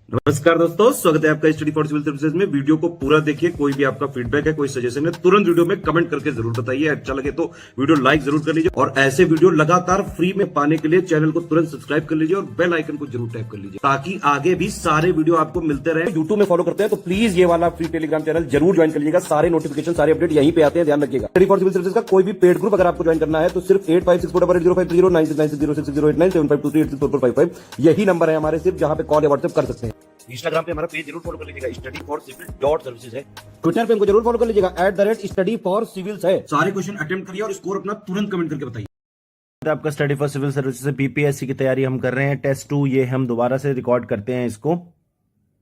नमस्कार दोस्तों, स्वागत है आपका स्टडी फॉर सिविल सर्विसेज में। वीडियो को पूरा देखिए। कोई भी आपका फीडबैक है, कोई सजेशन है, तुरंत वीडियो में कमेंट करके जरूर बताइए। अच्छा लगे तो वीडियो लाइक जरूर कर लीजिए और ऐसे वीडियो लगातार फ्री में पाने के लिए चैनल को तुरंत सब्सक्राइब कर लीजिए और बेल आइकन को जरूर टैप कर लीजिए ताकि आगे भी सारे वीडियो आपको मिलते रहे। यूट्यूब में फॉलो करते हैं तो प्लीज ये वाला फ्री टेलीग्राम चैनल जरूर ज्वाइन कर लीजिएगा। सारे नोटिफिकेशन, सारे अपडेट यहीं पे आते हैं, ध्यान रखिएगा। स्टडी फॉर सिविल सर्विसेज का कोई भी पेड ग्रुप अगर आपको ज्वाइन करना है तो सिर्फ 85648056060609797523864455 यही नंबर है हमारे, सिर्फ जहां पे कॉल या व्हाट्सएप कर सकते हैं। इंस्टाग्राम पे हमारा पेज जरूर फॉलो कर लीजिएगा, study for civil dot services है। ट्विटर पे हमको जरूर फॉलो कर लीजिएगा, @study for civils है। सारे क्वेश्चन अटेम्प्ट करिए और स्कोर अपना तुरंत कमेंट करके बताइए। आपका स्टडी फॉर सिविल सर्विसेज से बीपीएससी की तैयारी हम कर रहे हैं। टेस्ट 2 ये हम दोबारा से रिकॉर्ड करते हैं। इसको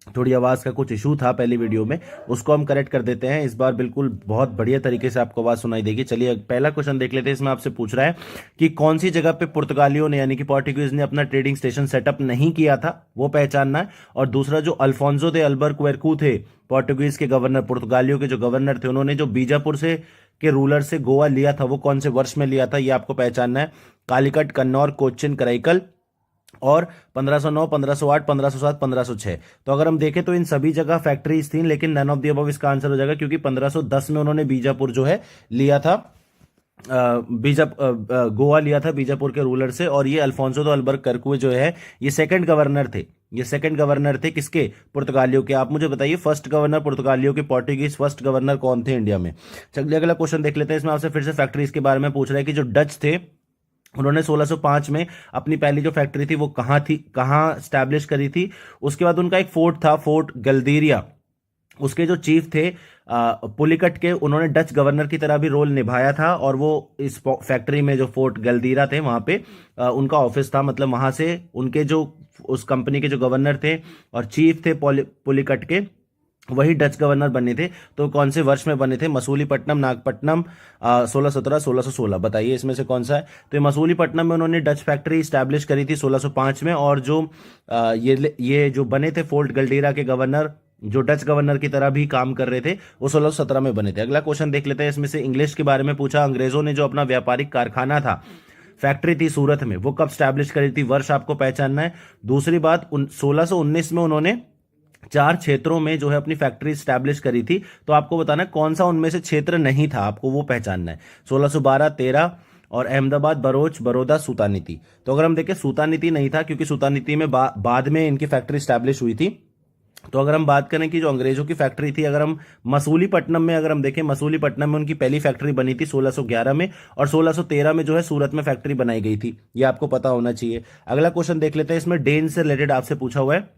थोड़ी आवाज़ का कुछ इशू था पहली वीडियो में, उसको हम करेक्ट कर देते हैं। इस बार बिल्कुल बहुत बढ़िया तरीके से आपको आवाज़ सुनाई देगी। चलिए पहला क्वेश्चन देख लेते हैं। इसमें आपसे पूछ रहा है कि कौन सी जगह पे पुर्तगालियों ने यानी कि पोर्टुगीज ने अपना ट्रेडिंग स्टेशन सेटअप नहीं किया था, वो पहचानना है। और दूसरा, जो अल्फोंसो दे अल्बुकर्कू थे, पोर्टुगीज के गवर्नर, पुर्तगालियों के जो गवर्नर थे, उन्होंने जो बीजापुर से के रूलर से गोवा लिया था, वो कौन से वर्ष में लिया था, ये आपको पहचानना है। कालीकट, कन्नौर, कोच्चिन, कराईकल और 1509, 1508, 1507, 1506। तो अगर हम देखें तो इन सभी जगह फैक्ट्रीज थी, लेकिन नन ऑफ द अबव इसका आंसर हो जाएगा, क्योंकि 1510 में उन्होंने बीजापुर जो है लिया था, गोवा लिया था बीजापुर के रूलर से। और ये अल्फोंसो दो अल्बुकर्कू जो है, ये सेकंड गवर्नर थे। ये सेकंड गवर्नर थे किसके? पुर्तगालियों के। आप मुझे बताइए फर्स्ट गवर्नर पुर्तगालियों के, पोर्टुगीज फर्स्ट गवर्नर कौन थे इंडिया में? चलिए अगला क्वेश्चन देख लेते हैं। इसमें आपसे फिर से फैक्ट्रीज के बारे में पूछ रहा है कि जो डच थे, उन्होंने 1605 में अपनी पहली जो फैक्ट्री थी वो कहाँ थी, कहाँ स्टैब्लिश करी थी। उसके बाद उनका एक फोर्ट था, फोर्ट गल्दीरिया। उसके जो चीफ थे पुलिकट के, उन्होंने डच गवर्नर की तरह भी रोल निभाया था। और वो इस फैक्ट्री में जो फोर्ट गल्दीरा थे, वहां पे उनका ऑफिस था। मतलब वहां से उनके जो उस कंपनी के जो गवर्नर थे और चीफ थे पुलिकट के, वही डच गवर्नर बने थे। तो कौन से वर्ष में बने थे? मसूलीपट्टनम, नागपट्टनम, 1617, 1616। बताइए इसमें से कौन सा है? तो मसूलीपट्टनम में उन्होंने डच फैक्ट्री स्टैब्लिश करी थी 1605 में। और जो ये जो बने थे फोर्ट गल्डीरा के गवर्नर, जो डच गवर्नर की तरह भी काम कर रहे थे, वो 1617 में बने थे। अगला क्वेश्चन देख लेते हैं। इसमें से इंग्लिश के बारे में पूछा। अंग्रेजों ने जो अपना व्यापारिक कारखाना था, फैक्ट्री थी सूरत में, वो कब स्टैब्लिश करी थी? वर्ष आपको पहचानना है। दूसरी बात, 1619 में उन्होंने 4 क्षेत्रों में जो है अपनी फैक्ट्री स्टैब्लिश करी थी। तो आपको बताना है कौन सा उनमें से क्षेत्र नहीं था, आपको वो पहचानना है। 1612, 13 और अहमदाबाद, बरोच, बड़ौदा, सूतानीति। तो अगर हम देखें, सूतानीति नहीं था, क्योंकि सूतानीति में बाद में इनकी फैक्ट्री स्टैब्लिश हुई थी। तो अगर हम बात करें कि जो अंग्रेजों की फैक्ट्री थी, अगर हम मसूलीपट्टनम में अगर हम देखें, मसूलीपट्टनम में उनकी पहली फैक्ट्री बनी थी 1611 में। और 1613 में जो है सूरत में फैक्ट्री बनाई गई थी। ये आपको पता होना चाहिए। अगला क्वेश्चन देख लेते हैं। इसमें डेन से रिलेटेड आपसे पूछा हुआ है।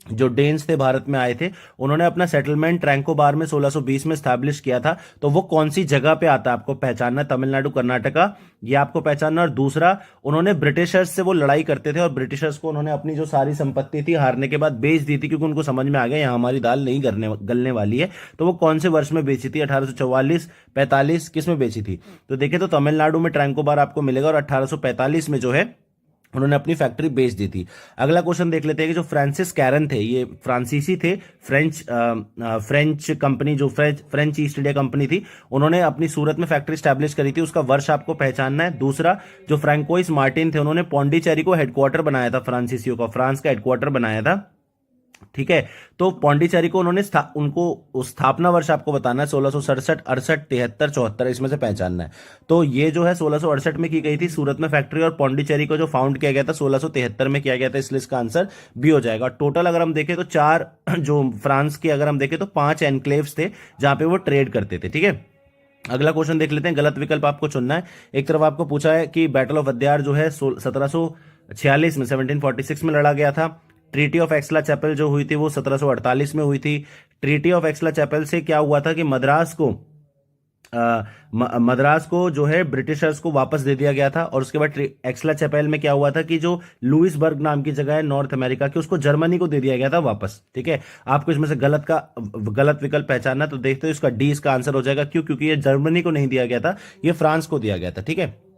जो डेन्स थे, भारत में आए थे, उन्होंने अपना सेटलमेंट ट्रैंकोबार में 1620 में स्टैब्लिश किया था। तो वो कौन सी जगह पे आता है, आपको पहचानना। तमिलनाडु, कर्नाटका, ये आपको पहचानना। और दूसरा, उन्होंने ब्रिटिशर्स से वो लड़ाई करते थे और ब्रिटिशर्स को उन्होंने अपनी जो सारी संपत्ति थी हारने के बाद बेच दी थी, क्योंकि उनको समझ में आ गया यहाँ हमारी दाल नहीं गलने वाली है। तो वो कौन से वर्ष में बेची थी? 1844, 45, किस में बेची थी? तो देखें तो तमिलनाडु में ट्रैंकोबार आपको मिलेगा और 1845 में जो है उन्होंने अपनी फैक्ट्री बेच दी थी। अगला क्वेश्चन देख लेते हैं कि जो फ्रांसिस कैरन थे, ये फ्रांसीसी थे, फ्रेंच कंपनी, जो फ्रेंच ईस्ट इंडिया कंपनी थी, उन्होंने अपनी सूरत में फैक्ट्री स्टैब्लिश करी थी। उसका वर्ष आपको पहचानना है। दूसरा, जो फ्रैंकोइस मार्टिन थे, उन्होंने पौंडीचेरी को हेडक्वार्टर बनाया था, फ्रांसीसियों का, फ्रांस का हेडक्वार्टर बनाया था। ठीक है। तो पौंडीचेरी को उन्होंने उनको स्थापना वर्ष आपको बताना है। 1667, 68, 73, 74, इसमें से पहचानना है। तो ये जो है 1668 में की गई थी सूरत में फैक्ट्री, और पौंडीचेरी को जो फाउंड किया गया था 1673 में किया गया था, इसलिए इसका आंसर बी हो जाएगा। टोटल अगर हम देखें तो 4, जो फ्रांस के अगर हम देखें तो 5 एनक्लेव्स थे जहां पे वो ट्रेड करते थे। ठीक है। अगला क्वेश्चन देख लेते हैं। गलत विकल्प आपको चुनना है। एक तरफ आपको पूछा है कि बैटल ऑफ अद्यार जो है 1746 में, 1746 में लड़ा गया था। ट्रीटी ऑफ एक्सला चैपल जो हुई थी वो 1748 में हुई थी। ट्रीटी ऑफ एक्सला चैपल से क्या हुआ था कि मद्रास को जो है ब्रिटिशर्स को वापस दे दिया गया था। और उसके बाद एक्सला चैपल में क्या हुआ था कि जो लुइसबर्ग नाम की जगह है नॉर्थ अमेरिका की, उसको जर्मनी को दे दिया गया था वापस। ठीक है। आपको इसमें से गलत विकल्प पहचानना। तो देखते हो इसका डी इसका आंसर हो जाएगा। क्यों? क्योंकि ये जर्मनी को नहीं दिया गया था, ये फ्रांस को दिया गया था। ठीक है।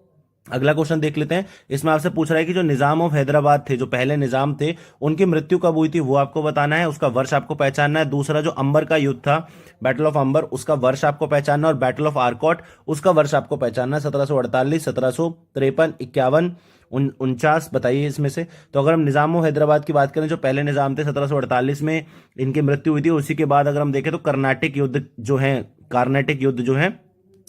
अगला क्वेश्चन देख लेते हैं। इसमें आपसे पूछ रहा है कि जो निजाम ऑफ हैदराबाद थे, जो पहले निजाम थे, उनकी मृत्यु कब हुई थी, वो आपको बताना है। उसका वर्ष आपको पहचानना है। दूसरा, जो अंबर का युद्ध था, बैटल ऑफ अंबर, उसका वर्ष आपको पहचानना। और बैटल ऑफ आर्कॉट, उसका वर्ष आपको पहचानना है। 1748, 1753, 51, 49 बताइए इसमें से। तो अगर हम निजाम हैदराबाद की बात करें, जो पहले निजाम थे 1748 में इनकी मृत्यु हुई थी। उसी के बाद अगर हम देखें तो कार्नाटिक युद्ध जो है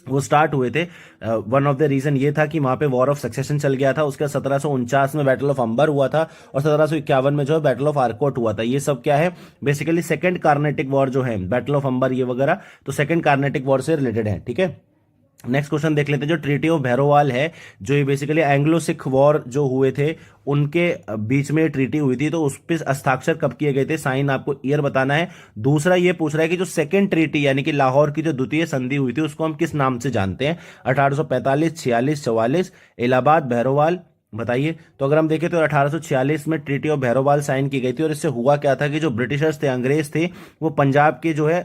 वो स्टार्ट हुए थे। वन ऑफ द रीजन ये था कि वहां पे वॉर ऑफ सक्सेशन चल गया था। उसके 1749 में बैटल ऑफ अंबर हुआ था और 1751 में जो है बैटल ऑफ आर्कोट हुआ था। ये सब क्या है, बेसिकली सेकंड कार्नेटिक वॉर जो है, बैटल ऑफ अंबर ये वगैरह, तो सेकंड कार्नेटिक वॉर से रिलेटेड है। ठीक है, नेक्स्ट क्वेश्चन देख लेते हैं। जो ट्रीटी ऑफ भैरोवाल है, जो ये बेसिकली एंग्लो सिख वॉर जो हुए थे उनके बीच में ट्रीटी हुई थी, तो उस पर हस्ताक्षर कब किए गए थे, साइन आपको ईयर बताना है। दूसरा ये पूछ रहा है कि जो सेकंड ट्रीटी यानी कि लाहौर की जो द्वितीय संधि हुई थी उसको हम किस नाम से जानते हैं, 1845, 46, 44, इलाहाबाद, भैरोवाल, बताइए। तो अगर हम देखें तो 1846 में ट्रीटी ऑफ भैरोवाल साइन की गई थी और इससे हुआ क्या था कि जो ब्रिटिशर्स थे, अंग्रेज थे, वो पंजाब के जो है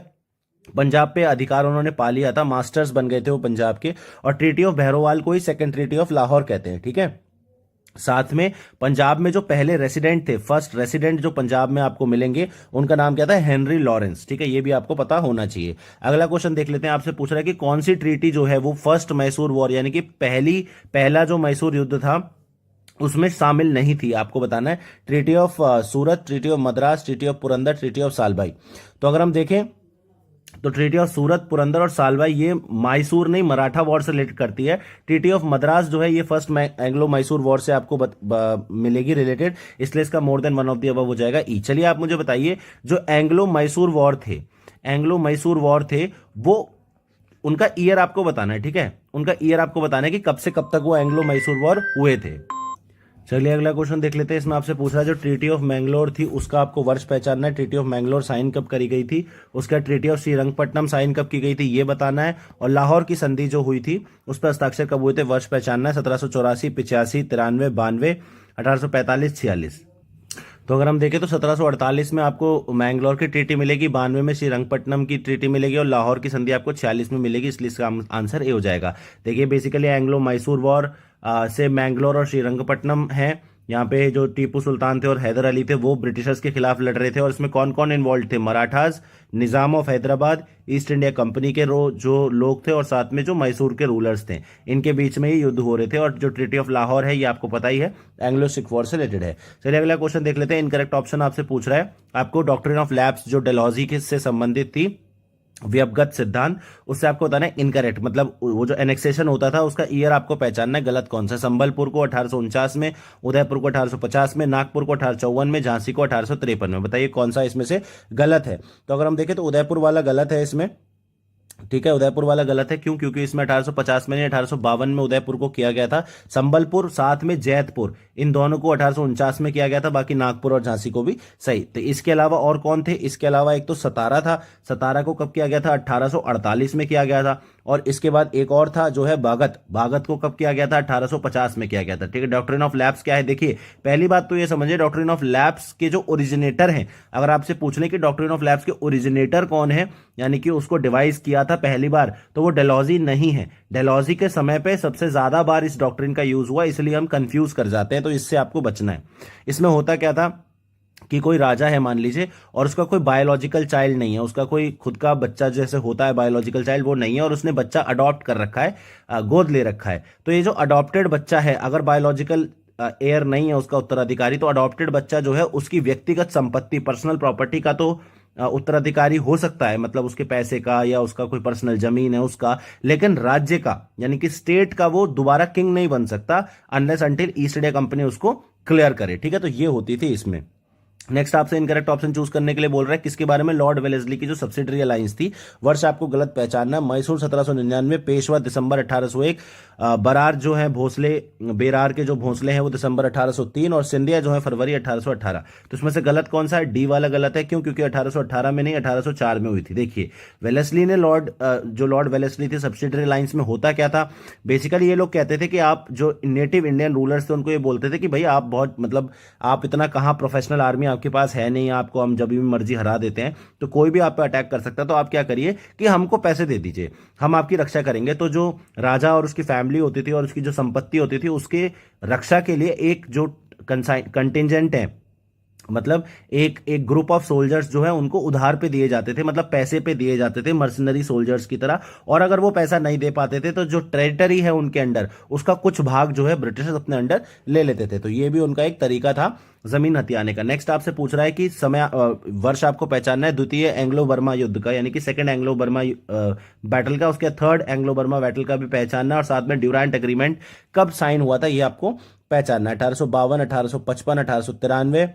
पंजाब पे अधिकार उन्होंने पा लिया था, मास्टर्स बन गए थे वो पंजाब के। और ट्रीटी ऑफ भैरोवाल को ही सेकंड ट्रीटी ऑफ लाहौर कहते हैं। ठीक है, साथ में पंजाब में जो पहले रेसिडेंट थे, फर्स्ट रेसिडेंट जो पंजाब में आपको मिलेंगे, उनका नाम क्या था, हेनरी लॉरेंस। ठीक है, ये भी आपको पता होना चाहिए। अगला क्वेश्चन देख लेते हैं। आपसे पूछ रहा है कि कौन सी ट्रीटी जो है वो फर्स्ट मैसूर वॉर यानी कि पहला जो मैसूर युद्ध था उसमें शामिल नहीं थी, आपको बताना है। Treaty of Surat, treaty of Madras, treaty of Purandar, treaty of Salbai. तो अगर हम देखें तो ट्रीटी ऑफ सूरत, पुरंदर और सालभाई ये मैसूर नहीं मराठा वॉर से रिलेटेड करती है। ट्रीटी ऑफ मद्रास जो है ये फर्स्ट एंग्लो मैसूर वॉर से आपको मिलेगी रिलेटेड, इसलिए इसका more than one of the above हो जाएगा ई। चलिए आप मुझे बताइए, जो एंग्लो मैसूर वॉर थे वो उनका ईयर आपको बताना है। ठीक है, उनका ईयर आपको बताना है कि कब से कब तक वो एंग्लो मैसूर वॉर हुए थे। चलिए अगला क्वेश्चन देख लेते हैं। इसमें आपसे पूछ रहा है जो ट्रीटी ऑफ मैंगलोर थी उसका आपको वर्ष पहचानना है। ट्रीटी ऑफ मैंगलोर साइन कब करी गई थी, उसका ट्रीटी ऑफ श्रीरंगपट्टनम साइन कब की गई थी ये बताना है। और लाहौर की संधि जो हुई थी उस पर हस्ताक्षर कब हुए थे, वर्ष पहचानना है। 1784, 85, 93, 92, 1845, 46। तो अगर हम देखें तो 1748 में आपको मैंगलोर की ट्रीटी मिलेगी, 92 में श्रीरंगपट्टनम की ट्रीटी मिलेगी और लाहौर की संधि आपको 46 में मिलेगी, इसलिए इसका आंसर ए हो जाएगा। देखिए बेसिकली एंग्लो मैसूर वॉर से मैंगलोर और श्रीरंगपट्टनम है। यहाँ पे जो टीपू सुल्तान थे और हैदर अली थे वो ब्रिटिशर्स के खिलाफ लड़ रहे थे और इसमें कौन कौन इन्वॉल्व थे, Marathas, Nizam of Hyderabad, east India company के जो लोग थे और साथ में जो मैसूर के रूलर्स थे, इनके बीच में ही युद्ध हो रहे थे। और जो ट्रीटी ऑफ लाहौर है ये आपको पता ही है, एंग्लो सिख वॉर से रिलेटेड है। चलिए अगला क्वेश्चन देख लेते हैं। इनकरेक्ट ऑप्शन आपसे पूछ रहा है आपको डॉक्ट्रिन ऑफ लैप्स जो डलहौजी से संबंधित थी, व्यवगत सिद्धांत, उससे आपको बताना है इनकरेक्ट, मतलब वो जो एनेक्सेशन होता था उसका ईयर आपको पहचानना है, गलत कौन सा। संबलपुर को 1849 में, उदयपुर को 1850 में, नागपुर को 1854 में, झांसी को 1853 में। बताइए कौन सा इसमें से गलत है। तो अगर हम देखें तो उदयपुर वाला गलत है इसमें। ठीक है, उदयपुर वाला गलत है, क्यों, क्योंकि इसमें 1850 में नहीं 1852 में उदयपुर को किया गया था। संबलपुर साथ में जैतपुर इन दोनों को 1849 में किया गया था, बाकी नागपुर और झांसी को भी सही। तो इसके अलावा और कौन थे, इसके अलावा एक तो सतारा था, सतारा को कब किया गया था, 1848 में किया गया था। और इसके बाद एक और था जो है बागत को कब किया गया था, 1850 में किया गया था। ठीक है, डॉक्ट्रिन ऑफ लैप्स क्या है, देखिए पहली बात तो ये समझिए डॉक्ट्रिन ऑफ लैप्स के जो ओरिजिनेटर हैं, अगर आपसे पूछ लें कि डॉक्ट्रिन ऑफ लैप्स के ओरिजिनेटर कौन है, यानी कि उसको डिवाइस किया था पहली बार, तो वो डलहौजी नहीं है। डलहौजी के समय पे सबसे ज्यादा बार इस डॉक्ट्रिन का यूज हुआ, इसलिए हम कंफ्यूज कर जाते हैं, तो इससे आपको बचना है। इसमें होता क्या था कि कोई राजा है मान लीजिए और उसका कोई बायोलॉजिकल चाइल्ड नहीं है, उसका कोई खुद का बच्चा जैसे होता है बायोलॉजिकल चाइल्ड वो नहीं है, और उसने बच्चा अडॉप्ट कर रखा है, गोद ले रखा है। तो ये जो अडॉप्टेड बच्चा है, अगर बायोलॉजिकल एयर नहीं है उसका उत्तराधिकारी, तो अडॉप्टेड बच्चा जो है उसकी व्यक्तिगत संपत्ति, पर्सनल प्रॉपर्टी का तो उत्तराधिकारी हो सकता है, मतलब उसके पैसे का या उसका कोई पर्सनल जमीन है उसका, लेकिन राज्य का यानी कि स्टेट का वो दोबारा किंग नहीं बन सकता unless until east India company उसको क्लियर करे। ठीक है, तो ये होती थी इसमें। नेक्स्ट आपसे इनकरेक्ट ऑप्शन चूज करने के लिए बोल रहा है किसके बारे में, लॉर्ड वेलेस्ली की जो सब्सिडरी अलायंस थी। वर्ष आपको गलत पहचानना है, मैसूर 1799, पेशवा दिसंबर 1801, बरार जो है भोसले, बेरार के जो भोसले हैं वो दिसंबर 1803 और सिंधिया जो है फरवरी 1818। तो इसमें से गलत कौन सा है, डी वाला गलत है, क्यों, क्योंकि 1818 में नहीं 1804 में हुई थी। देखिए वेलेस्ली ने लॉर्ड वेलेस्ली थे सब्सिडरी अलायंस में होता क्या था, बेसिकली ये लोग कहते थे कि आप जो नेटिव इंडियन रूलर्स थे उनको ये बोलते थे कि भाई आप बहुत मतलब आप इतना कहाँ प्रोफेशनल आर्मी आपके पास है नहीं, आपको हम जब भी मर्जी हरा देते हैं, तो कोई भी आप पे अटैक कर सकता है, तो आप क्या करिए कि हमको पैसे दे दीजिए, हम आपकी रक्षा करेंगे। तो जो राजा और उसकी फैमिली होती थी और उसकी जो संपत्ति होती थी उसके रक्षा के लिए एक जो कंटिजेंट है मतलब एक एक ग्रुप ऑफ सोल्जर्स जो है उनको उधार पे दिए जाते थे, मतलब पैसे पे दिए जाते थे मर्सनरी सोल्जर्स की तरह। और अगर वो पैसा नहीं दे पाते थे तो जो टेरिटरी है उनके अंडर उसका कुछ भाग जो है ब्रिटिशर्स अपने अंडर ले लेते थे। तो ये भी उनका एक तरीका था जमीन हथियाने का। नेक्स्ट आपसे पूछ रहा है कि वर्ष आपको पहचानना है द्वितीय एंग्लो बर्मा युद्ध का, यानी कि सेकंड एंग्लो बर्मा बैटल का, उसके थर्ड एंग्लो बर्मा बैटल का भी पहचानना है, और साथ में ड्यूरेंट एग्रीमेंट कब साइन हुआ था ये आपको पहचानना है। 1852, 1855, 1893,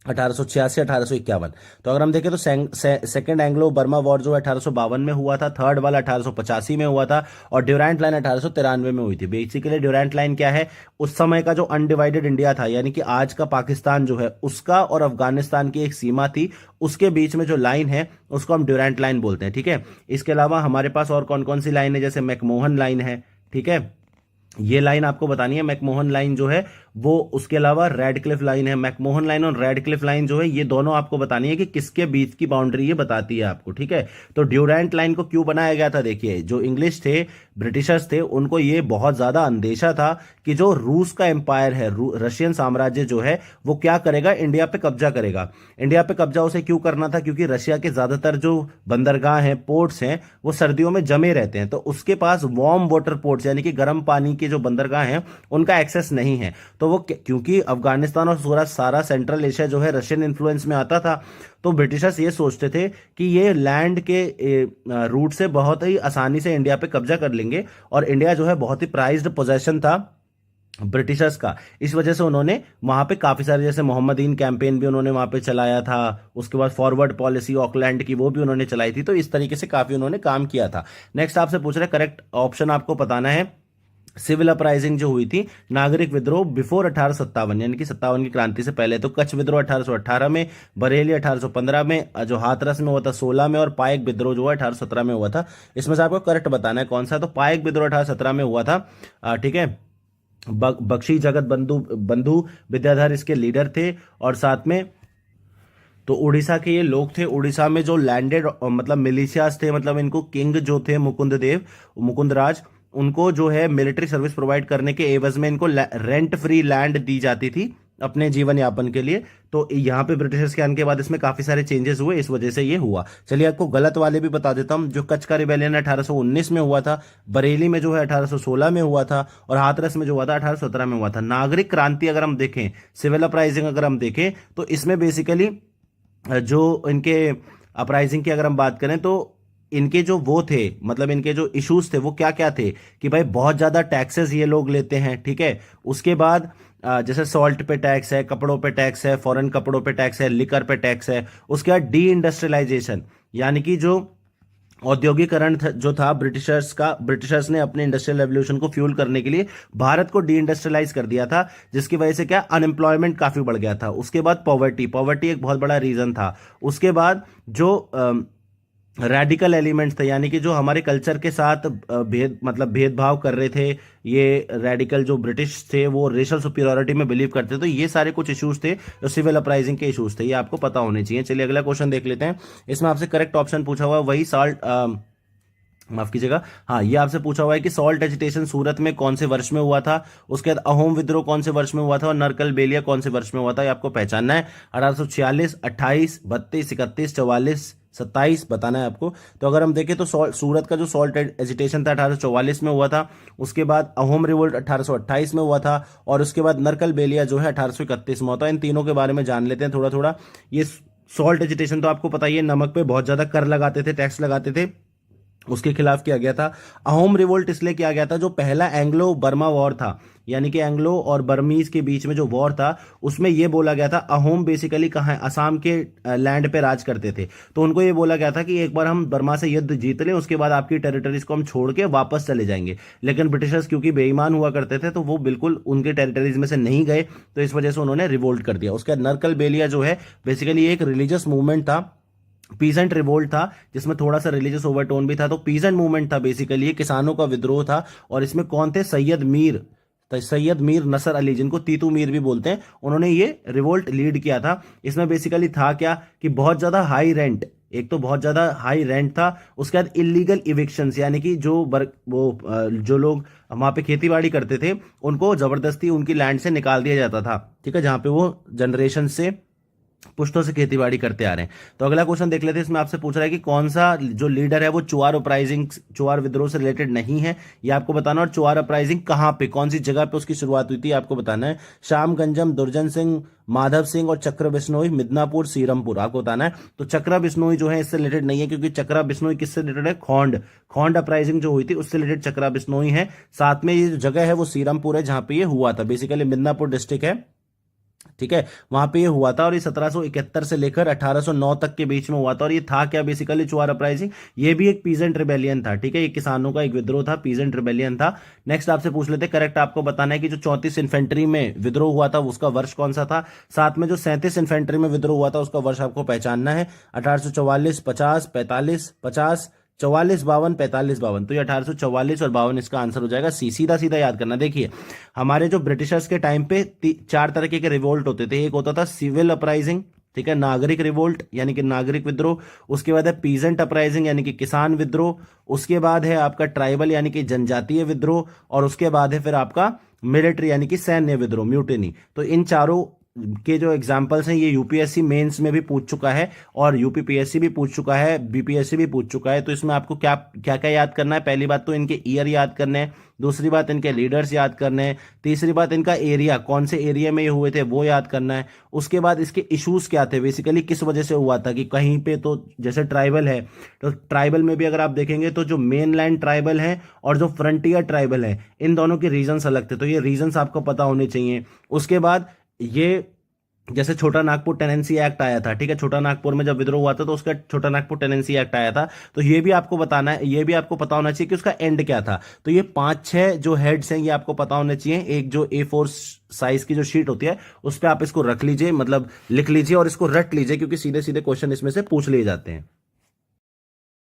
1886, 1851। तो अगर हम देखें तो सेकंड एंग्लो बर्मा वॉर जो 1852 में हुआ था, थर्ड वाला 1885 में हुआ था, और ड्यूरेंट लाइन 1893 में हुई थी। बेसिकली ड्यूरेंट लाइन क्या है, उस समय का जो अनडिवाइडेड इंडिया था, यानी कि आज का पाकिस्तान जो है उसका और अफगानिस्तान की एक सीमा थी, उसके बीच में जो लाइन है उसको हम ड्यूरेंट लाइन बोलते हैं। ठीक है, इसके अलावा हमारे पास और कौन कौन सी लाइन है, जैसे मैकमोहन लाइन है। ठीक है, ये लाइन आपको बतानी है, मैकमोहन लाइन जो है वो। उसके अलावा रेडक्लिफ लाइन है। मैकमोहन लाइन और रेडक्लिफ लाइन जो है ये दोनों आपको बतानी है कि किसके बीच की बाउंड्री ये बताती है आपको। ठीक है, तो ड्यूरेंट लाइन को क्यों बनाया गया था, देखिए जो इंग्लिश थे, ब्रिटिशर्स थे, उनको ये बहुत ज्यादा अंदेशा था कि जो रूस का एम्पायर है, रशियन साम्राज्य जो है वो क्या करेगा, इंडिया पे कब्जा करेगा। इंडिया पे कब्जा उसे क्यों करना था, क्योंकि रशिया के ज्यादातर जो बंदरगाह हैं, पोर्ट्स हैं, वो सर्दियों में जमे रहते हैं, तो उसके पास वार्म वाटर पोर्ट्स यानी कि गर्म पानी के जो बंदरगाह हैं उनका एक्सेस नहीं है। तो वो क्योंकि अफगानिस्तान और सारा सेंट्रल एशिया जो है रशियन इन्फ्लुएंस में आता था, तो ब्रिटिशर्स ये सोचते थे कि ये लैंड के रूट से बहुत ही आसानी से इंडिया पे कब्जा कर लेंगे, और इंडिया जो है बहुत ही प्राइज्ड पोजेशन था ब्रिटिशर्स का। इस वजह से उन्होंने वहां पे काफी सारे, जैसे मोहम्मदीन कैंपेन भी उन्होंने वहां पे चलाया था, उसके बाद फॉरवर्ड पॉलिसी ऑकलैंड की वो भी उन्होंने चलाई थी। तो इस तरीके से काफी उन्होंने काम किया था। नेक्स्ट आपसे पूछ रहे, करेक्ट ऑप्शन आपको बताना है। सिविल अपराइजिंग जो हुई थी, नागरिक विद्रोह बिफोर 1857 यानी कि 57 की क्रांति से पहले, तो कच्छ विद्रोह 1818 में, बरेली 1815 में, जो हाथरस में हुआ था 16 में, और पाइक विद्रोह जो है 1817 में हुआ था। इसमें से आपको करेक्ट बताना है कौन सा। तो पाइक विद्रोह 1817 में हुआ था। ठीक है, बख्शी जगत बंधु विद्याधर इसके लीडर थे, और साथ में तो उड़ीसा के ये लोग थे। उड़ीसा में जो लैंडेड मतलब मिलिशियाज थे, मतलब इनको किंग जो थे मुकुंद राज, उनको जो है मिलिट्री सर्विस प्रोवाइड करने के एवज में इनको रेंट फ्री लैंड दी जाती थी अपने जीवन यापन के लिए। तो यहाँ पे ब्रिटिशर्स के आने के बाद इसमें काफी सारे चेंजेस हुए, इस वजह से ये हुआ। चलिए आपको गलत वाले भी बता देता हूँ। जो कच्छ का रिबेलियन 1819 में हुआ था, बरेली में जो है 1816 में हुआ था, और हाथरस में जो हुआ था 1817 में हुआ था। नागरिक क्रांति अगर हम देखें, सिविल अपराइजिंग अगर हम देखें, तो इसमें बेसिकली जो इनके अपराइजिंग की अगर हम बात करें, तो इनके जो वो थे, मतलब इनके जो इश्यूज थे वो क्या क्या थे, कि भाई बहुत ज्यादा टैक्सेस ये लोग लेते हैं। ठीक है, उसके बाद जैसे सॉल्ट पे टैक्स है, कपड़ों पे टैक्स है, फॉरेन कपड़ों पे टैक्स है, लिकर पे टैक्स है। उसके बाद डी इंडस्ट्रियलाइजेशन, यानी कि जो औद्योगिकरण जो था ब्रिटिशर्स ने अपने इंडस्ट्रियल रेवोल्यूशन को फ्यूल करने के लिए भारत को डी इंडस्ट्रियलाइज कर दिया था, जिसकी वजह से क्या अनएम्प्लॉयमेंट काफी बढ़ गया था। उसके बाद पॉवर्टी एक बहुत बड़ा रीजन था। उसके बाद जो रेडिकल एलिमेंट्स थे, यानी कि जो हमारे कल्चर के साथ भेदभाव कर रहे थे, ये रेडिकल जो ब्रिटिश थे वो रेशल सुपीरियरिटी में बिलीव करते थे। तो ये सारे कुछ इश्यूज थे जो सिविल अपराइजिंग के इश्यूज थे, ये आपको पता होने चाहिए। चलिए अगला क्वेश्चन देख लेते हैं। इसमें आपसे करेक्ट ऑप्शन पूछा हुआ है वही माफ कीजिएगा, हाँ, ये आपसे पूछा हुआ है कि सॉल्ट एजिटेशन सूरत में कौन से वर्ष में हुआ था, उसके बाद अहोम विद्रोह कौन से वर्ष में हुआ था, और नरकल बेलिया कौन से वर्ष में हुआ था, ये आपको पहचानना है। 1846, 28, 32, 31, 44, 27 बताना है आपको। तो अगर हम देखें तो सूरत का जो सॉल्ट एजिटेशन था 1844 में हुआ था, उसके बाद अहोम रिवोल्ट 1828 में हुआ था, और उसके बाद नरकल बेलिया जो है 1831 में हुआ था। इन तीनों के बारे में जान लेते हैं थोड़ा थोड़ा। ये सॉल्ट एजिटेशन तो आपको पता ही है, नमक पे बहुत ज्यादा कर लगाते थे, टैक्स लगाते थे, उसके खिलाफ किया गया था। अहोम रिवोल्ट इसलिए किया गया था, जो पहला एंग्लो बर्मा वॉर था, यानी कि एंग्लो और बर्मीज के बीच में जो वॉर था, उसमें यह बोला गया था, अहोम बेसिकली कहाँ है, असम के लैंड पे राज करते थे। तो उनको ये बोला गया था कि एक बार हम बर्मा से युद्ध जीत लें, उसके बाद आपकी टेरिटरीज को हम छोड़ के वापस चले जाएंगे। लेकिन ब्रिटिशर्स क्योंकि बेईमान हुआ करते थे, तो वो बिल्कुल उनके टेरिटरीज में से नहीं गए, तो इस वजह से उन्होंने रिवोल्ट कर दिया। उसके बाद नरकल बेलिया जो है बेसिकली एक रिलीजियस मूवमेंट था, पीजेंट रिवोल्ट था, जिसमें थोड़ा सा रिलीजियस ओवरटोन भी था। तो पीजेंट मूवमेंट था, बेसिकली ये किसानों का विद्रोह था। और इसमें कौन थे, सैयद मीर नसर अली, जिनको तीतू मीर भी बोलते हैं, उन्होंने ये रिवोल्ट लीड किया था। इसमें बेसिकली था क्या कि बहुत ज्यादा हाई रेंट, एक तो बहुत ज्यादा हाई रेंट था, उसके बाद इलीगल इविक्शंस, यानी कि जो लोग वहां पे खेती बाड़ी करते थे उनको जबरदस्ती उनकी लैंड से निकाल दिया जाता था। ठीक है, जहां पे वो जनरेशन से पुश्तों से खेतीबाड़ी करते आ रहे हैं। तो अगला क्वेश्चन देख लेते हैं, इसमें आपसे पूछ रहा है कि कौन सा जो लीडर है वो चुआर अपराइजिंग, चुआर विद्रोह से रिलेटेड नहीं है, ये आपको बताना। और चुआर अपराइजिंग कहाँ पे, कौन सी जगह पे उसकी शुरुआत हुई थी आपको बताना है। श्यामगंजम, दुर्जन सिंह, माधव सिंह और चक्र बिश्नोई, मिदनापुर, सीरमपुर, आपको बताना है। तो चक्रा बिश्नोई जो है इससे रिलेटेड नहीं है, क्योंकि चक्रा बिश्नोई किससे रिलेटेड है, खोंड अपराइजिंग जो हुई थी उससे रिलेटेड चक्रा बिश्नोई है। साथ में ये जो जगह है वो सीरमपुर है, जहां पे ये हुआ था, बेसिकली मिदनापुर डिस्ट्रिक्ट है, ठीक है, वहां पे ये हुआ था। और ये 1771 से लेकर 1809 तक के बीच में हुआ था। और ये था क्या, बेसिकली चुआर अपराइजिंग, ये भी एक पीजेंट रिबेलियन था, ठीक है, ये किसानों का एक विद्रोह था, पीजेंट रिबेलियन था। नेक्स्ट आपसे पूछ लेते हैं, करेक्ट आपको बताना है कि जो 34 इन्फेंट्री में विद्रोह हुआ था उसका वर्ष कौन सा था। साथ में जो 37 इन्फेंट्री में विद्रोह हुआ था उसका वर्ष आपको पहचानना है। 1844, 50, 45, 50, 44, 52, 45, 52, तो ये 1844 और 52 इसका आंसर हो जाएगा सी। सीधा सीधा याद करना। देखिए हमारे जो ब्रिटिशर्स के टाइम पे 4 तरीके के रिवोल्ट होते थे। एक होता था सिविल अपराइजिंग, ठीक है, नागरिक रिवोल्ट यानी कि नागरिक विद्रोह। उसके बाद है पीजेंट अपराइजिंग यानी कि किसान विद्रोह। उसके बाद है आपका ट्राइबल यानी कि जनजातीय विद्रोह। और उसके बाद है फिर आपका मिलिट्री यानी कि सैन्य विद्रोह, म्यूटिनी। तो इन चारों के जो एग्जाम्पल्स हैं ये यूपीएससी मेंस में भी पूछ चुका है और यूपीपीएससी भी पूछ चुका है, बीपीएससी भी पूछ चुका है। तो इसमें आपको क्या क्या क्या याद करना है, पहली बात तो इनके ईयर याद करने हैं, दूसरी बात इनके लीडर्स याद करने हैं, तीसरी बात इनका एरिया, कौन से एरिया में ये हुए थे वो याद करना है। उसके बाद इसके इश्यूज क्या थे, बेसिकली किस वजह से हुआ था, कि कहीं पे तो जैसे ट्राइबल है तो ट्राइबल में भी अगर आप देखेंगे तो जो मेन लैंड ट्राइबल है और जो फ्रंटियर ट्राइबल है इन दोनों के रीजन्स अलग थे, तो ये रीजन्स आपको पता होने चाहिए। उसके बाद ये जैसे छोटा नागपुर टेनेंसी एक्ट आया था, ठीक है, छोटा नागपुर में जब विद्रोह हुआ था तो उसका छोटा नागपुर टेनेंसी एक्ट आया था। तो ये भी आपको बताना है, ये भी आपको पता होना चाहिए कि उसका एंड क्या था। तो ये 5-6 जो हेड्स हैं ये आपको पता होने चाहिए। एक जो A4 साइज की जो शीट होती है उस पर आप इसको रख लीजिए, मतलब लिख लीजिए और इसको रट लीजिए, क्योंकि सीधे सीधे क्वेश्चन इसमें से पूछ लिए जाते हैं।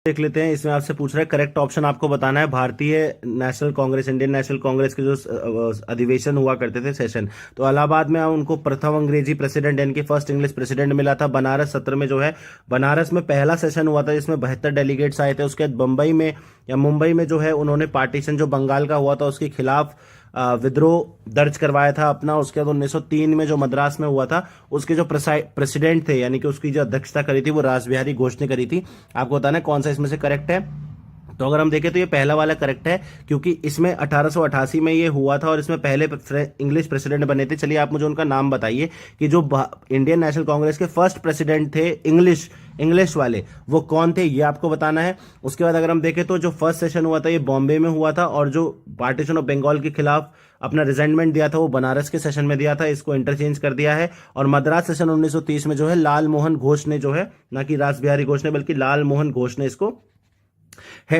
देख लेते हैं, इसमें आपसे पूछ रहा है करेक्ट ऑप्शन आपको बताना है। भारतीय national Congress, Indian national Congress के जो अधिवेशन हुआ करते थे, सेशन, तो इलाहाबाद में उनको प्रथम अंग्रेजी प्रेसिडेंट यानी कि फर्स्ट इंग्लिश प्रेसिडेंट मिला था। बनारस सत्र में जो है, बनारस में पहला सेशन हुआ था जिसमें 72 डेलीगेट्स आए थे। उसके बाद बंबई में या मुंबई में जो है उन्होंने पार्टीशन जो बंगाल का हुआ था उसके खिलाफ विद्रोह दर्ज करवाया था अपना। उसके बाद 1903 में जो मद्रास में हुआ था उसके जो प्रेसिडेंट थे यानी कि उसकी जो अध्यक्षता करी थी वो रासबिहारी घोष ने करी थी। आपको बताना है कौन सा इसमें से करेक्ट है। तो अगर हम देखें तो ये पहला वाला करेक्ट है, क्योंकि इसमें 1888 में ये हुआ था और इसमें पहले इंग्लिश प्रेसिडेंट बने थे। चलिए आप मुझे उनका नाम बताइए कि जो इंडियन नेशनल कांग्रेस के फर्स्ट प्रेसिडेंट थे इंग्लिश वाले, वो कौन थे, ये आपको बताना है। उसके बाद अगर हम देखें तो जो फर्स्ट सेशन हुआ था ये बॉम्बे में हुआ था और जो पार्टीशन ऑफ बंगाल के खिलाफ अपना रिजाइनमेंट दिया था वो बनारस के सेशन में दिया था, इसको इंटरचेंज कर दिया है। और मद्रास सेशन 1930 में जो है लाल मोहन घोष ने जो है, ना कि रासबिहारी घोष ने बल्कि लाल मोहन घोष ने इसको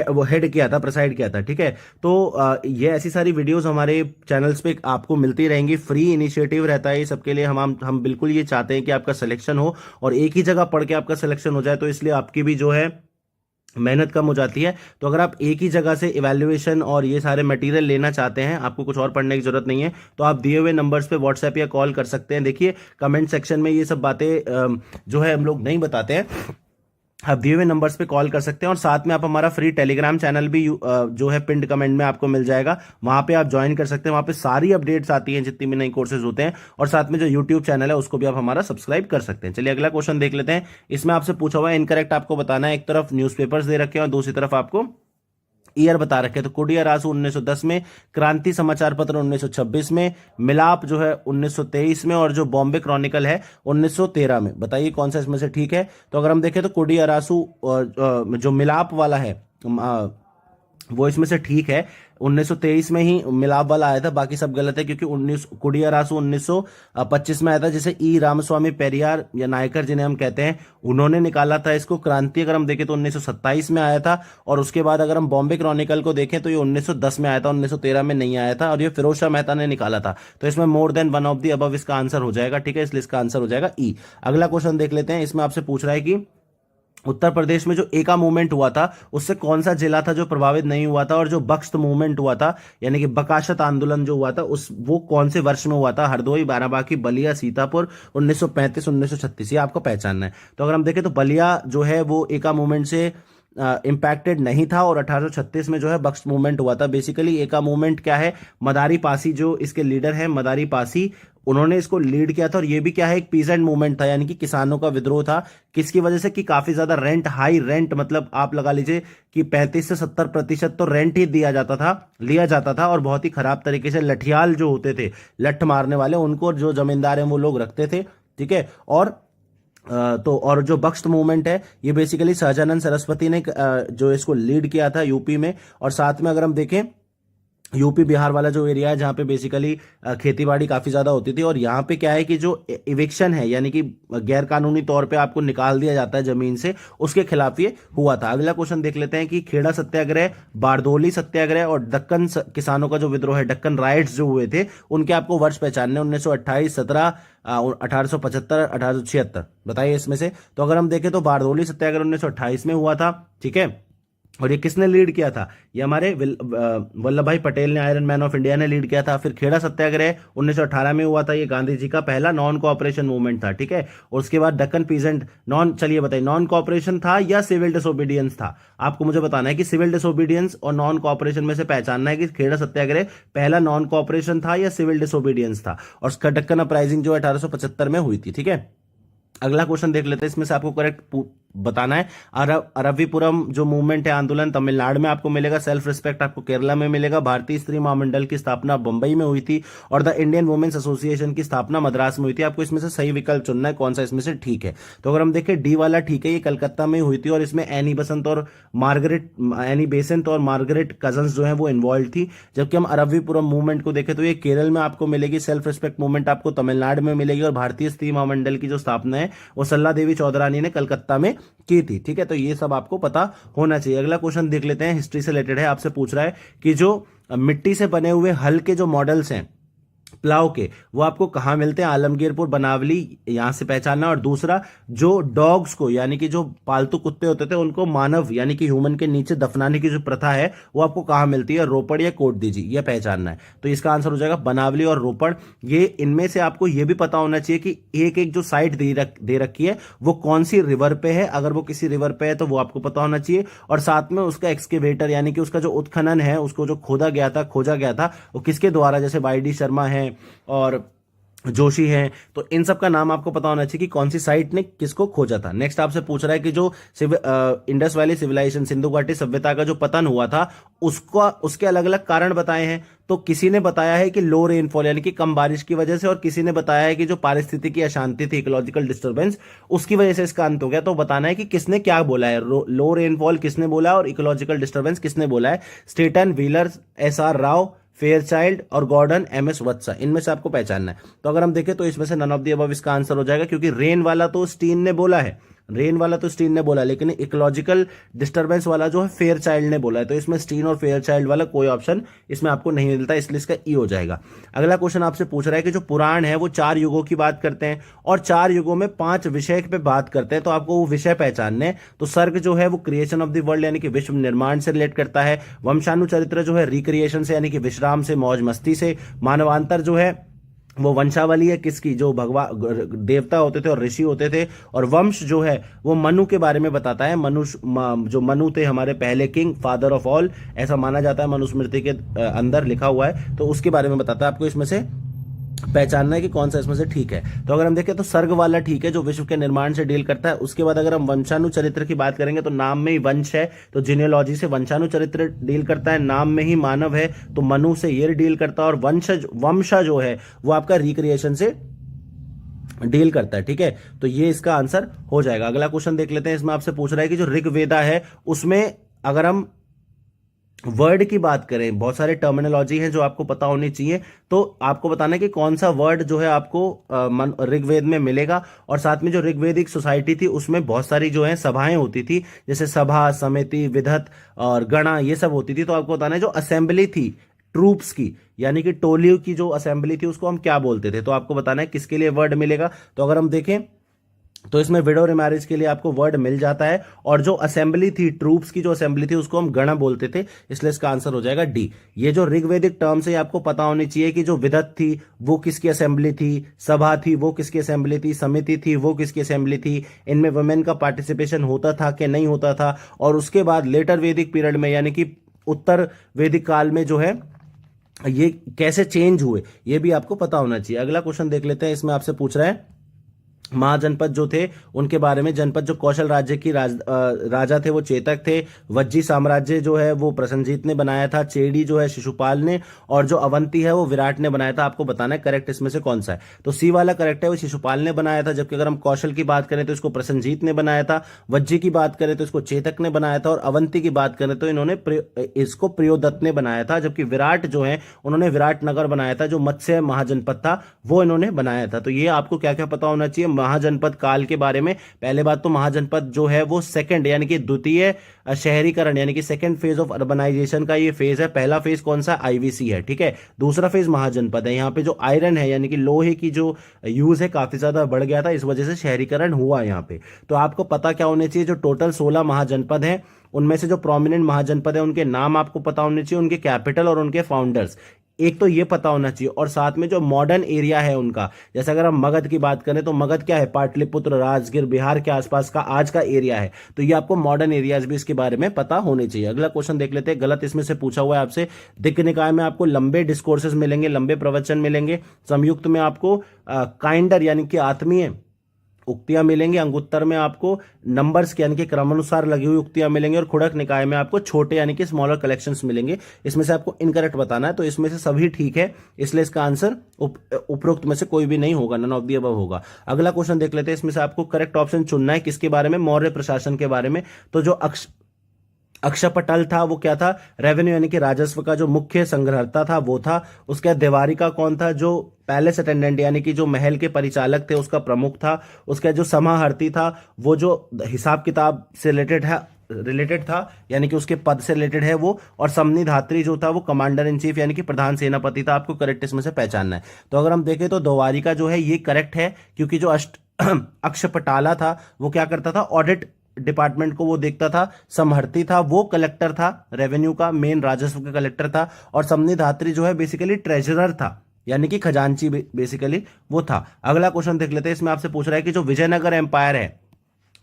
वो हेड किया था, प्रेसाइड किया था, ठीक है। तो ये ऐसी सारी वीडियोस हमारे चैनल्स पे आपको मिलती रहेंगी। फ्री इनिशिएटिव रहता है ये सबके लिए। हम बिल्कुल ये चाहते हैं कि आपका सिलेक्शन हो और एक ही जगह पढ़ के आपका सिलेक्शन हो जाए, तो इसलिए आपकी भी जो है मेहनत कम हो जाती है। तो अगर आप एक ही जगह से इवैल्यूएशन और ये सारे मटेरियल लेना चाहते हैं, आपको कुछ और पढ़ने की जरूरत नहीं है, तो आप दिए हुए नंबर्स पे व्हाट्सएप या कॉल कर सकते हैं। देखिए कमेंट सेक्शन में ये सब बातें जो है हम लोग नहीं बताते हैं, आप दिए हुए नंबर्स पे कॉल कर सकते हैं। और साथ में आप हमारा फ्री टेलीग्राम चैनल भी जो है पिंड कमेंट में आपको मिल जाएगा, वहां पे आप ज्वाइन कर सकते हैं। वहां पे सारी अपडेट्स आती हैं जितनी भी नई कोर्सेज होते हैं। और साथ में जो यूट्यूब चैनल है उसको भी आप हमारा सब्सक्राइब कर सकते हैं। चलिए अगला क्वेश्चन देख लेते हैं। इसमें आपसे पूछा हुआ है इनकरेक्ट आपको बताना है। एक तरफ न्यूज़पेपर्स दे रखे हैं और दूसरी तरफ आपको ईयर बता रखे हैं। तो कुडिया रासू 1910 में, क्रांति समाचार पत्र 1926 में, मिलाप जो है 1923 में और जो बॉम्बे क्रॉनिकल है 1913 में। बताइए कौन सा इसमें से ठीक है। तो अगर हम देखें तो कुडिया रासू जो मिलाप वाला है वो इसमें से ठीक है। 1923 में ही मिलाप वाला आया था, बाकी सब गलत है, क्योंकि कुडिया रासू 1925 में आया था, जिसे ई रामस्वामी पेरियार या नायकर जिन्हें हम कहते हैं उन्होंने निकाला था इसको। क्रांति अगर हम देखें तो 1927 में आया था। और उसके बाद अगर हम बॉम्बे क्रॉनिकल को देखें तो ये 1910 में आया था, 1913 में नहीं आया था और ये फिरोज शाह मेहता ने निकाला था। तो इसमें more than one of the above इसका आंसर हो जाएगा, ठीक है, इसलिए इसका आंसर हो जाएगा ई। अगला क्वेश्चन देख लेते हैं। इसमें आपसे पूछ रहा है कि उत्तर प्रदेश में जो एका मूवमेंट हुआ था उससे कौन सा जिला था जो प्रभावित नहीं हुआ था, और जो बख्त मूवमेंट हुआ था यानी कि बकाशत आंदोलन जो हुआ था वो कौन से वर्ष में हुआ था। हरदोई, बाराबांकी, बलिया, सीतापुर, 1935, 1936, ये आपको पहचानना है। तो अगर हम देखें तो बलिया जो है वो एका मूवमेंट से इम्पैक्टेड नहीं था और 1836 में जो है बख्श मूवमेंट हुआ था। बेसिकली एका मूवमेंट क्या है, मदारी पासी जो इसके लीडर हैं, मदारी पासी, उन्होंने इसको लीड किया था। और ये भी क्या है, एक पीसेंट मूवमेंट था, यानी कि किसानों का विद्रोह था। किसकी वजह से, कि काफी ज्यादा रेंट, हाई रेंट, मतलब आप लगा लीजिए कि 35 से 70% तो रेंट ही लिया जाता था और बहुत ही खराब तरीके से लठियाल जो होते थे, लठ मारने वाले, उनको जो जमींदार हैं वो लोग रखते थे, ठीक है। और जो बख्श मूवमेंट है ये बेसिकली सहजानंद सरस्वती ने जो इसको लीड किया था यूपी में। और साथ में अगर हम देखें यूपी बिहार वाला जो एरिया है जहाँ पे बेसिकली खेतीबाड़ी काफी ज्यादा होती थी, और यहाँ पे क्या है कि जो इविक्शन है, यानी कि गैर कानूनी तौर पे आपको निकाल दिया जाता है जमीन से, उसके खिलाफ ये हुआ था। अगला क्वेश्चन देख लेते हैं कि खेड़ा सत्याग्रह, बारदोली सत्याग्रह और दक्कन किसानों का जो विद्रोह है, दक्कन राइट्स जो हुए थे, उनके आपको वर्ष पहचानने, 1928, 1875, 1876, बताइए इसमें से। तो अगर हम देखें तो बारदोली सत्याग्रह 1928 में हुआ था, ठीक है। और ये किसने लीड किया था, ये हमारे वल्लभ भाई पटेल ने, आयरन मैन ऑफ इंडिया ने लीड किया था। फिर खेड़ा सत्याग्रह 1918 में हुआ था, ये गांधी जी का पहला नॉन कोऑपरेशन मूवमेंट था, ठीक है। और उसके बाद दक्कन पीजेंट चलिए बताइए, नॉन कोऑपरेशन था या सिविल डिसोबीडियंस था, आपको मुझे बताना है कि सिविल डिसोबीडियंस और नॉन कोऑपरेशन में से पहचानना है कि खेड़ा सत्याग्रह पहला नॉन कोऑपरेशन था या सिविल डिसोबीडियंस था। और उसका दक्कन अपराइजिंग जो 1875 में हुई थी, ठीक है। अगला क्वेश्चन देख लेते हैं, इसमें से आपको करेक्ट बताना है। अरविपुरम जो मूवमेंट है, आंदोलन, तमिलनाडु में आपको मिलेगा। सेल्फ रिस्पेक्ट आपको केरला में मिलेगा। भारतीय स्त्री महामंडल की स्थापना बंबई में हुई थी। और द इंडियन वुमेन्स एसोसिएशन की स्थापना मद्रास में हुई थी। आपको इसमें से सही विकल्प चुनना है, कौन सा इसमें से ठीक है। तो अगर हम देखें डी वाला ठीक है, ये कलकत्ता में हुई थी और इसमें एनी बेसेंट और मार्गरेट कजन्स जो है वो इन्वॉल्व थी। जबकि हम अरविपुरम मूवमेंट को देखें तो ये केरल में आपको मिलेगी। सेल्फ रिस्पेक्ट मूवमेंट आपको तमिलनाडु में मिलेगी। और भारतीय स्त्री महामंडल की जो स्थापना है वो सल्ला देवी चौधरानी ने कलकत्ता में की थी, ठीक है। तो ये सब आपको पता होना चाहिए। अगला क्वेश्चन देख लेते हैं, हिस्ट्री से रिलेटेड है, आपसे पूछ रहा है कि जो मिट्टी से बने हुए हल के जो मॉडल्स हैं प्लाव के, वो आपको कहां मिलते हैं, आलमगीरपुर, बनावली, यहां से पहचानना। और दूसरा, जो डॉग्स को, यानी कि जो पालतू कुत्ते होते थे उनको मानव यानी कि ह्यूमन के नीचे दफनाने की जो प्रथा है वो आपको कहां मिलती है, रोपड़ या कोटदीजी, ये पहचानना है। तो इसका आंसर हो जाएगा बनावली और रोपड़। ये इनमें से आपको ये भी पता होना चाहिए कि एक एक जो साइट दे रखी है वो कौन सी रिवर पे है। अगर वो किसी रिवर पे है तो वो आपको पता होना चाहिए। और साथ में उसका एक्सकेवेटर, यानी कि उसका जो उत्खनन है, उसको जो खोजा गया था वो किसके द्वारा, जैसे वाई डी शर्मा है और जोशी हैं। तो इन सब का नाम आपको पता होना चाहिए कि कौन सी साइट ने किसको खोजा था। नेक्स्ट आपसे पूछ रहा है कि जो इंडस वैली सिविलाइजेशन, सिंधु घाटी सभ्यता का जो पतन हुआ था उसके अलग अलग कारण बताए हैं। तो किसी ने बताया है कि लो रेनफॉल, यानी कि कम बारिश की वजह से, और किसी ने बताया है कि जो पारिस्थितिकी अशांति थी, इकोलॉजिकल डिस्टर्बेंस, उसकी वजह से इसका अंत हो गया। तो बताना है कि किसने क्या बोला है। लो रेनफॉल किसने बोला है और इकोलॉजिकल डिस्टर्बेंस किसने बोला है। Staten, wheeler, SR. Rao, Fairchild और गॉर्डन, एम.एस. वत्सा, इनमें से आपको पहचानना है। तो अगर हम देखें तो इसमें से नन ऑफ द अबव इसका आंसर हो जाएगा, क्योंकि रेन वाला तो स्टीन ने बोला है, लेकिन इकोलॉजिकल डिस्टर्बेंस वाला जो है फेयरचाइल्ड ने बोला है। तो इसमें स्टीन और फेयरचाइल्ड वाला कोई ऑप्शन इसमें आपको नहीं मिलता, इसलिए इसका ई हो जाएगा। अगला क्वेश्चन आपसे पूछ रहा है कि जो पुराण है वो 4 युगों की बात करते हैं और 4 युगों में 5 विषय पे बात करते हैं। तो आपको वो विषय पहचानने हैं। तो सर्ग जो है वो क्रिएशन ऑफ द वर्ल्ड, यानी कि विश्व निर्माण से रिलेट करता है। वंशानु चरित्र जो है रिक्रिएशन से, यानी कि विश्राम से, मौज मस्ती से। मानवांतर जो है वो वंशावली है किसकी, जो भगवान देवता होते थे और ऋषि होते थे। और वंश जो है वो मनु के बारे में बताता है। जो मनु थे हमारे पहले किंग, फादर ऑफ ऑल, ऐसा माना जाता है, मनुस्मृति के अंदर लिखा हुआ है। तो उसके बारे में बताता है। आपको इसमें से पहचानना है कि कौन सा इसमें से ठीक है। तो अगर हम देखें तो सर्ग वाला ठीक है, जो विश्व के निर्माण से डील करता है। उसके बाद अगर हम वंशानु चरित्र की बात करेंगे तो नाम में ही वंश है, तो जीनियोलॉजी से वंशानु चरित्र डील करता है। नाम में ही मानव है तो मनु से ये डील करता है। और वंशा जो है वो आपका रिक्रिएशन से डील करता है, ठीक है। तो ये इसका आंसर हो जाएगा। अगला क्वेश्चन देख लेते हैं, इसमें आपसे पूछ रहा है कि जो ऋग्वेदा है उसमें अगर हम वर्ड की बात करें, बहुत सारे टर्मिनोलॉजी हैं जो आपको पता होनी चाहिए। तो आपको बताना है कि कौन सा वर्ड जो है आपको ऋग्वेद में मिलेगा। और साथ में जो ऋग्वेदिक सोसाइटी थी उसमें बहुत सारी जो है सभाएं होती थी, जैसे सभा, समिति, विधत और गणा, ये सब होती थी। तो आपको बताना है जो असेंबली थी ट्रूप्स की, यानी कि टोलियों की जो असेंबली थी, उसको हम क्या बोलते थे। तो आपको बताना है किसके लिए वर्ड मिलेगा। तो अगर हम देखें तो इसमें विडो रिमैरिज के लिए आपको वर्ड मिल जाता है। और जो असेंबली थी, ट्रूप्स की जो असेंबली थी, उसको हम गण बोलते थे, इसलिए इसका आंसर हो जाएगा डी। ये जो ऋग्वेदिक टर्म्स है आपको पता होनी चाहिए कि जो विदत थी वो किसकी असेंबली थी, सभा थी वो किसकी असेंबली थी, समिति थी वो किसकी असेंबली थी, इनमें वुमेन का पार्टिसिपेशन होता था कि नहीं होता था, और उसके बाद लेटर वैदिक पीरियड में यानी कि उत्तर वैदिक काल में जो है ये कैसे चेंज हुए, ये भी आपको पता होना चाहिए। अगला क्वेश्चन देख लेते हैं। इसमें आपसे पूछ रहा है महाजनपद जो थे उनके बारे में। जनपद जो कौशल राज्य की राजा थे वो चेतक थे। वज्जी साम्राज्य जो है वो प्रसन्नजीत ने बनाया था। चेडी जो है शिशुपाल ने, और जो अवंती है वो विराट ने बनाया था। आपको बताना है करेक्ट इसमें से कौन सा है। तो सी वाला करेक्ट है, वो शिशुपाल ने बनाया था। जबकि अगर हम कौशल की बात करें तो इसको प्रसन्नजीत ने बनाया था। वज्जी की बात करें तो इसको चेतक ने बनाया था। और अवंती की बात करें तो इन्होंने इसको प्रियोदत्त ने बनाया था। जबकि विराट जो है उन्होंने विराट नगर बनाया था, जो मत्स्य महाजनपद था वो इन्होंने बनाया था। तो ये आपको क्या क्या पता होना चाहिए महाजनपद काल के बारे में। पहले बात तो महाजनपद जो है वो सेकंड यानी कि द्वितीय शहरीकरण यानी कि सेकंड फेज ऑफ अर्बनाइजेशन का ये फेज है। पहला फेज कौन सा, आईवीसी है, ठीक है। दूसरा फेज महाजनपद है। यहाँ पे जो आयरन है यानी कि लोहे की जो यूज है काफी ज्यादा बढ़ गया था, इस वजह से शहरीकरण हुआ यहाँ पे। तो आपको पता क्या होने चाहिए, जो टोटल 16 महाजनपद है उनमें से जो प्रोमिनेंट महाजनपद है उनके नाम आपको पता होने चाहिए, उनके कैपिटल और उनके फाउंडर्स, एक तो ये पता होना चाहिए। और साथ में जो मॉडर्न एरिया है उनका, जैसे अगर हम मगध की बात करें तो मगध क्या है, पाटलिपुत्र, राजगीर, बिहार के आसपास का आज का एरिया है। तो ये आपको मॉडर्न एरियाज भी इसके बारे में पता होने चाहिए। अगला क्वेश्चन देख लेते हैं। गलत इसमें से पूछा हुआ है आपसे। दिक्क निकाय में आपको लंबे डिस्कोर्सेस मिलेंगे, लंबे प्रवचन मिलेंगे। संयुक्त में आपको काइंडर यानी कि आत्मीय उक्तियां मिलेंगी। अंगुत्तर में आपको नंबर्स यानी कि क्रमानुसार लगी हुई उक्तियां मिलेंगी। और खुड़क निकाय में आपको छोटे यानी कि स्मॉलर कलेक्शंस मिलेंगे। इसमें से आपको इनकरेक्ट बताना है। तो इसमें से सभी ठीक है, इसलिए इसका आंसर उपरोक्त में से कोई भी नहीं होगा, नन ऑफ द अबव होगा। अगला क्वेश्चन देख लेते हैं। इसमें से आपको करेक्ट ऑप्शन चुनना है किसके बारे में, मौर्य प्रशासन के बारे में। तो जो अक्षपटल था वो क्या था, रेवेन्यू यानी कि राजस्व का जो मुख्य संग्रहता था वो था। उसके बाद देवारिका कौन था, जो पैलेस अटेंडेंट यानी कि जो महल के परिचालक थे उसका प्रमुख था। उसका जो समाहर्ती था वो जो हिसाब किताब से रिलेटेड था यानी कि उसके पद से रिलेटेड है वो। और समनिधात्री जो था वो कमांडर इन चीफ यानी कि प्रधान सेनापति था। आपको करेक्ट इसमें से पहचानना है। तो अगर हम देखें तो द्वारिका जो है ये करेक्ट है, क्योंकि जो अक्षपटाला था वो क्या करता था, ऑडिट डिपार्टमेंट को वो देखता था। समहर्ती था वो कलेक्टर था, रेवेन्यू का मेन राजस्व का कलेक्टर था। और समनिधात्री जो है बेसिकली ट्रेजरर था यानी कि खजांची बेसिकली वो था। अगला क्वेश्चन देख लेते हैं। इसमें आपसे पूछ रहा है कि जो विजयनगर एम्पायर है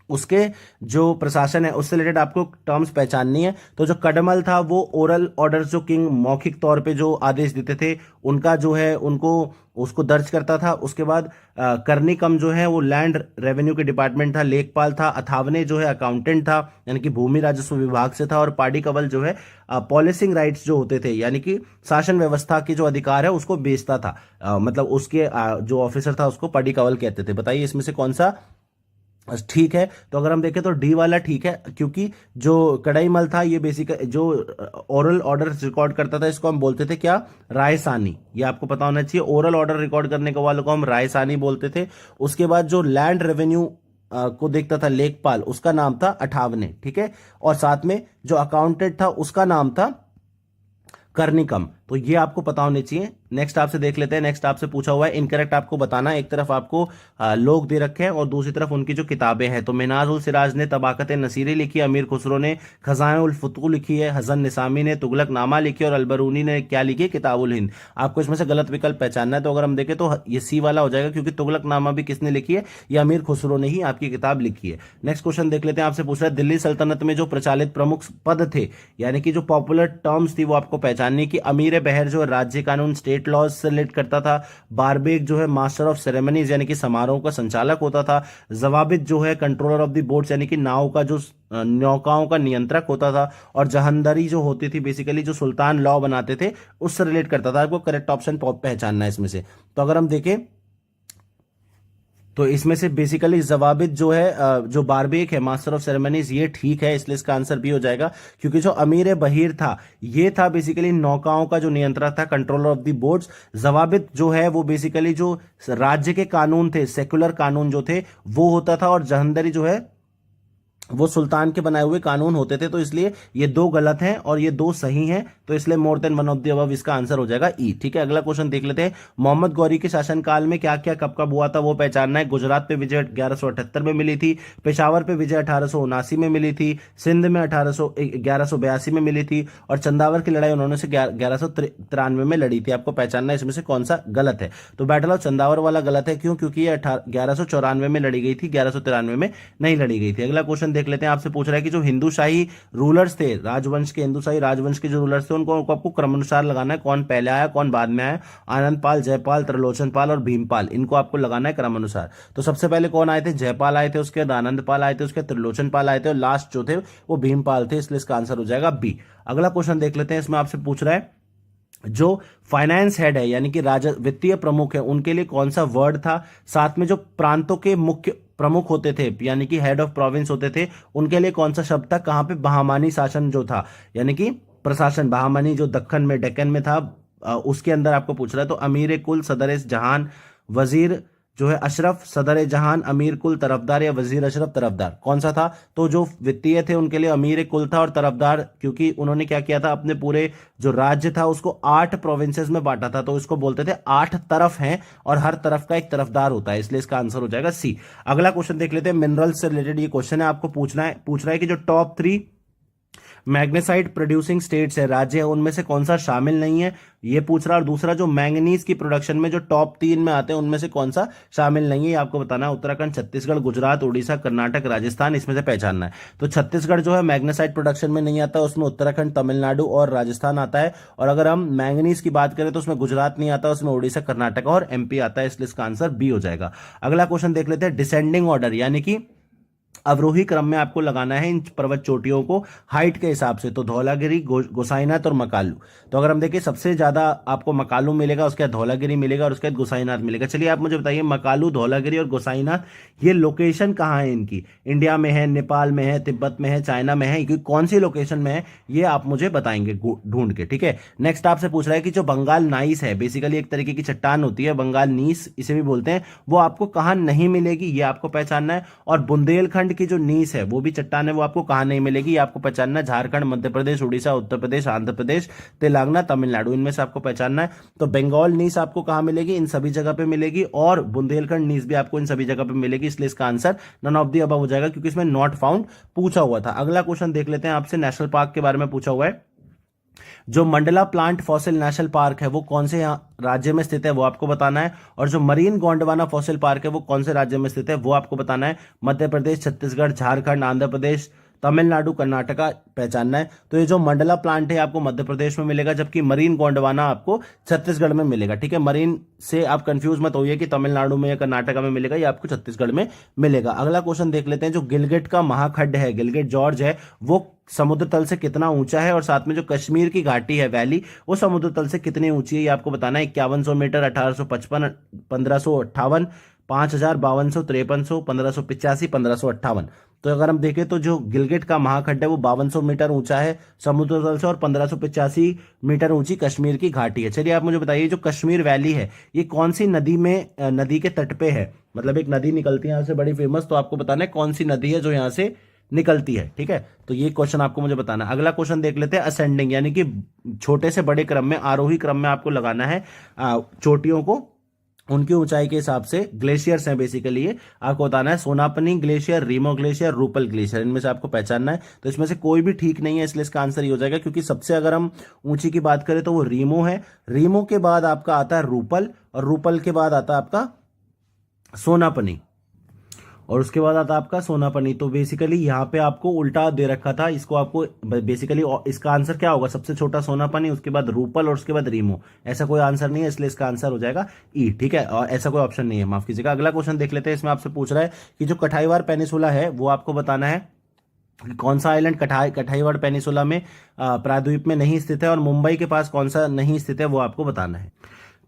उसके जो प्रशासन है उससे रिलेटेड आपको टर्म्स पहचाननी है। तो जो कडमल था वो ओरल ऑर्डर, जो किंग मौखिक तौर पे जो आदेश देते थे उनका जो है उसको दर्ज करता था। उसके बाद कर्णिकम जो है वो लैंड रेवेन्यू के डिपार्टमेंट था। लेखपाल था। अथावने जो है अकाउंटेंट था यानी कि भूमि राजस्व विभाग से था। और पाडी कवल जो है पॉलिसिंग राइट्स जो होते थे यानी कि शासन व्यवस्था की जो अधिकार है उसको बेचता था। मतलब उसके जो ऑफिसर था उसको पाडी कवल कहते थे। बताइए इसमें से कौन सा ठीक है। तो अगर हम देखें तो डी वाला ठीक है, क्योंकि जो कड़ाईमल था ये बेसिक जो ओरल ऑर्डर रिकॉर्ड करता था इसको हम बोलते थे क्या, रायसानी। ये आपको पता होना चाहिए। ओरल ऑर्डर रिकॉर्ड करने के वालों को हम रायसानी बोलते थे। उसके बाद जो लैंड रेवेन्यू को देखता था लेखपाल, उसका नाम था अठावने, ठीक है। और साथ में जो अकाउंटेंट था उसका नाम था कर्णिकम। तो ये आपको पता होने चाहिए। नेक्स्ट आपसे देख लेते हैं। नेक्स्ट आपसे पूछा हुआ है इनकरेक्ट आपको बताना। एक तरफ आपको लोग दे रखे हैं और दूसरी तरफ उनकी जो किताबें हैं। तो मिनाज उल सिराज ने तबाकत नसीरी लिखी, अमीर खुसरो ने खजान उल फतू लिखी है, हसन निसामी ने तुगलक नामा लिखी और अलबरूनी ने क्या लिखी, किताबुल हिंद। आपको इसमें से गलत विकल्प पहचानना है। तो अगर हम देखें तो ये सी वाला हो जाएगा, क्योंकि तुगलक नामा भी किसने लिखी है, ये अमीर खुसरो ने ही आपकी किताब लिखी है। नेक्स्ट क्वेश्चन देख लेते हैं। आपसे पूछ रहा है दिल्ली सल्तनत में जो प्रचलित प्रमुख पद थे यानी कि जो पॉपुलर टर्म्स थी वो आपको पहचाननी की। अमीर बहर जो राज्य कानून स्टेट लॉज से रिलेट करता था। बारबेग जो है मास्टर ऑफ सेरेमनीज यानी कि समारोह का संचालक होता था। जवाबित जो है कंट्रोलर ऑफ द बोट्स यानी कि नाव का जो नौकाओं का नियंत्रक होता था। और जहांदरी जो होती थी बेसिकली जो सुल्तान लॉ बनाते थे उससे रिलेट करता था। आपको करेक्ट ऑप्शन पहचानना है इसमें से। तो अगर हम देखें तो इसमें से बेसिकली जवाबित जो है जो बारबेक है मास्टर ऑफ सेरेमनीज ये ठीक है, इसलिए इसका आंसर भी हो जाएगा। क्योंकि जो अमीर बहीर था ये था बेसिकली नौकाओं का जो नियंत्रक था, कंट्रोलर ऑफ द बोट्स। जवाबित जो है वो बेसिकली जो राज्य के कानून थे, सेकुलर कानून जो थे वो होता था। और जहंदरी जो है वो सुल्तान के बनाए हुए कानून होते थे, तो इसलिए ये दो गलत हैं और ये दो सही हैं, तो इसलिए more than one of the above इसका आंसर हो जाएगा ई। ठीक है, अगला क्वेश्चन देख लेते हैं। मोहम्मद गौरी के शासनकाल में क्या क्या कब कब हुआ था वो पहचानना है। गुजरात पे विजय 1178 में मिली थी, पेशावर पे विजय 1879 में मिली थी, सिंध में 1182 में मिली थी, और चंदावर की लड़ाई उन्होंने से 1193 में लड़ी थी। आपको पहचानना है इसमें से कौन सा गलत है। तो बैटल ऑफ चंदावर वाला गलत है, क्यों? क्योंकि ये 1194 में लड़ी गई थी, 1193 में नहीं लड़ी गई थी। अगला क्वेश्चन देख लेते हैं, आपसे पूछ रहा है कि जो हिंदूशाही रूलर्स थे, राजवंश के, हिंदूशाही राजवंश के जो रूलर्स थे, उनको आपको क्रमानुसार लगाना है, कौन पहले आया कौन बाद में आया। आनंद पाल, जयपाल, त्रिलोचन पाल और भीमपाल, इनको आपको लगाना है क्रमानुसार। तो सबसे पहले कौन आए थे? जयपाल आए थे, उसके बाद आनंद पाल आए थे, उसके त्रिलोचन पाल आए थे, और लास्ट जो थे वो भीमपाल थे, इसलिए इसका आंसर हो जाएगा बी। अगला क्वेश्चन देख लेते हैं, इसमें आपसे पूछ रहा है जो फाइनेंस हेड है यानी कि राजा वित्तीय प्रमुख है, उनके लिए कौन सा वर्ड था। साथ में जो प्रांतों के मुख्य प्रमुख होते थे यानी कि हेड ऑफ प्रोविंस होते थे, उनके लिए कौन सा शब्द था। कहां पे? बहामानी शासन जो था यानी कि प्रशासन, बहामानी जो दक्कन में डेक्कन में था, उसके अंदर आपको पूछ रहा है। तो अमीर कुल, सदर जहान, वजीर जो है अशरफ, सदर जहान, अमीर कुल तरफदार या वजीर अशरफ तरफदार, कौन सा था? तो जो वित्तीय थे उनके लिए अमीर कुल था, और तरफदार क्योंकि उन्होंने क्या किया था, अपने पूरे जो राज्य था उसको 8 प्रोविंसेस में बांटा था, तो इसको बोलते थे 8 तरफ हैं और हर तरफ का एक तरफदार होता है, इसलिए इसका आंसर हो जाएगा सी। अगला क्वेश्चन देख लेते हैं, मिनरल से रिलेटेड ये क्वेश्चन है, आपको पूछ रहा है कि जो टॉप 3 मैग्नेसाइट प्रोड्यूसिंग स्टेट्स है, राज्य है, उनमें से कौन सा शामिल नहीं है, ये पूछ रहा है। और दूसरा, जो मैंगनीज की प्रोडक्शन में जो टॉप 3 में आते हैं उनमें से कौन सा शामिल नहीं है, आपको बताना है। उत्तराखंड, छत्तीसगढ़, गुजरात, उड़ीसा, कर्नाटक, राजस्थान, इसमें से पहचानना है। तो छत्तीसगढ़ जो है मैग्नेसाइट प्रोडक्शन में नहीं आता, उसमें उत्तराखंड, तमिलनाडु और राजस्थान आता है। और अगर हम मैंगनीज की बात करें तो उसमें गुजरात नहीं आता, उसमें उड़ीसा, कर्नाटक और एमपी आता है, इसलिए इसका आंसर बी हो जाएगा। अगला क्वेश्चन देख लेते हैं, डिसेंडिंग ऑर्डर यानी कि अवरोही क्रम में आपको लगाना है इन पर्वत चोटियों को हाइट के हिसाब से। तो धौलागिरी, गोसाईनाथ और मकालू। तो अगर हम देखें सबसे ज्यादा आपको मकालू मिलेगा, उसके बाद धौलागिरी मिलेगा और उसके बाद गोसाईनाथ मिलेगा। चलिए आप मुझे बताइए, मकालू, धौलागिरी और गोसाईनाथ ये लोकेशन कहाँ है इनकी? इंडिया में है, नेपाल में है, तिब्बत में है, चाइना में है, कौन सी लोकेशन में है ये आप मुझे बताएंगे ढूंढ के। ठीक है, नेक्स्ट आपसे पूछ रहा है कि जो बंगाल नाइस है, बेसिकली एक तरीके की चट्टान होती है, बंगाल नीस इसे भी बोलते हैं, वो आपको कहाँ नहीं मिलेगी ये आपको पहचानना है। और बुंदेलखंड की जो नीस है वो भी चट्टान है, वो आपको कहां नहीं मिलेगी ये आपको पहचानना है। झारखंड, मध्य प्रदेश, उड़ीसा, उत्तर प्रदेश, आंध्र प्रदेश, तेलंगाना, तमिलनाडु, इनमें से आपको पहचानना है। तो बंगाल नीस आपको कहां मिलेगी? इन सभी जगह पे मिलेगी, और बुंदेलखंड नीस भी आपको इन सभी जगह पे मिलेगी, इसलिए इसका answer none of the above हो जाएगा, क्योंकि इसमें नॉट फाउंड पूछा हुआ था। अगला क्वेश्चन देख लेते हैं, आपसे नेशनल पार्क के बारे में पूछा हुआ है। जो Mandla plant fossil national park है वो कौन से राज्य में स्थित है वो आपको बताना है। और जो मरीन गोंडवाना फॉसिल पार्क है वो कौन से राज्य में स्थित है वो आपको बताना है। मध्य प्रदेश, छत्तीसगढ़, झारखंड, आंध्र प्रदेश, तमिलनाडु, कर्नाटका पहचानना है। तो ये जो मंडला प्लांट है आपको मध्य प्रदेश में मिलेगा, जबकि मरीन गोंडवाना आपको छत्तीसगढ़ में मिलेगा। ठीक है, मरीन से आप कंफ्यूज मत होइए कि तमिलनाडु में या कर्नाटका में मिलेगा, ये आपको छत्तीसगढ़ में मिलेगा। अगला क्वेश्चन देख लेते हैं, जो गिलगिट का महाखड्ड है, गिलगिट जॉर्ज है, वो समुद्र तल से कितना ऊंचा है, और साथ में जो कश्मीर की घाटी है, वैली, वो समुद्र तल से कितनी ऊंची है ये आपको बताना है। 5100 मीटर, 1855, 1558, 5000, 5200, 5300, 1585, 1558। तो अगर हम देखें तो जो गिलगिट का महाखंड है वो 5200 मीटर ऊंचा है समुद्र तल से, और 1585 मीटर ऊंची कश्मीर की घाटी है। चलिए आप मुझे बताइए, जो कश्मीर वैली है ये कौन सी नदी में, नदी के तट पे है, मतलब एक नदी निकलती है यहाँ से बड़ी फेमस, तो आपको बताना है कौन सी नदी है जो यहाँ से निकलती है। ठीक है, तो ये क्वेश्चन आपको मुझे बताना है। अगला क्वेश्चन देख लेते हैं, असेंडिंग यानी कि छोटे से बड़े क्रम में, आरोही क्रम में आपको लगाना है चोटियों को उनकी ऊंचाई के हिसाब से। ग्लेशियर्स हैं बेसिकली, ये आपको बताना है Sonapani glacier, Rimo glacier, Rupal glacier, इनमें से आपको पहचानना है। तो इसमें से कोई भी ठीक नहीं है, इसलिए इसका आंसर ये हो जाएगा, क्योंकि सबसे अगर हम ऊंची की बात करें तो वो रीमो है, रीमो के बाद आपका आता है रूपल, और रूपल के बाद आता है आपका सोनापनी, और उसके बाद आता है आपका सोनापनी। तो बेसिकली यहाँ पे आपको उल्टा दे रखा था, इसको आपको बेसिकली इसका आंसर क्या होगा, सबसे छोटा सोनापनी, उसके बाद रूपल और उसके बाद रीमो, ऐसा कोई आंसर नहीं है, इसलिए इसका आंसर हो जाएगा ई। ठीक है, और ऐसा कोई ऑप्शन नहीं है, माफ कीजिएगा। अगला क्वेश्चन देख लेते हैं, इसमें आपसे पूछ रहा है कि जो कठाईवाड़ पेनिसुला है वो आपको बताना है कौन सा आइलैंड कठाईवाड़ पेनिसुला में प्रायद्वीप में नहीं स्थित है, और मुंबई के पास कौन सा नहीं स्थित है वो आपको बताना है।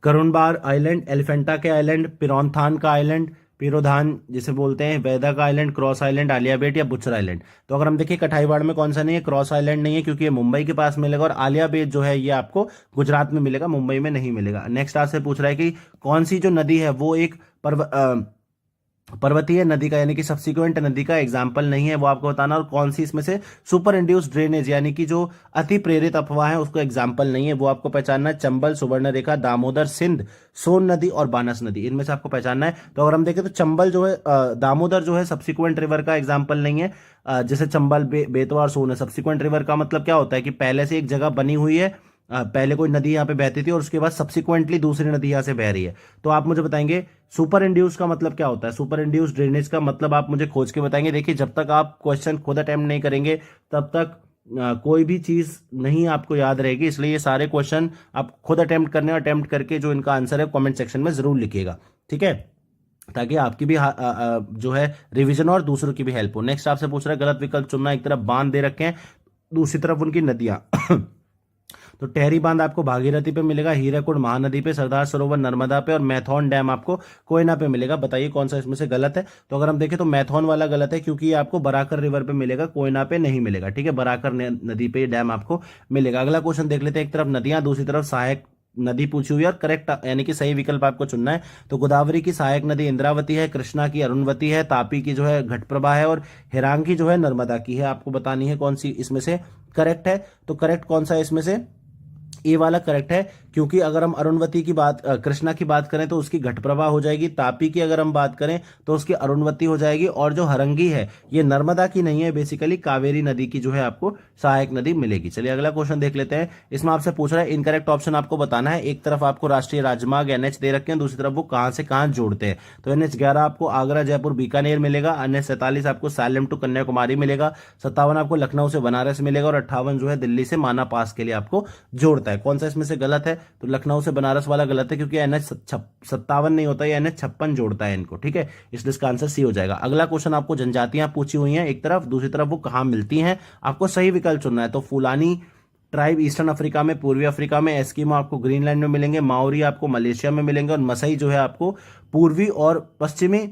करुणबार आइलैंड, एलिफेंटा के आइलैंड, पिरोनथान का आइलैंड, पिरोधान जिसे बोलते हैं, वेदा का आइलैंड, क्रॉस आइलैंड, आलिया बेट या बुचर आइलैंड। तो अगर हम देखिए कठाईवाड़ में कौन सा नहीं है, क्रॉस आइलैंड नहीं है क्योंकि ये मुंबई के पास मिलेगा, और आलिया बेट जो है ये आपको गुजरात में मिलेगा, मुंबई में नहीं मिलेगा। नेक्स्ट आपसे पूछ रहा है कि कौन सी जो नदी है वो एक पर्वतीय नदी का यानी कि सब्सिक्वेंट नदी का एग्जाम्पल नहीं है वो आपको बताना, और कौन सी इसमें से सुपर इंड्यूस्ड ड्रेनेज यानी कि जो अति प्रेरित अफवाह है उसको एग्जाम्पल नहीं है वो आपको पहचानना है। चंबल, सुवर्णरेखा, दामोदर, सिंध, सोन नदी और बानस नदी, इनमें से आपको पहचानना है। तो अगर हम देखें तो चंबल जो है, दामोदर जो है सब्सिक्वेंट रिवर का एग्जाम्पल नहीं है। जैसे चंबल, बेतवा और सोन है। सब्सिक्वेंट रिवर का मतलब क्या होता है कि पहले से एक जगह बनी हुई है, पहले कोई नदी यहाँ पे बहती थी और उसके बाद सब्सिक्वेंटली दूसरी नदी यहाँ से बह रही है। तो आप मुझे बताएंगे सुपर इंड्यूस का मतलब क्या होता है, सुपर इंड्यूस ड्रेनेज का मतलब आप मुझे खोज के बताएंगे। देखिए जब तक आप क्वेश्चन खुद अटेम्प्ट नहीं करेंगे तब तक कोई भी चीज नहीं आपको याद रहेगी, इसलिए ये सारे क्वेश्चन आप खुद अटेम्प्ट करने और अटेम्प्ट करके जो इनका आंसर है कमेंट सेक्शन में जरूर लिखिएगा, ठीक है, ताकि आपकी भी जो है रिवीजन और दूसरों की भी हेल्प हो। नेक्स्ट आपसे पूछ रहा है गलत विकल्प चुनना। एक तरफ बांध दे रखे हैं, दूसरी तरफ उनकी नदियां तो टेहरी बांध आपको भागीरथी पे मिलेगा, हीराकुड महानदी पे, सरदार सरोवर नर्मदा पे और मैथॉन डैम आपको कोयना पे मिलेगा। बताइए कौन सा इसमें से गलत है। तो अगर हम देखें तो मैथॉन वाला गलत है क्योंकि ये आपको बराकर रिवर पे मिलेगा, कोयना पे नहीं मिलेगा, ठीक है, बराकर नदी पे डैम आपको मिलेगा। अगला क्वेश्चन देख लेते हैं। एक तरफ नदियां, दूसरी तरफ सहायक नदी पूछी हुई है और करेक्ट यानी कि सही विकल्प आपको चुनना है। तो गोदावरी की सहायक नदी इंद्रावती है, कृष्णा की अरुणवती है, तापी की जो है घटप्रभा है और हिरांग की जो है नर्मदा की है। आपको बतानी है कौन सी इसमें से करेक्ट है। तो करेक्ट कौन सा है इसमें से, ए वाला करेक्ट है, क्योंकि अगर हम अरुणवती की बात, कृष्णा की बात करें तो उसकी घटप्रभा हो जाएगी, तापी की अगर हम बात करें तो उसकी अरुणवती हो जाएगी, और जो हरंगी है ये नर्मदा की नहीं है, बेसिकली कावेरी नदी की जो है आपको सहायक नदी मिलेगी। चलिए अगला क्वेश्चन देख लेते हैं। इसमें आपसे पूछ रहा है इनकरेक्ट ऑप्शन आपको बताना है। एक तरफ आपको राष्ट्रीय राजमार्ग एनएच दे रखे हैं, दूसरी तरफ वो कहां से कहां जोड़ते हैं। तो एनएच 11 आपको आगरा, जयपुर, बीकानेर मिलेगा, एनएच 47 आपको सैलम टू कन्याकुमारी मिलेगा, 57 आपको लखनऊ से बनारस मिलेगा और 58 जो है दिल्ली से माना पास के लिए आपको जोड़ता है। कौन सा इसमें से गलत है। तो लखनऊ से बनारस वाला गलत है क्योंकि एनएच 57 नहीं होता है, एनएच 56 जोड़ता है इनको, ठीक है, इसलिए इसका आंसर सी हो जाएगा। अगला क्वेश्चन आपको जनजातियां पूछी हुई हैं एक तरफ, दूसरी तरफ वो कहां मिलती हैं, आपको सही विकल्प चुनना है। तो फुलानी ट्राइब ईस्टर्न अफ्रीका में, पूर्वी अफ्रीका में, एस्किमो आपको ग्रीनलैंड में मिलेंगे, माओरी आपको मलेशिया में मिलेंगे और मसई जो है आपको पूर्वी और पश्चिमी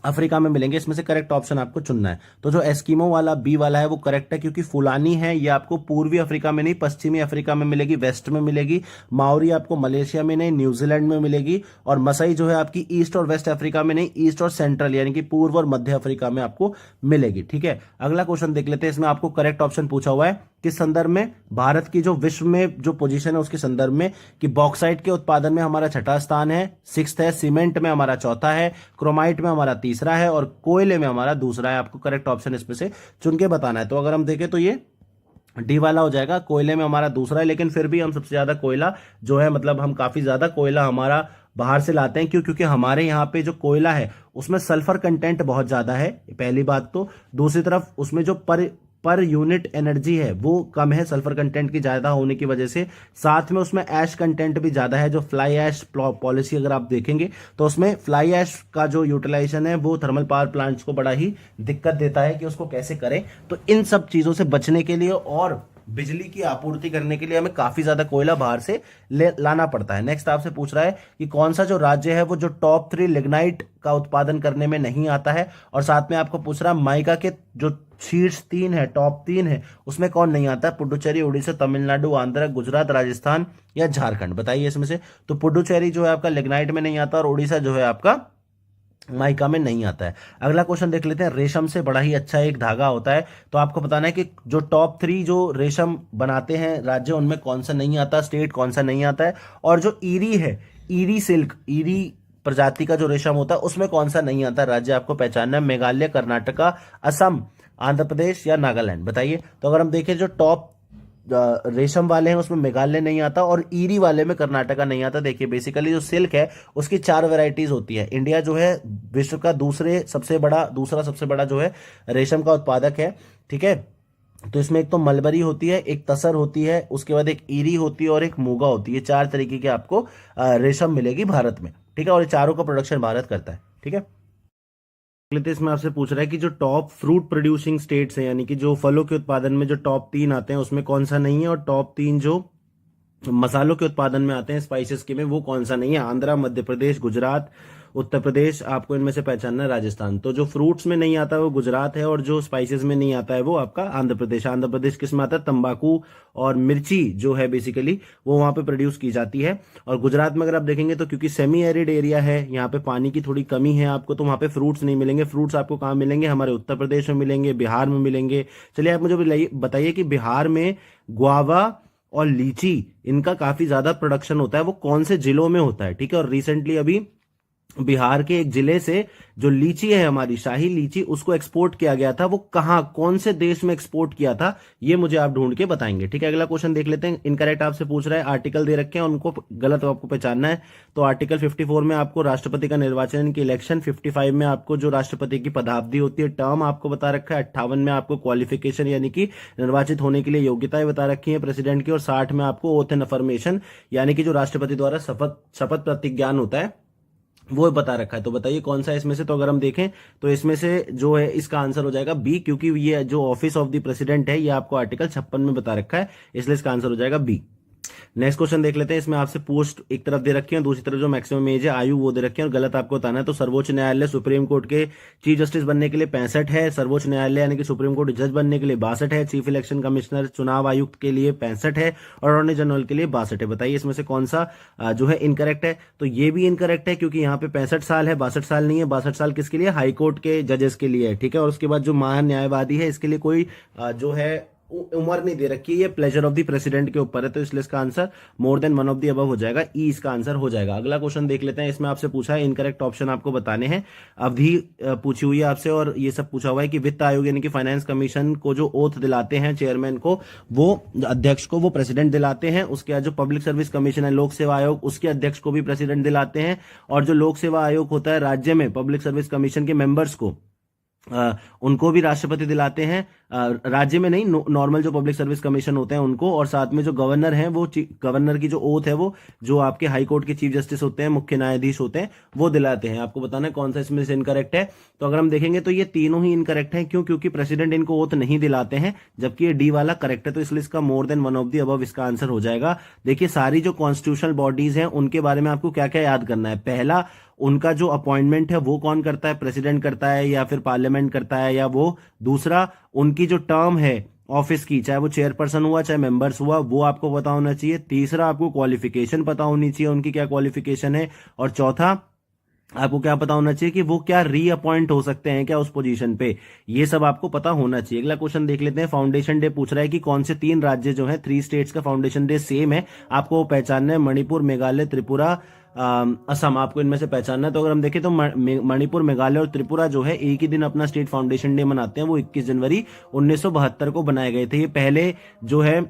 अफ्रीका में मिलेंगे। इसमें से करेक्ट ऑप्शन आपको चुनना है। तो जो एस्किमो वाला बी वाला है वो करेक्ट है क्योंकि फुलानी है ये आपको पूर्वी अफ्रीका में नहीं पश्चिमी अफ्रीका में मिलेगी, वेस्ट में मिलेगी। माओरी आपको मलेशिया में नहीं न्यूजीलैंड में मिलेगी, और मसई जो है आपकी ईस्ट और वेस्ट अफ्रीका में नहीं, ईस्ट और सेंट्रल यानी कि पूर्व और मध्य अफ्रीका में आपको मिलेगी, ठीक है। अगला क्वेश्चन देख लेते हैं। इसमें आपको करेक्ट ऑप्शन पूछा हुआ है किस संदर्भ में, भारत की जो विश्व में जो पोजीशन है उसके संदर्भ में, कि बॉक्साइट के उत्पादन में हमारा छठा स्थान है, 6th है, सीमेंट में हमारा चौथा है, क्रोमाइट में हमारा तीसरा है और कोयले में हमारा दूसरा है। आपको करेक्ट ऑप्शन इसमें से चुन के बताना है। तो अगर हम देखें तो ये डी वाला हो जाएगा, कोयले में हमारा दूसरा है, लेकिन फिर भी हम सबसे ज्यादा कोयला जो है, मतलब हम काफी ज्यादा कोयला हमारा बाहर से लाते हैं। क्यों? क्योंकि हमारे यहाँ पे जो कोयला है उसमें सल्फर कंटेंट बहुत ज्यादा है, पहली बात तो। दूसरी तरफ उसमें जो पर यूनिट एनर्जी है वो कम है सल्फर कंटेंट की ज्यादा होने की वजह से। साथ में उसमें ऐश कंटेंट भी ज्यादा है। जो फ्लाई ऐश पॉलिसी अगर आप देखेंगे तो उसमें फ्लाई ऐश का जो यूटिलाइजेशन है वो थर्मल पावर प्लांट्स को बड़ा ही दिक्कत देता है कि उसको कैसे करें। तो इन सब चीजों से बचने के लिए और बिजली की आपूर्ति करने के लिए हमें काफी ज्यादा कोयला बाहर से लाना पड़ता है। नेक्स्ट आपसे पूछ रहा है कि कौन सा जो राज्य है वो जो टॉप 3 लिग्नाइट का उत्पादन करने में नहीं आता है, और साथ में आपको पूछ रहा है माइका के जो शीर्ष 3 है, टॉप 3 है, उसमें कौन नहीं आता है। पुडुचेरी, उड़ीसा, तमिलनाडु, आंध्र, गुजरात, राजस्थान या झारखंड, बताइए इसमें से। तो पुडुचेरी जो है आपका लिग्नाइट में नहीं आता और उड़ीसा जो है आपका माइका में नहीं आता है। अगला क्वेश्चन देख लेते हैं। रेशम से बड़ा ही अच्छा एक धागा होता है, तो आपको बताना है कि जो टॉप 3 जो रेशम बनाते हैं राज्य, उनमें कौन सा नहीं आता, स्टेट कौन सा नहीं आता है। और जो ईरी है, ईरी सिल्क, ईरी प्रजाति का जो रेशम होता है उसमें कौन सा नहीं आता राज्य आपको पहचानना है। मेघालय, कर्नाटका, असम, आंध्र प्रदेश या नागालैंड, बताइए। तो अगर हम देखें जो टॉप रेशम वाले हैं उसमें मेघालय नहीं आता और ईरी वाले में कर्नाटका नहीं आता। देखिए बेसिकली जो सिल्क है उसकी 4 वैरायटीज होती है। इंडिया जो है विश्व का दूसरा सबसे बड़ा जो है रेशम का उत्पादक है, ठीक है। तो इसमें एक तो मलबरी होती है, एक तसर होती है, उसके बाद एक ईरी होती है और एक मूगा होती है। 4 तरीके की आपको रेशम मिलेगी भारत में, ठीक है, और ये चारों का प्रोडक्शन भारत करता है, ठीक है। इसमें आपसे पूछ रहा है कि जो टॉप फ्रूट प्रोड्यूसिंग स्टेट्स हैं, यानी कि जो फलों के उत्पादन में जो टॉप 3 आते हैं उसमें कौन सा नहीं है, और टॉप 3 जो मसालों के उत्पादन में आते हैं स्पाइसेस के में वो कौन सा नहीं है। आंध्रा, मध्य प्रदेश, गुजरात, उत्तर प्रदेश, आपको इनमें से पहचानना है राजस्थान। तो जो फ्रूट्स में नहीं आता है वो गुजरात है, और जो स्पाइसेस में नहीं आता है वो आपका आंध्र प्रदेश। आंध्र प्रदेश किस में आता है? तंबाकू और मिर्ची जो है बेसिकली वो वहां पे प्रोड्यूस की जाती है। और गुजरात में अगर आप देखेंगे तो क्योंकि सेमी एरिड एरिया है, यहाँ पे पानी की थोड़ी कमी है आपको, तो वहां पे फ्रूट्स नहीं मिलेंगे। फ्रूट्स आपको कहाँ मिलेंगे? हमारे उत्तर प्रदेश में मिलेंगे, बिहार में मिलेंगे। चलिए आप मुझे बताइए कि बिहार में गुआवा और लीची इनका काफी ज्यादा प्रोडक्शन होता है, वो कौन से जिलों में होता है? ठीक है, और रिसेंटली अभी बिहार के एक जिले से जो लीची है हमारी शाही लीची, उसको एक्सपोर्ट किया गया था। वो कहां, कौन से देश में एक्सपोर्ट किया था, ये मुझे आप ढूंढ के बताएंगे। ठीक है, अगला क्वेश्चन देख लेते हैं। इनकरेक्ट आपसे पूछ रहा है, आर्टिकल दे रखे हैं उनको गलत आपको पहचानना है। तो आर्टिकल 54 में आपको राष्ट्रपति का निर्वाचन की इलेक्शन, 55 में आपको जो राष्ट्रपति की पदावधि होती है टर्म आपको बता रखा है, 58 में आपको क्वालिफिकेशन यानी कि निर्वाचित होने के लिए योग्यताएं बता रखी है प्रेसिडेंट की, और 60 में आपको ओथ एंड अफर्मेशन यानी कि जो राष्ट्रपति द्वारा शपथ प्रतिज्ञान होता है वो बता रखा है। तो बताइए कौन सा इसमें से? तो अगर हम देखें तो इसमें से जो है इसका आंसर हो जाएगा बी, क्योंकि ये जो ऑफिस ऑफ द प्रेसिडेंट है ये आपको आर्टिकल 56 में बता रखा है, इसलिए इसका आंसर हो जाएगा बी। नेक्स्ट क्वेश्चन देख लेते हैं। इसमें आपसे पोस्ट एक तरफ दे रखी है, दूसरी तरफ जो मैक्सिमम एज है आयु वो दे रखी है, और गलत आपको बताना है। तो सर्वोच्च न्यायालय सुप्रीम कोर्ट के चीफ जस्टिस बनने के लिए 65 है, सर्वोच्च न्यायालय यानी कि सुप्रीम कोर्ट जज बनने के लिए 62 है, चीफ इलेक्शन कमिश्नर चुनाव आयुक्त के लिए 65 है, और अटॉर्नी जनरल के लिए 62 है। बताइए इसमें से कौन सा जो है इनकरेक्ट है? तो ये भी इनकरेक्ट है, क्योंकि यहाँ पे 65 साल है, 62 साल नहीं है। 62 साल किसके लिए? हाईकोर्ट के जजेस के लिए है। ठीक है, और उसके बाद जो महान न्यायवादी है इसके लिए कोई जो है उम्र नहीं दे रखी है, ये प्लेजर ऑफ द प्रेसिडेंट के ऊपर है, तो इसलिए इसका answer more than one of the above हो जाएगा, ई इसका आंसर हो जाएगा। अगला क्वेश्चन देख लेते हैं। इसमें आपसे पूछा है इनकरेक्ट ऑप्शन आपको बताने हैं, अवधि पूछी हुई है आपसे, और ये सब पूछा हुआ है कि वित्त आयोग यानी कि फाइनेंस कमीशन को जो ओथ दिलाते हैं चेयरमैन को, वो अध्यक्ष को वो प्रेसिडेंट दिलाते हैं। उसके बाद जो पब्लिक सर्विस कमीशन है लोक सेवा आयोग, उसके अध्यक्ष को भी प्रेसिडेंट दिलाते हैं, और जो लोक सेवा आयोग होता है राज्य में पब्लिक सर्विस कमीशन के मेंबर्स को उनको भी राष्ट्रपति दिलाते हैं। राज्य में नहीं, नॉर्मल जो पब्लिक सर्विस कमीशन होते हैं उनको, और साथ में जो गवर्नर हैं वो गवर्नर की जो ओथ है वो जो आपके हाई कोर्ट के चीफ जस्टिस होते हैं, मुख्य न्यायाधीश होते हैं, वो दिलाते हैं। आपको बताना है कौन सा इसमें से इनकरेक्ट है। तो अगर हम देखेंगे तो ये तीनों ही इनकरेक्ट है। क्यों? क्योंकि प्रेसिडेंट इनको ओथ नहीं दिलाते हैं, जबकि ये डी वाला करेक्ट है, तो इसलिए इसका more than one of the above इसका आंसर हो जाएगा। देखिए सारी जो कॉन्स्टिट्यूशनल बॉडीज हैं उनके बारे में आपको क्या क्या याद करना है। पहला, उनका जो अपॉइंटमेंट है वो कौन करता है? प्रेसिडेंट करता है या फिर पार्लियामेंट करता है, या वो दूसरा उनकी जो टर्म है ऑफिस की, चाहे वो चेयरपर्सन हुआ चाहे मेंबर्स हुआ, वो आपको पता होना चाहिए। तीसरा, आपको क्वालिफिकेशन पता होनी चाहिए, उनकी क्या क्वालिफिकेशन है। और चौथा, आपको क्या पता होना चाहिए कि वो क्या रीअपॉइंट हो सकते हैं क्या उस पोजीशन पे, ये सब आपको पता होना चाहिए। अगला क्वेश्चन देख लेते हैं। फाउंडेशन डे पूछ रहा है कि कौन से 3 राज्य जो है 3 स्टेट्स का फाउंडेशन डे सेम है, आपको वो पहचानना है। मणिपुर, मेघालय, त्रिपुरा, असम, आपको इनमें से पहचानना है। तो अगर हम देखें तो मणिपुर, मेघालय और त्रिपुरा जो है एक ही दिन अपना स्टेट फाउंडेशन डे मनाते हैं। वो 21 जनवरी 1972 को बनाए गए थे। ये पहले जो है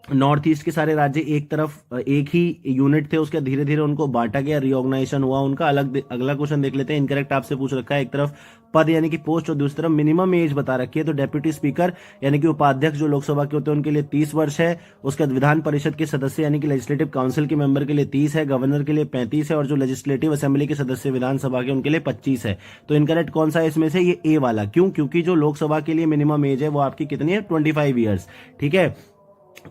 नॉर्थ ईस्ट के सारे राज्य एक तरफ एक ही यूनिट थे, उसके धीरे धीरे उनको बांटा गया, रिऑर्गेनाइजेशन हुआ उनका अलग। अगला क्वेश्चन देख लेते हैं। इनकरेक्ट आपसे पूछ रखा है, एक तरफ पद यानी कि पोस्ट और दूसरी तरफ मिनिमम एज बता रखी है। तो डेप्यूटी स्पीकर यानी कि उपाध्यक्ष जो लोकसभा के होते हैं उनके लिए 30 वर्ष है। उसके बाद विधान परिषद के सदस्य यानी कि लेजिस्लेटिव काउंसिल के मेंबर के लिए 30 है, गवर्नर के लिए 35 है, और जो लेजिस्लेटिव असेंबली के सदस्य विधानसभा के उनके लिए 25 है। तो इनकरेक्ट कौन सा है इसमें से? ये ए वाला। क्यों? क्योंकि जो लोकसभा के लिए मिनिमम एज है वो आपकी कितनी है? 25 ईयर्स। ठीक है,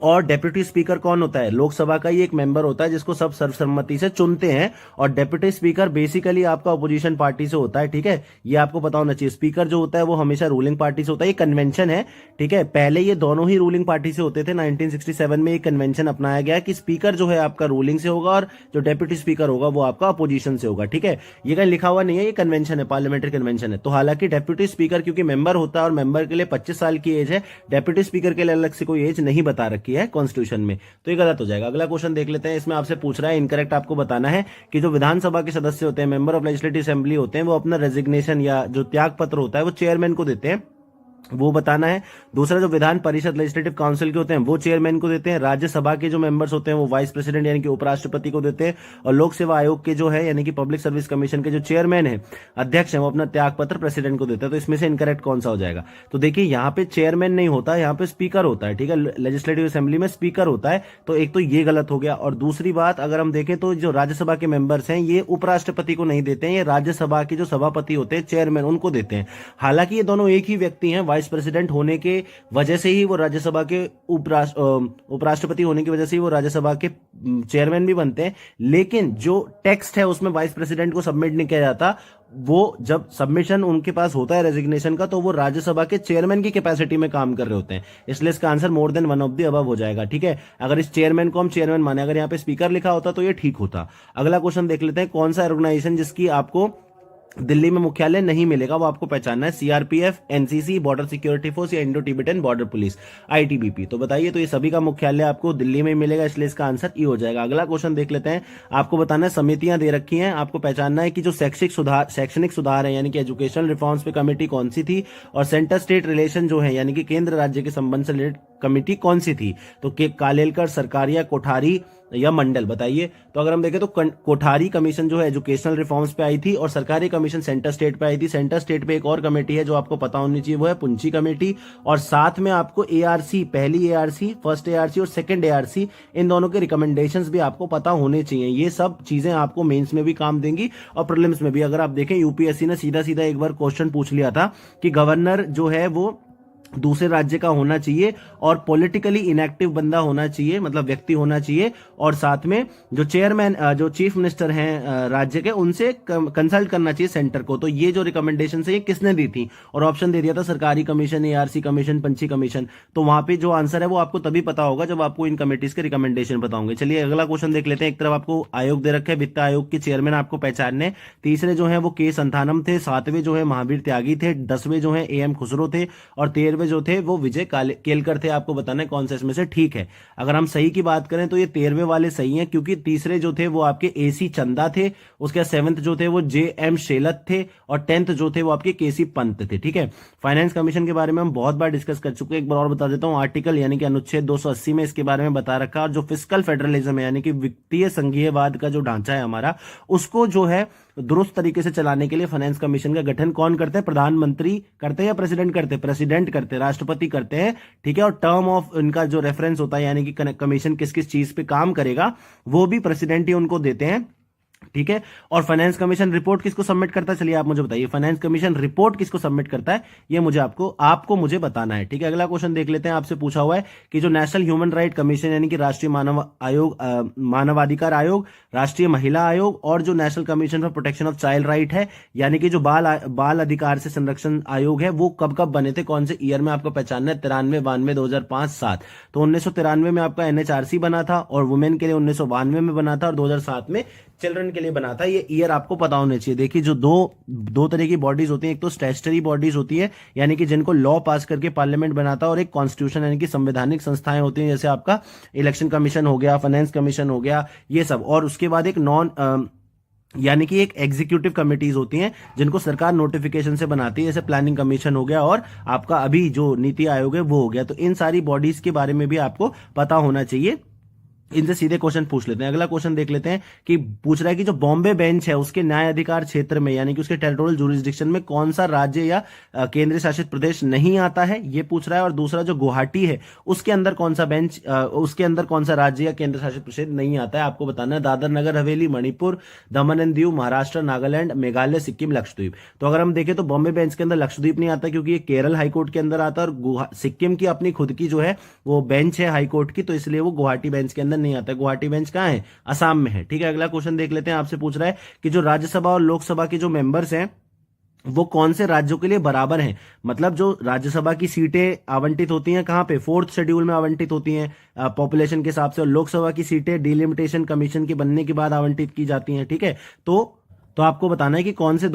और डेप्यूटी स्पीकर कौन होता है? लोकसभा का ही एक मेंबर होता है जिसको सब सर्वसम्मति से चुनते हैं, और डेप्यूटी स्पीकर बेसिकली आपका अपोजिशन पार्टी से होता है। ठीक है, ये आपको पता होना चाहिए। स्पीकर जो होता है वो हमेशा रूलिंग पार्टी से होता है, ये कन्वेंशन है। ठीक है, पहले ये दोनों ही रूलिंग पार्टी से होते थे। 1967 में एक कन्वेंशन अपनाया गया कि स्पीकर जो है आपका रूलिंग से होगा और जो डेप्यूटी स्पीकर होगा वो आपका अपोजिशन से होगा। ठीक है, ये कहीं लिखा हुआ नहीं है, ये कन्वेंशन है, पार्लियामेंट्री कन्वेंशन है। तो हालांकि डेप्यूटी स्पीकर क्योंकि मेंबर होता है और मेंबर के लिए 25 साल की एज है, डेप्यूटी स्पीकर के लिए अलग से कोई एज नहीं बता रखी है कॉन्स्टिट्यूशन में, तो ये गलत हो जाएगा। अगला क्वेश्चन देख लेते हैं। इसमें आपसे पूछ रहा है, इनकरेक्ट आपको बताना है कि जो विधानसभा के सदस्य होते हैं, मेंबर ऑफ लेजिस्लेटिव असेंबली होते हैं, वो अपना रेजिग्नेशन या जो त्याग पत्र होता है वो चेयरमैन को देते हैं, वो बताना है। दूसरा, जो विधान परिषद लेजिस्लेटिव काउंसिल के होते हैं वो चेयरमैन को देते हैं। राज्यसभा के जो मेंबर्स होते हैं वो वाइस प्रेसिडेंट यानी कि उपराष्ट्रपति को देते हैं। और लोक सेवा आयोग के जो है यानी कि पब्लिक सर्विस कमीशन के जो चेयरमैन है, अध्यक्ष है, वो अपना त्याग पत्र प्रेसिडेंट को देते हैं। तो इसमें से इनकरेक्ट कौन सा हो जाएगा? तो देखिए यहाँ पे चेयरमैन नहीं होता, यहाँ पे स्पीकर होता है। ठीक है, लेजिस्लेटिव असेंबली में स्पीकर होता है, तो एक तो ये गलत हो गया। और दूसरी बात, अगर हम देखें तो जो राज्यसभा के मेंबर्स हैं ये उपराष्ट्रपति को नहीं देते हैं, ये राज्यसभा के जो सभापति होते हैं, चेयरमैन, उनको देते हैं। हालांकि ये दोनों एक ही व्यक्ति हैं, वाइस प्रेसिडेंट होने के वजह से ही वो राज्यसभा के उपराष्ट्रपति होने की वजह से ही वो राज्यसभा के चेयरमैन भी बनते हैं, लेकिन जो टेक्स्ट है उसमें वाइस प्रेसिडेंट को सबमिट नहीं किया जाता। वो जब सबमिशन उनके पास होता है रेजिग्नेशन का, तो वो राज्यसभा के चेयरमैन की कैपेसिटी में काम कर रहे होते हैं, इसलिए इसका answer more than one of the above हो जाएगा। ठीक है, अगर इस चेयरमैन को हम चेयरमैन माने, अगर यहाँ पे स्पीकर लिखा होता तो ये ठीक होता। अगला क्वेश्चन देख लेते हैं, कौन सा ऑर्गेनाइजेशन जिसकी आपको दिल्ली में मुख्यालय नहीं मिलेगा, वो आपको पहचानना है। CRPF, NCC, border security force या Indo Tibetan border police, ITBP. तो बताइए, तो ये सभी का मुख्यालय आपको दिल्ली में मिलेगा, इसलिए इसका आंसर ई हो जाएगा। अगला क्वेश्चन देख लेते हैं, आपको बताना है समितियां दे रखी हैं, आपको पहचानना है कि जो शैक्षणिक सुधार है यानी कि एजुकेशनल रिफॉर्म्स पे कमेटी कौन सी थी, और सेंटर स्टेट रिलेशन जो है यानी कि केंद्र राज्य के संबंध से रिलेटेड कमेटी कौन सी थी। तो कालेलकर, सरकारिया, कोठारी या मंडल, बताइए। तो अगर हम देखें तो कोठारी कमीशन जो है एजुकेशनल रिफॉर्म्स पे आई थी, और सरकारी कमीशन सेंटर स्टेट पे आई थी। सेंटर स्टेट पे एक और कमेटी है जो आपको पता होनी चाहिए, वो है पुंची कमेटी। और साथ में आपको एआरसी, पहली एआरसी, फर्स्ट एआरसी और सेकंड एआरसी, इन दोनों के रिकमेंडेशंस भी आपको पता होने चाहिए। ये सब चीजें आपको मेंस में भी काम देंगी और प्रीलिम्स में भी। अगर आप देखें, यूपीएससी ने सीधा सीधा एक बार क्वेश्चन पूछ लिया था कि गवर्नर जो है वो दूसरे राज्य का होना चाहिए और पॉलिटिकली इनएक्टिव बंदा होना चाहिए, मतलब व्यक्ति होना चाहिए, और साथ में जो चेयरमैन, जो चीफ मिनिस्टर हैं राज्य के, उनसे कंसल्ट करना चाहिए सेंटर को। तो ये जो रिकमेंडेशन है ये किसने दी थी, और ऑप्शन दे दिया था सरकारी कमीशन, एआरसी कमीशन, पंची कमीशन। तो वहां पे जो आंसर है वो आपको तभी पता होगा जब आपको इन कमेटीज के रिकमेंडेशन पता होंगे। चलिए अगला क्वेश्चन देख लेते हैं। एक तरफ आपको आयोग दे रखे हैं, वित्त आयोग के चेयरमैन आपको पहचानने। तीसरे जो है वो के संथानम थे, सातवें जो है महावीर त्यागी थे, 10वें जो है एम खुसरो थे, और 13वें जो थे वो विजय केलकर थे। आपको बताना है कौन सा इसमें से ठीक है। अगर हम सही की बात करें तो ये 13वें वाले सही हैं, क्योंकि तीसरे जो थे वो आपके एसी चंदा थे, उसके 7th जो थे वो जेएम शेलत थे, और 10th जो थे वो आपके केसी पंत थे। ठीक है, फाइनेंस कमीशन के बारे में हम बहुत बार डिस्कस कर चुके हैं, एक बार और बता देता हूं। आर्टिकल यानी कि अनुच्छेद 280 में इसके बारे में बता रखा। और जो फिस्कल फेडरलिज्म है यानी कि वित्तीय संघीयवाद का जो ढांचा है हमारा, उसको जो है दुरुस्त तरीके से चलाने के लिए फाइनेंस कमीशन का गठन कौन करते हैं? प्रधानमंत्री करते हैं या प्रेसिडेंट करते हैं? प्रेसिडेंट करते हैं, राष्ट्रपति करते हैं। ठीक है, और टर्म ऑफ इनका जो रेफरेंस होता है यानी कि कमीशन किस किस चीज पे काम करेगा, वो भी प्रेसिडेंट ही उनको देते हैं। ठीक है, और फाइनेंस कमीशन रिपोर्ट किसको सबमिट करता है? चलिए आप मुझे बताइए, फाइनेंस कमीशन रिपोर्ट किसको सबमिट करता है? ये मुझे आपको मुझे बताना है। ठीक है, अगला क्वेश्चन देख लेते हैं। आपसे पूछा हुआ है कि जो नेशनल ह्यूमन राइट कमीशन यानी कि राष्ट्रीय मानवाधिकार आयोग, राष्ट्रीय महिला आयोग, और जो national commission for protection of child right है यानी कि जो बाल अधिकार से संरक्षण आयोग है, वो कब कब बने थे, कौन से ईयर में? आपको पहचानना है 93, 92, 2005, 7। तो 1993 में आपका एनएचआरसी बना था, और वुमेन के लिए 1992 में बना था, और 2007 में चिल्ड्रन के लिए बना था। ये ईयर आपको पता होने चाहिए। देखिए, जो दो तरह की बॉडीज होती हैं, एक तो स्टैट्यूटरी बॉडीज होती है यानी कि जिनको लॉ पास करके पार्लियामेंट बनाता है, और एक कॉन्स्टिट्यूशन यानी कि संवैधानिक संस्थाएं होती हैं, जैसे आपका इलेक्शन कमीशन हो गया, फाइनेंस कमीशन हो गया, ये सब। और उसके बाद एक यानी कि एक एग्जीक्यूटिव कमिटीज होती हैं जिनको सरकार नोटिफिकेशन से बनाती है, जैसे प्लानिंग कमीशन हो गया, और आपका अभी जो नीति आयोग है वो हो गया। तो इन सारी बॉडीज के बारे में भी आपको पता होना चाहिए। इनसे सीधे क्वेश्चन पूछ लेते हैं। अगला क्वेश्चन देख लेते हैं कि पूछ रहा है कि जो बॉम्बे बेंच है उसके न्याय अधिकार क्षेत्र में यानी कि उसके टेरिटोरियल जुरिस्डिक्शन में कौन सा राज्य या केंद्रीय शासित प्रदेश नहीं आता है, ये पूछ रहा है। और दूसरा जो गुवाहाटी है उसके अंदर कौन सा बेंच, उसके अंदर कौन सा राज्य या केंद्र शासित प्रदेश नहीं आता है, आपको बताना है। दादर नगर हवेली, मणिपुर, दमन एंड दीव, महाराष्ट्र, नागालैंड, मेघालय, सिक्किम, लक्षद्वीप। तो अगर हम देखें तो बॉम्बे बेंच के अंदर लक्षद्वीप नहीं आता, क्योंकि ये केरल हाईकोर्ट के अंदर आता है, और सिक्किम की अपनी खुद की जो है वो बेंच है हाईकोर्ट की, तो इसलिए वो गुवाहाटी बेंच के अंदर नहीं आता है। गुवाहाटी बेंच कहां है? असम में है। ठीक है, अगला क्वेश्चन देख लेते हैं। आपसे पूछ रहा है कि जो राज्यसभा और लोकसभा के जो मेंबर्स हैं वो कौन से राज्यों के लिए बराबर हैं? मतलब जो राज्यसभा की सीटें आवंटित होती हैं कहां पे? 4th शेड्यूल में आवंटित होती हैं पॉपुलेशन के हिसाब से, और लोकसभा की सीटें डिलिमिटेशन कमीशन के बनने के बाद आवंटित की जाती हैं। ठीक है, तो आपको बताना है कि कौन से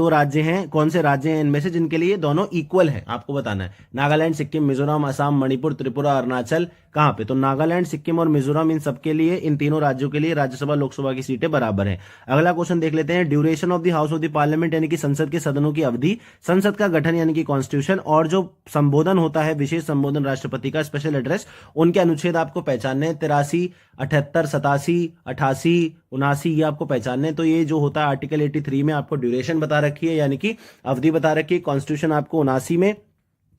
राज्य हैं इनमें से जिनके लिए दोनों इक्वल है, आपको बताना है। नागालैंड, सिक्किम, मिजोरम, असम, मणिपुर, त्रिपुरा, अरुणाचल, कहां पे? तो नागालैंड, सिक्किम और मिजोरम, इन सबके लिए, इन तीनों राज्यों के लिए राज्यसभा लोकसभा की सीटें बराबर हैं। अगला क्वेश्चन देख लेते हैं। Duration of the house of the parliament यानी कि संसद के सदनों की अवधि, संसद का गठन यानी कि कॉन्स्टिट्यूशन, और जो संबोधन होता है, विशेष संबोधन राष्ट्रपति का, स्पेशल एड्रेस, उनके अनुच्छेद आपको पहचानने हैं। 83, 78, 87, 88, 79, ये आपको पहचानने। तो ये जो होता है आर्टिकल 83 में आपको ड्यूरेशन बता रखी है यानी कि अवधि बता रखी है। कॉन्स्टिट्यूशन आपको 79 में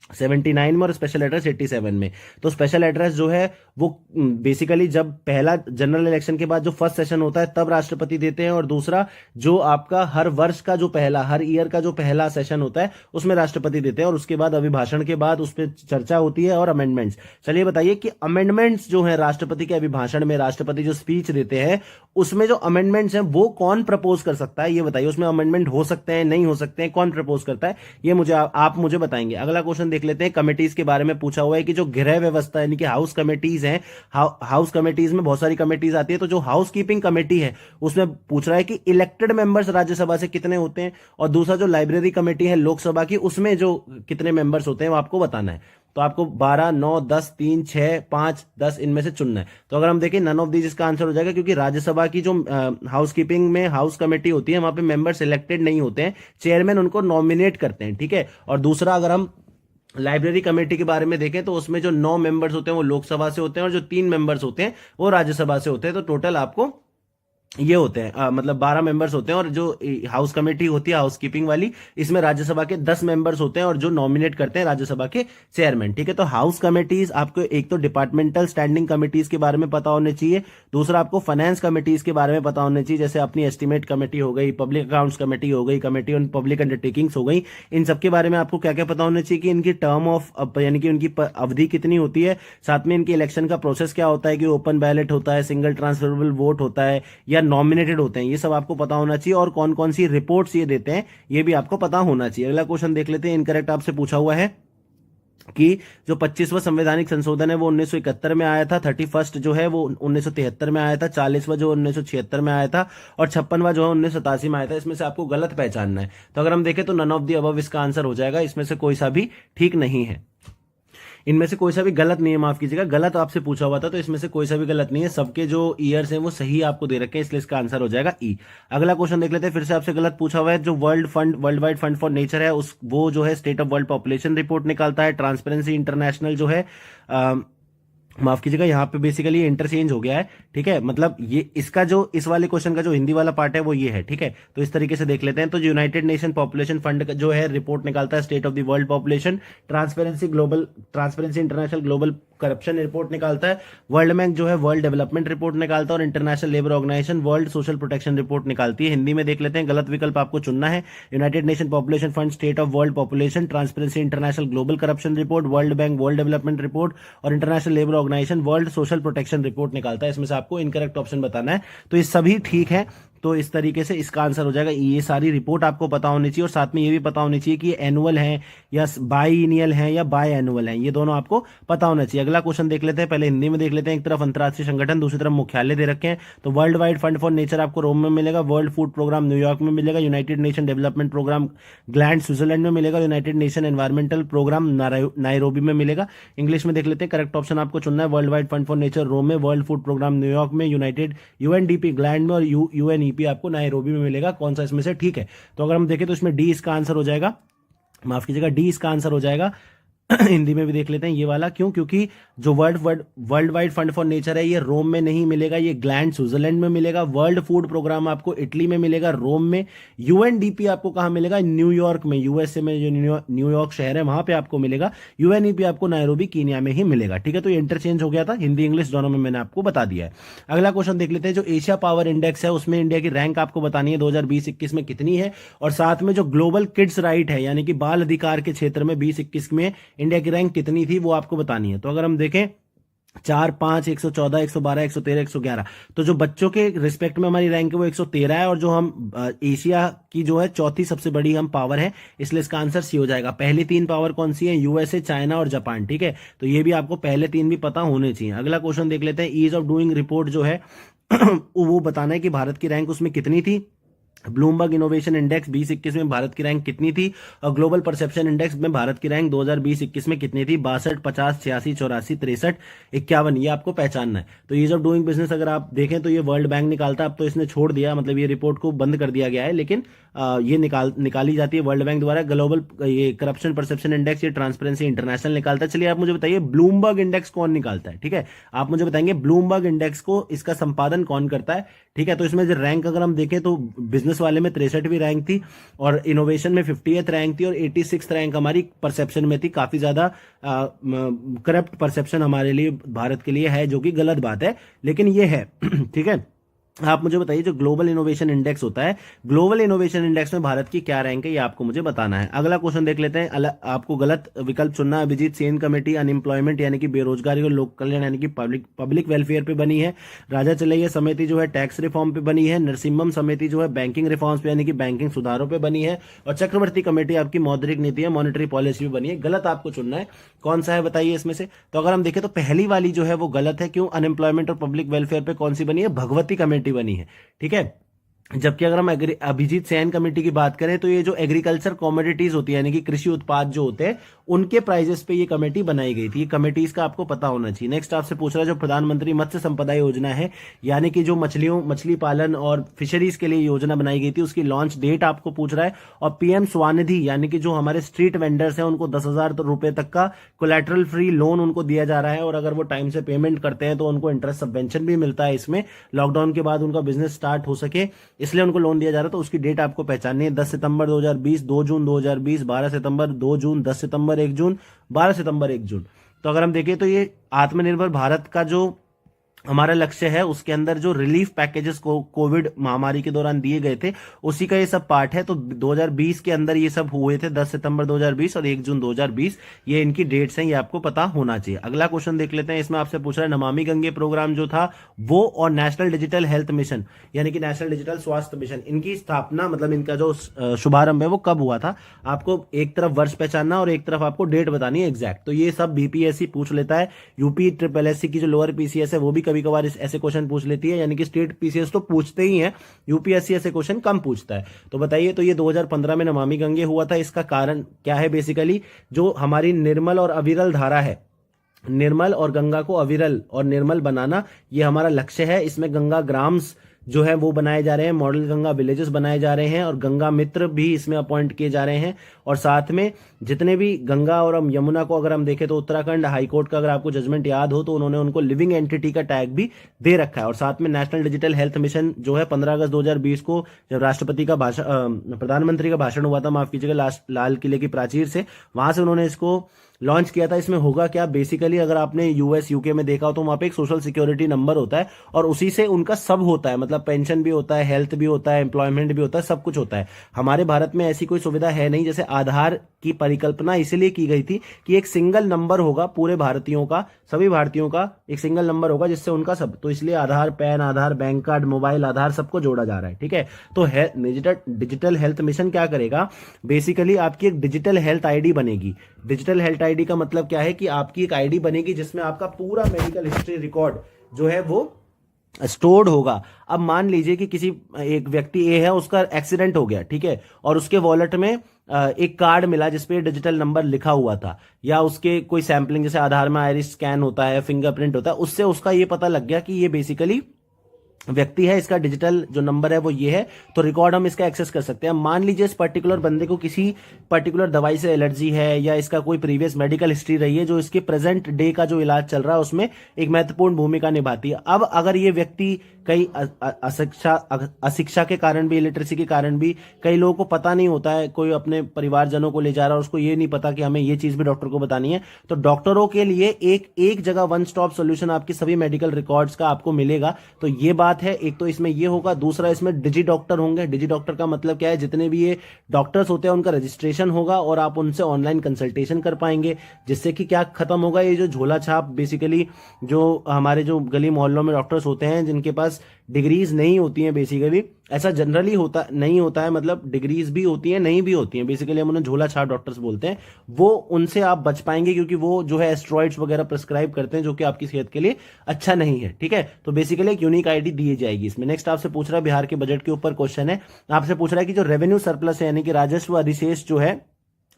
79 में और स्पेशल एड्रेस 87 में। तो स्पेशल एड्रेस जो है वो बेसिकली जब पहला जनरल इलेक्शन के बाद जो फर्स्ट सेशन होता है तब राष्ट्रपति देते हैं, और दूसरा जो आपका हर वर्ष का जो पहला, हर ईयर का जो पहला सेशन होता है उसमें राष्ट्रपति देते हैं, और उसके बाद अभिभाषण के बाद उस पर चर्चा होती है और अमेंडमेंट्स। चलिए बताइए कि अमेंडमेंट्स जो है राष्ट्रपति के अभिभाषण में, राष्ट्रपति जो स्पीच देते हैं उसमें जो अमेंडमेंट्स हैं वो कौन प्रपोज कर सकता है, ये बताइए। उसमें अमेंडमेंट हो सकते हैं, नहीं हो सकते हैं, कौन प्रपोज करता है, ये मुझे आप मुझे बताएंगे। अगला क्वेश्चन देख लेते हैं, कमिटीज के बारे में पूछा हुआ है कि जो गृह व्यवस्था यानी कि हाउस कमिटीज हैं, हाउस कमिटीज में बहुत सारी कमिटीज आती है, तो जो हाउस कीपिंग कमेटी है उसमें पूछ रहा है कि इलेक्टेड मेंबर्स राज्यसभा से कितने होते हैं, और दूसरा जो लाइब्रेरी कमेटी है लोकसभा की उसमें जो कितने मेंबर्स होते हैं वो आपको बताना है। तो आपको 12, 9, 10, 3, 6, 5, 10 इनमें से चुनना है। तो अगर हम देखें नन ऑफ दीज इसका आंसर हो जाएगा, क्योंकि राज्यसभा की जो हाउस कीपिंग में हाउस कमेटी होती है वहां पे मेंबर्स इलेक्टेड नहीं होते हैं, चेयरमैन उनको नॉमिनेट करते हैं, ठीक है। और दूसरा अगर हम लाइब्रेरी कमेटी के बारे में देखें तो उसमें जो 9 मेंबर्स होते हैं वो लोकसभा से होते हैं, और जो 3 मेंबर्स होते हैं वो राज्यसभा से होते हैं। तो टोटल आपको ये होते हैं मतलब 12 मेंबर्स होते हैं, और जो हाउस कमेटी होती है हाउस कीपिंग वाली इसमें राज्यसभा के 10 मेंबर्स होते हैं, और जो नॉमिनेट करते हैं राज्यसभा के चेयरमैन, ठीक है। तो हाउस कमेटीज आपको एक तो डिपार्टमेंटल स्टैंडिंग कमेटीज के बारे में पता होने चाहिए, दूसरा आपको फाइनेंस कमेटीज के बारे में पता होने चाहिए, जैसे अपनी एस्टिमेट कमेटी हो गई, पब्लिक अकाउंट्स कमेटी हो गई, कमेटी ऑन पब्लिक अंडरटेकिंग्स हो गई। इन सबके बारे में आपको क्या क्या पता होना चाहिए कि इनकी टर्म ऑफ यानी कि उनकी अवधि कितनी होती है, साथ में इनके इलेक्शन का प्रोसेस क्या होता है, कि ओपन बैलेट होता है, सिंगल ट्रांसफरेबल वोट होता है, या नॉमिनेटेड होते हैं, ये सब आपको पता होना चाहिए, और कौन कौन सी रिपोर्ट्स ये देते हैं ये भी आपको पता होना चाहिए। अगला क्वेश्चन देख लेते हैं, इनकरेक्ट आपसे पूछा हुआ है कि जो 25वां संवैधानिक संशोधन है वो 1971 में आया था, 31st जो है वो 1973 में आया था, 40वां जो 1976 में आया था, और 56वां जो है 1987 में आया था। इसमें से आपको गलत पहचानना है। तो अगर हम देखें तो नन ऑफ दी अबव इसका आंसर हो जाएगा, इसमें से कोई सा भी ठीक नहीं है, इनमें से कोई सा भी गलत नहीं है, माफ कीजिएगा, गलत आपसे पूछा हुआ था, तो इसमें से कोई सा भी गलत नहीं है, सबके जो ईयर्स हैं वो सही आपको दे रखे हैं, इसलिए इसका आंसर हो जाएगा ई। अगला क्वेश्चन देख लेते हैं, फिर से आपसे गलत पूछा हुआ है, जो world Wide Fund for nature है उस वो जो है state of World population report निकालता है। ट्रांसपेरेंसी इंटरनेशनल जो है माफ कीजिएगा यहाँ पे बेसिकली इंटरचेंज हो गया है, ठीक है, मतलब ये इसका जो इस वाले क्वेश्चन का जो हिंदी वाला पार्ट है वो ये है, ठीक है। तो इस तरीके से देख लेते हैं। तो जो यूनाइटेड नेशन पॉपुलेशन फंड जो है रिपोर्ट निकालता है state of the world Population, Transparency International Global Corruption report निकालता है, वर्ल्ड बैंक जो है वर्ल्ड डेवलपमेंट रिपोर्ट निकालता है, और international labour organisation world social protection report निकालती है। हिंदी में देख लेते हैं, गलत विकल्प आपको चुनना है। United Nation Population Fund State of World Population, Transparency International Global Corruption Report, World Bank World Development Report, और international labour organisation world social protection Report निकालता है। इसमें से आपको इनकरेक्ट ऑप्शन बताना है। तो ये सभी ठीक है, तो इस तरीके से इसका आंसर हो जाएगा। ये सारी रिपोर्ट आपको पता होनी चाहिए, और साथ में ये भी पता होनी चाहिए कि एनुअल है या बाईनियल है या बाय एनुअल है, ये दोनों आपको पता होना चाहिए। अगला क्वेश्चन देख लेते हैं, पहले हिंदी में देख लेते हैं। एक तरफ अंतर्राष्ट्रीय संगठन, दूसरी तरफ मुख्यालय दे रखे हैं। तो world Wide Fund for nature आपको रोम में मिलेगा, वर्ल्ड फूड प्रोग्राम न्यूयॉर्क में मिलेगा, United Nation development programme Gland Switzerland में मिलेगा, United Nation environmental programme Nairobi में मिलेगा। इंग्लिश में देख लेते हैं, करेक्ट ऑप्शन आपको चुनना है World Wide Fund for Nature Rome में, वर्ल्ड फूड प्रोग्राम न्यूयॉर्क में, यूनाइटेड यूएनडीपी ग्लैंड में, और यूएनईपी आपको नायरोबी में मिलेगा। कौन सा इसमें से ठीक है? तो अगर हम देखें तो इसमें डी इसका आंसर हो जाएगा, माफ कीजिएगा, डी इसका आंसर हो जाएगा। हिंदी में भी देख लेते हैं ये वाला, क्यों? क्योंकि जो world Wide Fund for nature है ये रोम में नहीं मिलेगा, ये ग्लैंड स्विट्जरलैंड में मिलेगा। वर्ल्ड फूड प्रोग्राम आपको इटली में मिलेगा, रोम में। यूएनडीपी आपको कहां मिलेगा? न्यूयॉर्क में, यूएसए में जो न्यूयॉर्क शहर है वहां पे आपको मिलेगा। यूएनईपी आपको नायरोबी कीनिया में ही मिलेगा, ठीक है। तो ये इंटरचेंज हो गया था, हिंदी इंग्लिश दोनों में मैंने आपको बता दिया है। अगला क्वेश्चन देख लेते हैं, जो एशिया पावर इंडेक्स है उसमें इंडिया की रैंक आपको बतानी है 2020-21 में कितनी है, और साथ में जो ग्लोबल किड्स राइट है यानी कि बाल अधिकार के क्षेत्र में 2021 में इंडिया की रैंक कितनी थी वो आपको बतानी है। तो अगर हम देखें 4, 5, 114, 112, 113, 111, तो जो बच्चों के रिस्पेक्ट में हमारी रैंक है वो 113 है, और जो हम एशिया की जो है चौथी सबसे बड़ी हम पावर है, इसलिए इसका आंसर सी हो जाएगा। पहली 3 पावर कौन सी है? यूएसए, चाइना और जापान, ठीक है। तो ये भी आपको पहले 3 भी पता होने चाहिए। अगला क्वेश्चन देख लेते हैं, ईज ऑफ डूइंग रिपोर्ट जो है वो बताना है कि भारत की रैंक उसमें कितनी थी। ब्लूमबर्ग इनोवेशन इंडेक्स 2021 में भारत की रैंक कितनी थी, और ग्लोबल परसेप्शन इंडेक्स में भारत की रैंक 2020-21 में कितनी थी? 62, 50, 86, 84, 63, 51, ये आपको पहचानना है। तो ईज ऑफ डूइंग बिजनेस अगर आप देखें तो ये वर्ल्ड बैंक निकालता है, अब तो इसने छोड़ दिया, मतलब ये रिपोर्ट को बंद कर दिया गया है, लेकिन ये निकाली जाती है वर्ल्ड बैंक द्वारा। ग्लोबल ये करप्शन परसेप्शन इंडेक्स ये ट्रांसपेरेंसी इंटरनेशनल निकालता है। चलिए आप मुझे बताइए ब्लूमबर्ग इंडेक्स कौन निकालता है, ठीक है, आप मुझे बताएंगे ब्लूमबर्ग इंडेक्स को इसका संपादन कौन करता है, ठीक है। तो इसमें जो रैंक अगर हम देखें तो बिजनेस वाले में 63वीं रैंक थी और इनोवेशन में 50th रैंक थी और 86th रैंक हमारी परसेप्शन में थी। काफी ज्यादा करप्ट परसेप्शन हमारे लिए भारत के लिए है, जो कि गलत बात है, लेकिन ये है ठीक है। आप मुझे बताइए जो ग्लोबल इनोवेशन इंडेक्स होता है, ग्लोबल इनोवेशन इंडेक्स में भारत की क्या रैंक है, ये आपको मुझे बताना है। अगला क्वेश्चन देख लेते हैं। आपको गलत विकल्प चुनना है। अभिजीत सेन कमेटी अनएम्प्लॉयमेंट यानी कि बेरोजगारी और लोक कल्याण यानी कि पब्लिक वेलफेयर पे बनी है। राजा चलैया समिति जो है टैक्स रिफॉर्म पे बनी है। नरसिम्हम समिति जो है बैंकिंग रिफॉर्म्स पे यानी कि बैंकिंग सुधारों पे बनी है। और चक्रवर्ती कमेटी आपकी मौद्रिक नीति है, मॉनेटरी पॉलिसी पे बनी है। गलत आपको चुनना है, कौन सा है बताइए इसमें से। तो अगर हम देखें तो पहली वाली जो है वो गलत है। क्यों? अनएम्प्लॉयमेंट और पब्लिक वेलफेयर पे कौन सी बनी है? भगवती कमेटी बनी है, ठीक है। जबकि अगर हम अभिजीत सेन कमेटी की बात करें तो ये जो एग्रीकल्चर कमोडिटीज होती है यानी कि कृषि उत्पाद जो होते हैं उनके प्राइजेस पे ये कमेटी बनाई गई थी। ये कमेटीज का आपको पता होना चाहिए। नेक्स्ट आपसे पूछ रहा है जो प्रधानमंत्री मत्स्य संपदा योजना है यानी कि जो मछली पालन और फिशरीज के लिए योजना बनाई गई थी उसकी लॉन्च डेट आपको पूछ रहा है। और पीएम स्वानिधि यानी कि जो हमारे स्ट्रीट वेंडर्स हैं उनको 10,000 रुपए तक का कोलैटरल फ्री लोन उनको दिया जा रहा है और अगर वो टाइम से पेमेंट करते हैं तो उनको इंटरेस्ट सबवेंशन भी मिलता है। इसमें लॉकडाउन के बाद उनका बिजनेस स्टार्ट हो सके इसलिए उनको लोन दिया जा रहा है। तो उसकी डेट आपको पहचाननी है। 10 सितंबर 2020, 2 जून 2020, 12 सितंबर, 2 जून, 10 सितंबर 1 जून, 12 सितंबर 1 जून। तो अगर हम देखें तो ये आत्मनिर्भर भारत का जो हमारा लक्ष्य है उसके अंदर जो रिलीफ पैकेजेस को कोविड महामारी के दौरान दिए गए थे उसी का ये सब पार्ट है। तो 2020 के अंदर ये सब हुए थे, 10 सितंबर 2020 और 1 जून 2020, ये इनकी डेट्स हैं, ये आपको पता होना चाहिए। अगला क्वेश्चन देख लेते हैं। इसमें आपसे पूछ रहा है नमामि गंगे प्रोग्राम जो था वो और नेशनल डिजिटल हेल्थ मिशन यानी कि नेशनल डिजिटल स्वास्थ्य मिशन, इनकी स्थापना मतलब इनका जो शुभारंभ है वो कब हुआ था। आपको एक तरफ वर्ष पहचानना और एक तरफ आपको डेट बतानी है एग्जैक्ट। तो ये सब बीपीएससी पूछ लेता है। यूपी ट्रिपल एससी की जो लोअर पीसीएस है वो भी कभी कभार ऐसे क्वेश्चन पूछ लेती है, यानी कि स्टेट पीसीएस तो पूछते ही हैं, यूपीएससी ऐसे क्वेश्चन कम पूछता है। तो बताइए, तो ये 2015 में नमामि गंगे हुआ था। इसका कारण क्या है? बेसिकली जो हमारी निर्मल और अविरल धारा है, निर्मल और गंगा को अविरल और निर्मल बनाना, ये हमारा लक्ष्य है। इसमें गंगा ग्राम्स जो है वो बनाए जा रहे हैं, मॉडल गंगा विलेजेस बनाए जा रहे हैं और गंगा मित्र भी इसमें अपॉइंट किए जा रहे हैं। और साथ में जितने भी गंगा और यमुना को अगर हम देखें तो उत्तराखंड हाईकोर्ट का अगर आपको जजमेंट याद हो तो उन्होंने उनको लिविंग एंटिटी का टैग भी दे रखा है। और साथ में नेशनल डिजिटल हेल्थ मिशन जो है 15 अगस्त 2020 को जब राष्ट्रपति का प्रधानमंत्री का भाषण हुआ था, माफ कीजिएगा, लाल किले की प्राचीर से, वहां से उन्होंने इसको लॉन्च किया था। इसमें होगा क्या? बेसिकली अगर आपने यूएस यूके में देखा हो तो वहां पे एक सोशल सिक्योरिटी नंबर होता है और उसी से उनका सब होता है, मतलब पेंशन भी होता है, हेल्थ भी होता है, एम्प्लॉयमेंट भी होता है, सब कुछ होता है। हमारे भारत में ऐसी कोई सुविधा है नहीं। जैसे आधार की परिकल्पना इसलिए की गई थी कि एक सिंगल नंबर होगा पूरे भारतीयों का, सभी भारतीयों का एक सिंगल नंबर होगा जिससे उनका सब, तो इसलिए आधार, पैन आधार, बैंक कार्ड, मोबाइल आधार सबको जोड़ा जा रहा है, ठीक है। तो डिजिटल हेल्थ मिशन क्या करेगा? बेसिकली आपकी एक डिजिटल हेल्थ आईडी बनेगी। डिजिटल हेल्थ आईडी का मतलब क्या है कि आपकी एक आईडी बनेगी जिसमें आपका पूरा मेडिकल हिस्ट्री रिकॉर्ड जो है वो स्टोर्ड होगा। अब मान लीजिए कि किसी एक व्यक्ति ए है, उसका एक्सीडेंट हो गया, ठीक है, और उसके वॉलेट में एक कार्ड मिला जिसपे डिजिटल नंबर लिखा हुआ था, या उसके कोई सैंपलिंग जैसे आधार में आइरिस स्कैन होता है, फिंगरप्रिंट होता है, उससे उसका ये पता लग गया कि ये बेसिकली व्यक्ति है, इसका डिजिटल जो नंबर है वो ये है, तो रिकॉर्ड हम इसका एक्सेस कर सकते हैं। मान लीजिए इस पर्टिकुलर बंदे को किसी पर्टिकुलर दवाई से एलर्जी है या इसका कोई प्रीवियस मेडिकल हिस्ट्री रही है जो इसके प्रेजेंट डे का जो इलाज चल रहा है उसमें एक महत्वपूर्ण भूमिका निभाती है। अब अगर ये व्यक्ति कई अशिक्षा के कारण भी, इलिटरेसी के कारण भी, कई लोगों को पता नहीं होता है, कोई अपने परिवारजनों को ले जा रहा है, उसको ये नहीं पता कि हमें ये चीज भी डॉक्टर को बतानी है, तो डॉक्टरों के लिए एक जगह वन स्टॉप सोल्यूशन आपकी सभी मेडिकल रिकॉर्ड्स का आपको मिलेगा। तो ये बात है, एक तो इसमें ये होगा। दूसरा इसमें डिजी डॉक्टर होंगे। डिजी डॉक्टर का मतलब क्या है? जितने भी ये डॉक्टर्स होते हैं उनका रजिस्ट्रेशन होगा और आप उनसे ऑनलाइन कंसल्टेशन कर पाएंगे, जिससे कि क्या खत्म होगा ये जो झोला छाप, बेसिकली जो हमारे जो गली मोहल्लों में डॉक्टर्स होते हैं जिनके पास डिग्रीज नहीं होती हैं, बेसिकली ऐसा जनरली होता नहीं होता है, मतलब डिग्रीज भी होती हैं, नहीं भी होती हैं, बेसिकली हम उन्हें झोला छाप डॉक्टर्स बोलते हैं, वो उनसे आप बच पाएंगे क्योंकि वो जो है एस्ट्रॉइड्स वगैरह प्रिस्क्राइब करते हैं जो कि आपकी सेहत के लिए अच्छा नहीं है, ठीक है। तो बेसिकली एक यूनिक आईडी दी जाएगी इसमें। नेक्स्ट आपसे पूछ रहा है बिहार के बजट के ऊपर क्वेश्चन है, आपसे पूछ रहा है कि जो रेवेन्यू सरप्लस है यानी कि राजस्व अधिशेष जो है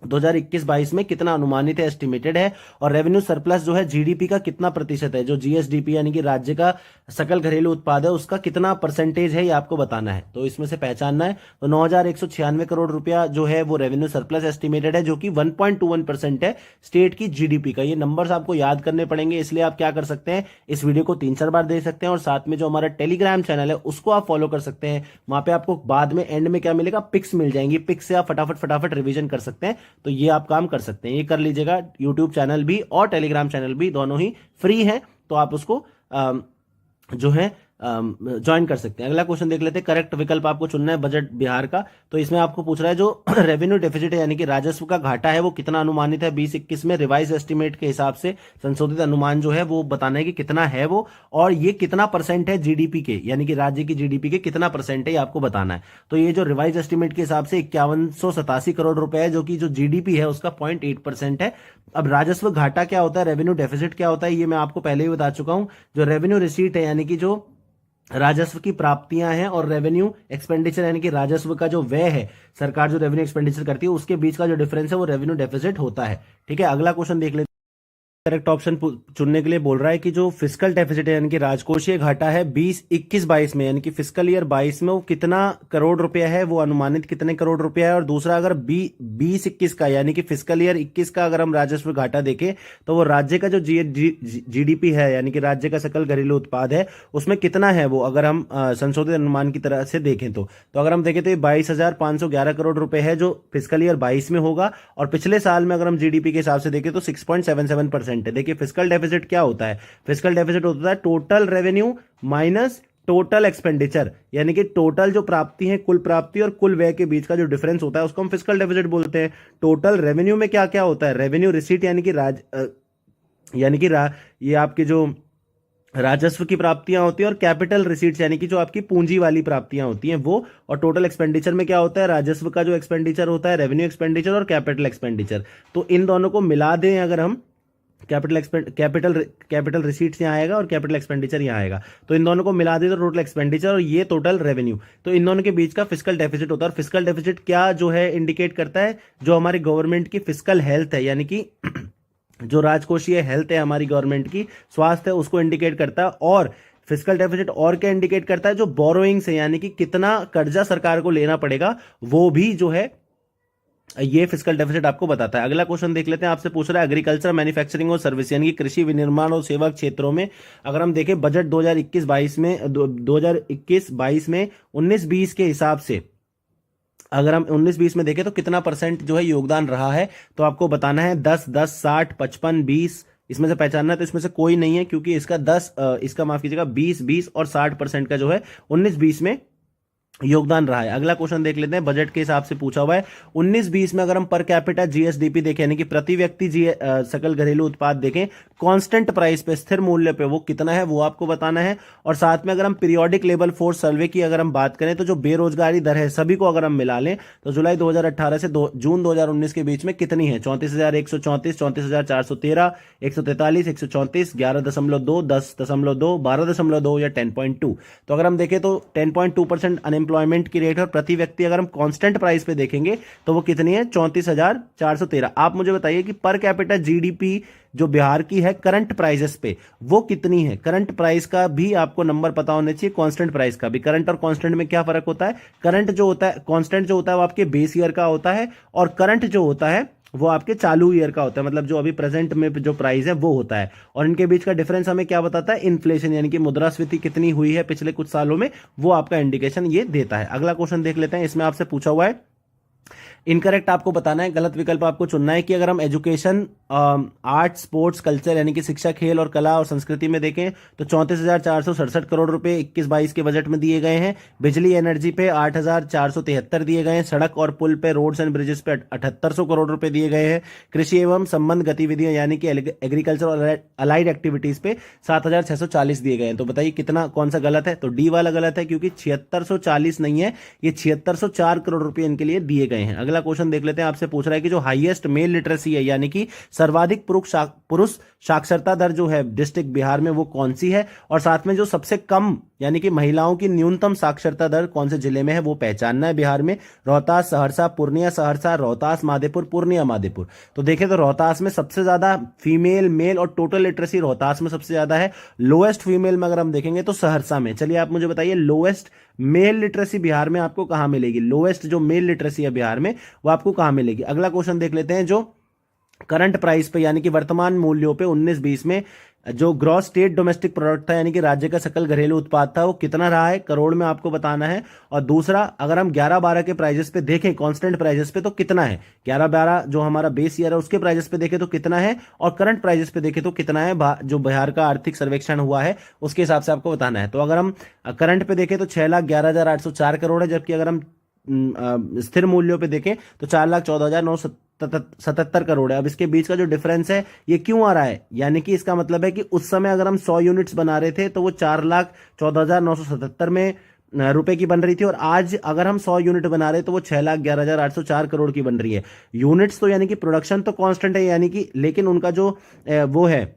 2021-22 में कितना अनुमानित है, एस्टिमेटेड है। और रेवेन्यू सरप्लस जो है जीडीपी का कितना प्रतिशत है, जो जीएसडीपी यानी कि राज्य का सकल घरेलू उत्पाद है उसका कितना परसेंटेज है, ये आपको बताना है। तो इसमें से पहचानना है। तो 9,196 करोड़ रुपया जो है वो रेवेन्यू सरप्लस एस्टिमेटेड है, जो कि 1.21% है स्टेट की जीडीपी का। ये नंबर्स आपको याद करने पड़ेंगे, इसलिए आप क्या कर सकते हैं, इस वीडियो को 3-4 बार देख सकते हैं और साथ में जो हमारा टेलीग्राम चैनल है उसको आप फॉलो कर सकते हैं। वहां पे आपको बाद में एंड में क्या मिलेगा, पिक्स मिल जाएंगी, पिक्स से आप फटाफट रिवीजन कर सकते हैं। तो ये आप काम कर सकते हैं, ये कर लीजिएगा। यूट्यूब चैनल भी और टेलीग्राम चैनल भी दोनों ही फ्री है, तो आप उसको जो है ज्वाइन कर सकते हैं। अगला क्वेश्चन देख लेते हैं। करेक्ट विकल्प आपको चुनना है बजट बिहार का। तो इसमें आपको पूछ रहा है जो रेवेन्यू डेफिसिट है यानी कि राजस्व का घाटा है वो कितना अनुमानित है 2021 में, रिवाइज एस्टिमेट के हिसाब से संशोधित अनुमान जो है वो बताना है कि कितना है वो, और ये कितना परसेंट है जीडीपी के, यानी कि राज्य की जीडीपी के कितना परसेंट है ये आपको बताना है। तो ये जो रिवाइज एस्टिमेट के हिसाब से 5187 करोड़ रुपए है, जो कि जो जीडीपी है उसका 0.8% है। अब राजस्व घाटा क्या होता है, रेवेन्यू डेफिसिट क्या होता है, ये मैं आपको पहले ही बता चुका हूं। जो रेवेन्यू रिसीट है यानी कि जो राजस्व की प्राप्तियां हैं, और रेवेन्यू एक्सपेंडिचर यानी कि राजस्व का जो व्यय है, सरकार जो रेवेन्यू एक्सपेंडिचर करती है उसके बीच का जो डिफरेंस है वो रेवेन्यू डेफिसिट होता है। ठीक है, अगला क्वेश्चन देख लेते हैं। करेक्ट ऑप्शन चुनने के लिए बोल रहा है कि जो फिस्कल डेफिसिट है यानी कि राजकोषीय घाटा है 2021-22 में, यानी कि फिस्कल ईयर 22 में वो कितना करोड़ रुपया है, वो अनुमानित कितने करोड़ रुपया है। और दूसरा अगर 2021 का यानी कि फिस्कल ईयर 21 का अगर हम राजस्व घाटा देखें तो वो राज्य का जो जीडीपी है यानी कि राज्य का सकल घरेलू उत्पाद है उसमें कितना है वो, अगर हम संशोधित अनुमान की तरह से देखें तो अगर हम देखें तो ये 22,511 करोड़ रुपए है जो फिस्कल ईयर 22 में होगा। और पिछले साल में अगर हम जीडीपी के हिसाब से देखें तो 6.77% है। देखिए फिस्कल डेफिसिट क्या होता है, फिस्कल डेफिसिट होता है total revenue minus total expenditure, यानी कि टोटल जो प्राप्ति है, कुल प्राप्ति और कुल व्यय के बीच का जो डिफरेंस होता है उसको हम फिस्कल डेफिसिट बोलते हैं। टोटल रेवेन्यू में क्या क्या होता है, रेवेन्यू रिसीट यानी कि ये आपके जो राजस्व की प्राप्तियां होती है, और कैपिटल रिसीट्स यानी कि जो आपकी पूंजी वाली प्राप्तियां होती हैं वो। और टोटल एक्सपेंडिचर में क्या होता है, राजस्व का जो एक्सपेंडिचर होता है, रेवेन्यू एक्सपेंडिचर और कैपिटल एक्सपेंडिचर। तो इन दोनों को मिला दें अगर हम, कैपिटल रिसीट्स यहाँ आएगा और कैपिटल एक्सपेंडिचर यहाँ आएगा, तो इन दोनों को मिला दे तो टोटल एक्सपेंडिचर और ये टोटल रेवेन्यू, तो इन दोनों के बीच का फिस्कल डेफिसिट होता है। और फिस्कल डेफिसिट क्या जो है इंडिकेट करता है, जो हमारी गवर्नमेंट की फिस्कल हेल्थ है, यानी कि जो राजकोषीय हेल्थ है हमारी गवर्नमेंट की, स्वास्थ्य है, उसको इंडिकेट करता है। और फिस्कल डेफिसिट और क्या इंडिकेट करता है, जो बोरोइंग्स है यानी कि कितना कर्जा सरकार को लेना पड़ेगा, वो भी जो है ये फिस्कल डेफिसिट आपको बताता है। अगला क्वेश्चन देख लेते हैं। आपसे पूछ रहा है एग्रीकल्चर, मैन्युफैक्चरिंग और सर्विस यानी कि कृषि, विनिर्माण और सेवा क्षेत्रों में अगर हम देखें बजट 2021-22 में 2021-22 में 19-20 के हिसाब से अगर हम 19-20 में देखें तो कितना परसेंट जो है योगदान रहा है, तो आपको बताना है 10, 10, 60, 55, 20। इसमें से पहचानना है, तो इसमें से कोई नहीं है क्योंकि इसका माफ कीजिएगा 20 और 60% का जो है 19-20 में योगदान रहा है। अगला क्वेश्चन देख लेते हैं। बजट के हिसाब से पूछा हुआ है 19-20 में अगर हम पर कैपिटा जीएसडीपी देखें यानी कि प्रति व्यक्ति सकल घरेलू उत्पाद देखें, कांस्टेंट प्राइस पे, स्थिर मूल्य पे वो कितना है वो आपको बताना है। और साथ में अगर हम पीरियोडिक लेबर फोर्स सर्वे की अगर हम बात करें तो जो बेरोजगारी दर है सभी को अगर हम मिला लें तो जुलाई 2018 से जून 2019 के बीच में कितनी है, 34,134, 34,413, 143, 134, 11.2, 10.2, 12.2 या 10.2। तो अगर हम देखें तो 10.2% अनएम्प्लॉयमेंट की रेट है। और प्रति व्यक्ति अगर हम कांस्टेंट प्राइस पे देखेंगे तो वो कितनी है, 34,413। आप मुझे बताइए कि पर कैपिटा जीडीपी जो बिहार की है करंट प्राइसेस पे वो कितनी है। करंट प्राइस का भी आपको नंबर पता होना चाहिए, कांस्टेंट प्राइस का भी। करंट और कांस्टेंट में क्या फर्क होता है, करंट जो होता है, कांस्टेंट जो होता है वो आपके बेस ईयर का होता है, और करंट जो होता है वो आपके चालू ईयर का होता है, मतलब जो अभी प्रेजेंट में जो प्राइस है वो होता है। और इनके बीच का डिफरेंस हमें क्या बताता है, इन्फ्लेशन यानी कि मुद्रास्फीति कितनी हुई है पिछले कुछ सालों में, वो आपका इंडिकेशन ये देता है। अगला क्वेश्चन देख लेते हैं। इसमें आपसे पूछा हुआ है इनकरेक्ट आपको बताना है, गलत विकल्प आपको चुनना है कि अगर हम एजुकेशन, आर्ट, स्पोर्ट्स, कल्चर यानी कि शिक्षा, खेल और कला और संस्कृति में देखें तो 34,467 करोड़ रुपए 21-22 के बजट में दिए गए हैं। बिजली एनर्जी पे 8,473 दिए गए हैं। सड़क और पुल पे, रोड्स एंड ब्रिजेस पे 7,800 करोड़ रुपए दिए गए हैं। कृषि एवं संबंध गतिविधियां यानी कि एग्रीकल्चर और अलाइड एक्टिविटीज पे 7,640 दिए गए हैं। तो बताइए कितना, कौन सा गलत है, तो डी वाला गलत है क्योंकि 7,640 नहीं है, ये 7,604 करोड़ रुपए इनके लिए दिए गए हैं। अगला अगला क्वेश्चन देख लेते हैं, आपसे पूछ रहा है कि जो हाईएस्ट मेल लिटरेसी है यानी कि सर्वाधिक पुरुष साक्षरता दर जो है डिस्ट्रिक्ट बिहार में वो कौन सी है, और साथ में जो सबसे कम यानी कि महिलाओं की न्यूनतम साक्षरता दर कौन से जिले में है वो पहचानना है बिहार में। रोहतास, सहरसा, पूर्णिया सहरसा, रोहतास माधेपुर, पूर्णिया माधेपुर। तो देखें तो रोहतास में सबसे ज्यादा फीमेल, मेल और टोटल लिटरेसी रोहतास में सबसे ज्यादा है। लोएस्ट फीमेल में अगर हम देखेंगे तो सहरसा में। चलिए आप मुझे बताइए लोएस्ट मेल लिटरेसी बिहार में आपको कहां मिलेगी, लोएस्ट जो मेल लिटरेसी है बिहार में वो आपको कहां मिलेगी। अगला क्वेश्चन देख लेते हैं, जो करंट प्राइस पे यानी कि वर्तमान मूल्यों पे 19-20 में जो ग्रॉस स्टेट डोमेस्टिक प्रोडक्ट था यानी कि राज्य का सकल घरेलू उत्पाद था वो कितना रहा है, करोड़ में आपको बताना है। और दूसरा, अगर हम 11-12 के प्राइजेस पे देखें, कांस्टेंट प्राइजेस पे तो कितना है, 11-12 जो हमारा बेस ईयर है उसके प्राइजेस पे देखें तो कितना है, और करंट प्राइजेस पे देखें तो कितना है। जो बिहार का आर्थिक सर्वेक्षण हुआ है उसके हिसाब से आपको बताना है। तो अगर हम करंट पे देखें तो 6,11,804 करोड़ है, जबकि अगर हम स्थिर मूल्यों पे देखें तो 4,14,977 करोड़ है। अब इसके बीच का जो डिफरेंस है ये क्यों आ रहा है, यानी कि इसका मतलब है कि उस समय अगर हम 100 यूनिट्स बना रहे थे तो वो 4,14,977 में रुपए की बन रही थी, और आज अगर हम 100 यूनिट बना रहे तो वो 6,11,804 करोड़ की बन रही है। यूनिट्स तो यानी कि प्रोडक्शन तो कांस्टेंट है यानी कि, लेकिन उनका जो वो है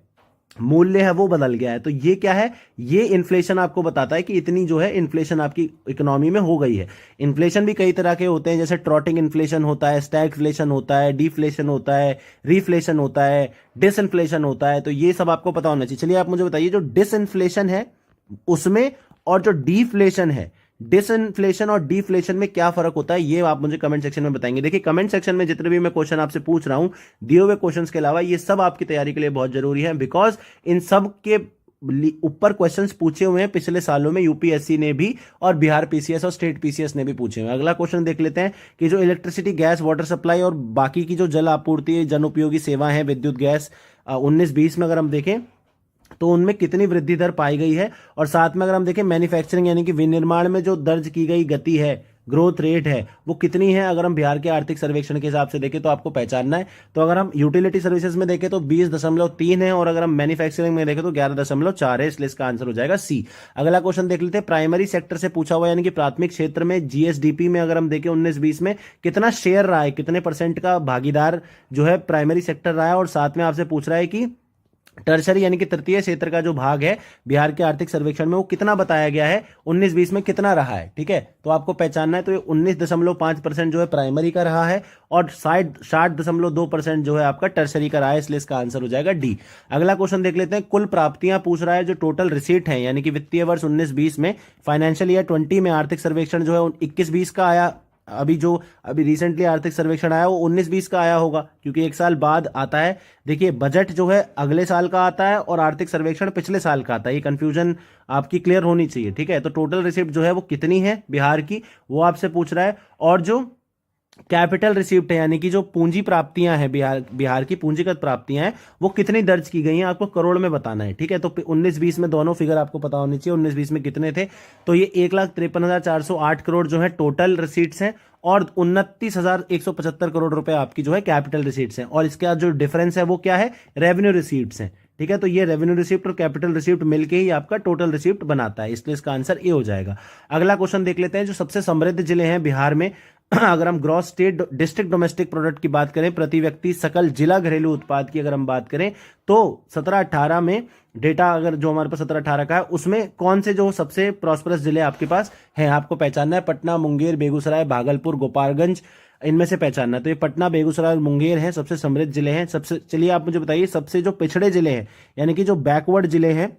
मूल्य है वो बदल गया है। तो ये क्या है, ये इन्फ्लेशन आपको बताता है कि इतनी जो है इन्फ्लेशन आपकी इकोनॉमी में हो गई है। इन्फ्लेशन भी कई तरह के होते हैं, जैसे ट्रॉटिंग इन्फ्लेशन होता है, स्टैगफ्लेशन होता है, डिफ्लेशन होता है, रीफ्लेशन होता है, डिसइन्फ्लेशन होता है। तो ये सब आपको पता होना चाहिए। चलिए आप मुझे बताइए, जो डिसइन्फ्लेशन है उसमें और जो डिफ्लेशन है, डिसइन्फ्लेशन और डिफ्लेशन में क्या फर्क होता है ये आप मुझे कमेंट सेक्शन में बताएंगे। देखिए कमेंट सेक्शन में जितने भी मैं क्वेश्चन आपसे पूछ रहा हूं दिए हुए क्वेश्चंस के अलावा, ये सब आपकी तैयारी के लिए बहुत जरूरी है, बिकॉज इन सब के ऊपर क्वेश्चंस पूछे हुए हैं पिछले सालों में यूपीएससी ने भी, और बिहार पीसीएस और स्टेट पीसीएस ने भी पूछे हुए हैं। अगला क्वेश्चन देख लेते हैं कि जो इलेक्ट्रिसिटी, गैस, वाटर सप्लाई और बाकी की जो जल आपूर्ति, जन उपयोगी सेवा है, विद्युत, गैस, 19-20 में अगर हम देखें तो उनमें कितनी वृद्धि दर पाई गई है। और साथ में अगर हम देखें मैन्युफैक्चरिंग यानी कि विनिर्माण में जो दर्ज की गई गति है, ग्रोथ रेट है, वो कितनी है, अगर हम बिहार के आर्थिक सर्वेक्षण के हिसाब से देखें तो आपको पहचानना है। तो अगर हम यूटिलिटी सर्विसेज में देखें तो 20.3 है, और अगर हम मैन्युफैक्चरिंग में देखें तो 11.4 है, इसलिए इसका आंसर हो जाएगा सी। अगला क्वेश्चन देख लेते हैं, प्राइमरी सेक्टर से पूछा हुआ यानी कि प्राथमिक क्षेत्र में जीएसडीपी में अगर हम देखें 19-20 में कितना शेयर रहा है, कितने % का भागीदार जो है प्राइमरी सेक्टर रहा है। और साथ में आपसे पूछ रहा है कि टर्शरी यानी कि तृतीय क्षेत्र का जो भाग है बिहार के आर्थिक सर्वेक्षण में वो कितना बताया गया है, 19-20 में कितना रहा है। ठीक है, तो आपको पहचानना है। तो ये 19.5% जो है प्राइमरी का रहा है, और 60.2% जो है आपका टर्शरी का रहा है, इसलिए इसका आंसर हो जाएगा डी। अगला क्वेश्चन देख लेते हैं, कुल प्राप्तियां पूछ रहा है, जो टोटल रिसीट है यानी कि वित्तीय वर्ष 19-20 में, फाइनेंशियल ईयर 20 में आर्थिक सर्वेक्षण जो है 21-20 का आया, अभी रिसेंटली आर्थिक सर्वेक्षण आया वो 19-20 का आया होगा, क्योंकि एक साल बाद आता है। देखिए बजट जो है अगले साल का आता है और आर्थिक सर्वेक्षण पिछले साल का आता है, ये कंफ्यूजन आपकी क्लियर होनी चाहिए। ठीक है, तो टोटल रिसिप्ट जो है वो कितनी है बिहार की, वो आपसे पूछ रहा है। और जो कैपिटल रिसिप्ट है यानी कि जो पूंजी प्राप्तियां हैं, बिहार की पूंजीगत प्राप्तियां हैं, वो कितनी दर्ज की गई हैं आपको करोड़ में बताना है। ठीक है, तो 19-20 में दोनों फिगर आपको पता होनी चाहिए, 19-20 में कितने थे। तो ये 1,53,408 करोड़ जो है टोटल रिसीट्स हैं, और 29,175 करोड़ रुपए आपकी जो है कैपिटल रिसीट्स हैं। और इसका जो डिफरेंस है वो क्या है, रेवेन्यू रिसीट्स हैं। ठीक है, तो ये रेवेन्यू रिसिप्ट और कैपिटल रिसिप्ट मिलके ही आपका टोटल रिसिप्ट बनाता है, इसलिए इसका आंसर ए हो जाएगा। अगला क्वेश्चन देख लेते हैं, जो सबसे समृद्ध जिले हैं बिहार में, अगर हम gross state district domestic product की बात करें, प्रति व्यक्ति सकल जिला घरेलू उत्पाद की अगर हम बात करें तो 17-18 में डेटा अगर जो हमारे पास 17-18 का है, उसमें कौन से जो सबसे प्रॉस्परस जिले आपके पास हैं आपको पहचानना है। पटना, मुंगेर, बेगूसराय, भागलपुर, गोपालगंज, इनमें से पहचानना है। तो ये पटना, बेगूसराय और मुंगेर हैं सबसे समृद्ध जिले हैं। सबसे, चलिए आप मुझे बताइए, सबसे जो पिछड़े जिले हैं यानी कि जो बैकवर्ड जिले हैं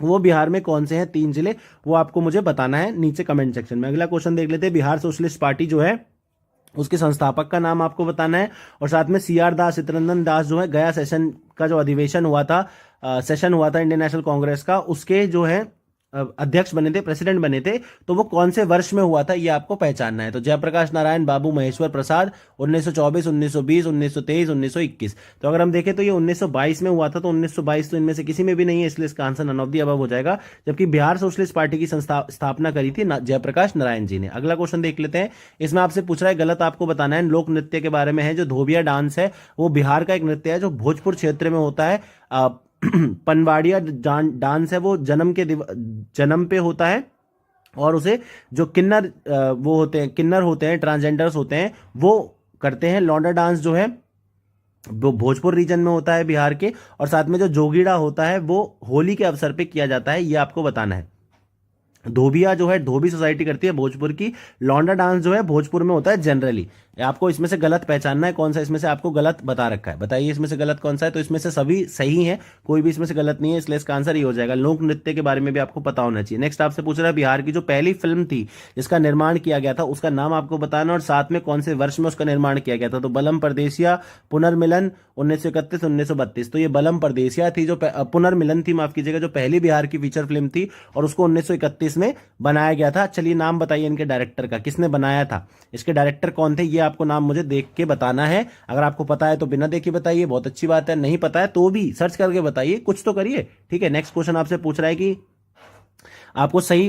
वो बिहार में कौन से हैं, 3 जिले, वो आपको मुझे बताना है नीचे कमेंट सेक्शन में। अगला क्वेश्चन देख लेते हैं, बिहार सोशलिस्ट पार्टी जो है उसके संस्थापक का नाम आपको बताना है, और साथ में CR दास, चित्ररंजन दास जो है, गया सेशन का जो अधिवेशन हुआ था, सेशन हुआ था इंडियन नेशनल कांग्रेस का, उसके जो है अध्यक्ष बने थे, प्रेसिडेंट बने थे, तो वो कौन से वर्ष में हुआ था ये आपको पहचानना है। तो जयप्रकाश नारायण, बाबू महेश्वर प्रसाद, 1924, 1920, 1923, 1921। तो अगर हम देखें तो ये 1922 में हुआ था, तो 1922 तो इनमें से किसी में भी नहीं है, इसलिए इसका answer none of the above हो जाएगा। जबकि बिहार सोशलिस्ट पार्टी की स्थापना करी थी जयप्रकाश नारायण जी ने। अगला क्वेश्चन देख लेते हैं, इसमें आपसे पूछ रहा है, गलत आपको बताना है, लोक नृत्य के बारे में है। जो धोबिया डांस है वो बिहार का एक नृत्य है जो भोजपुर क्षेत्र में होता है। पनवाड़िया डांस है वो जन्म पे होता है, और उसे जो किन्नर वो होते हैं, किन्नर होते हैं, ट्रांसजेंडर्स होते हैं, वो करते हैं। लौंडा डांस जो है वो भोजपुर रीजन में होता है बिहार के, और साथ में जो जोगीड़ा होता है वो होली के अवसर पे किया जाता है, ये आपको बताना है। धोबिया जो है धोबी सोसाइटी करती है भोजपुर की। लौंडा डांस जो है भोजपुर में होता है जनरली। आपको इसमें से गलत पहचानना है कौन सा इसमें से आपको गलत बता रखा है, बताइए इसमें से गलत कौन सा है। तो इसमें से सभी सही हैं, कोई भी इसमें से गलत नहीं है, इसलिए इसका आंसर ये हो जाएगा। लोक नृत्य के बारे में भी आपको पता होना चाहिए। नेक्स्ट आपसे पूछ रहा है बिहार की जो पहली फिल्म थी जिसका निर्माण किया गया था उसका नाम आपको बताना, और साथ में कौन से वर्ष में उसका निर्माण किया गया था। तो बलम परदेसिया, पुनर्मिलन, 1931, 1932। तो ये बलम परदेसिया थी, जो पुनर्मिलन थी, माफ कीजिएगा, जो पहली बिहार की फीचर फिल्म थी, और उसको 1931 में बनाया गया था। चलिए नाम बताइए इनके डायरेक्टर का, किसने बनाया था, इसके डायरेक्टर कौन थे, ये आपको नाम मुझे देख के बताना है। अगर आपको पता है तो बिना देखे बताइए, बहुत अच्छी बात है। नहीं पता है तो भी सर्च करके बताइए, कुछ तो करिए, ठीक है। नेक्स्ट क्वेश्चन आपसे पूछ रहा है कि आपको सही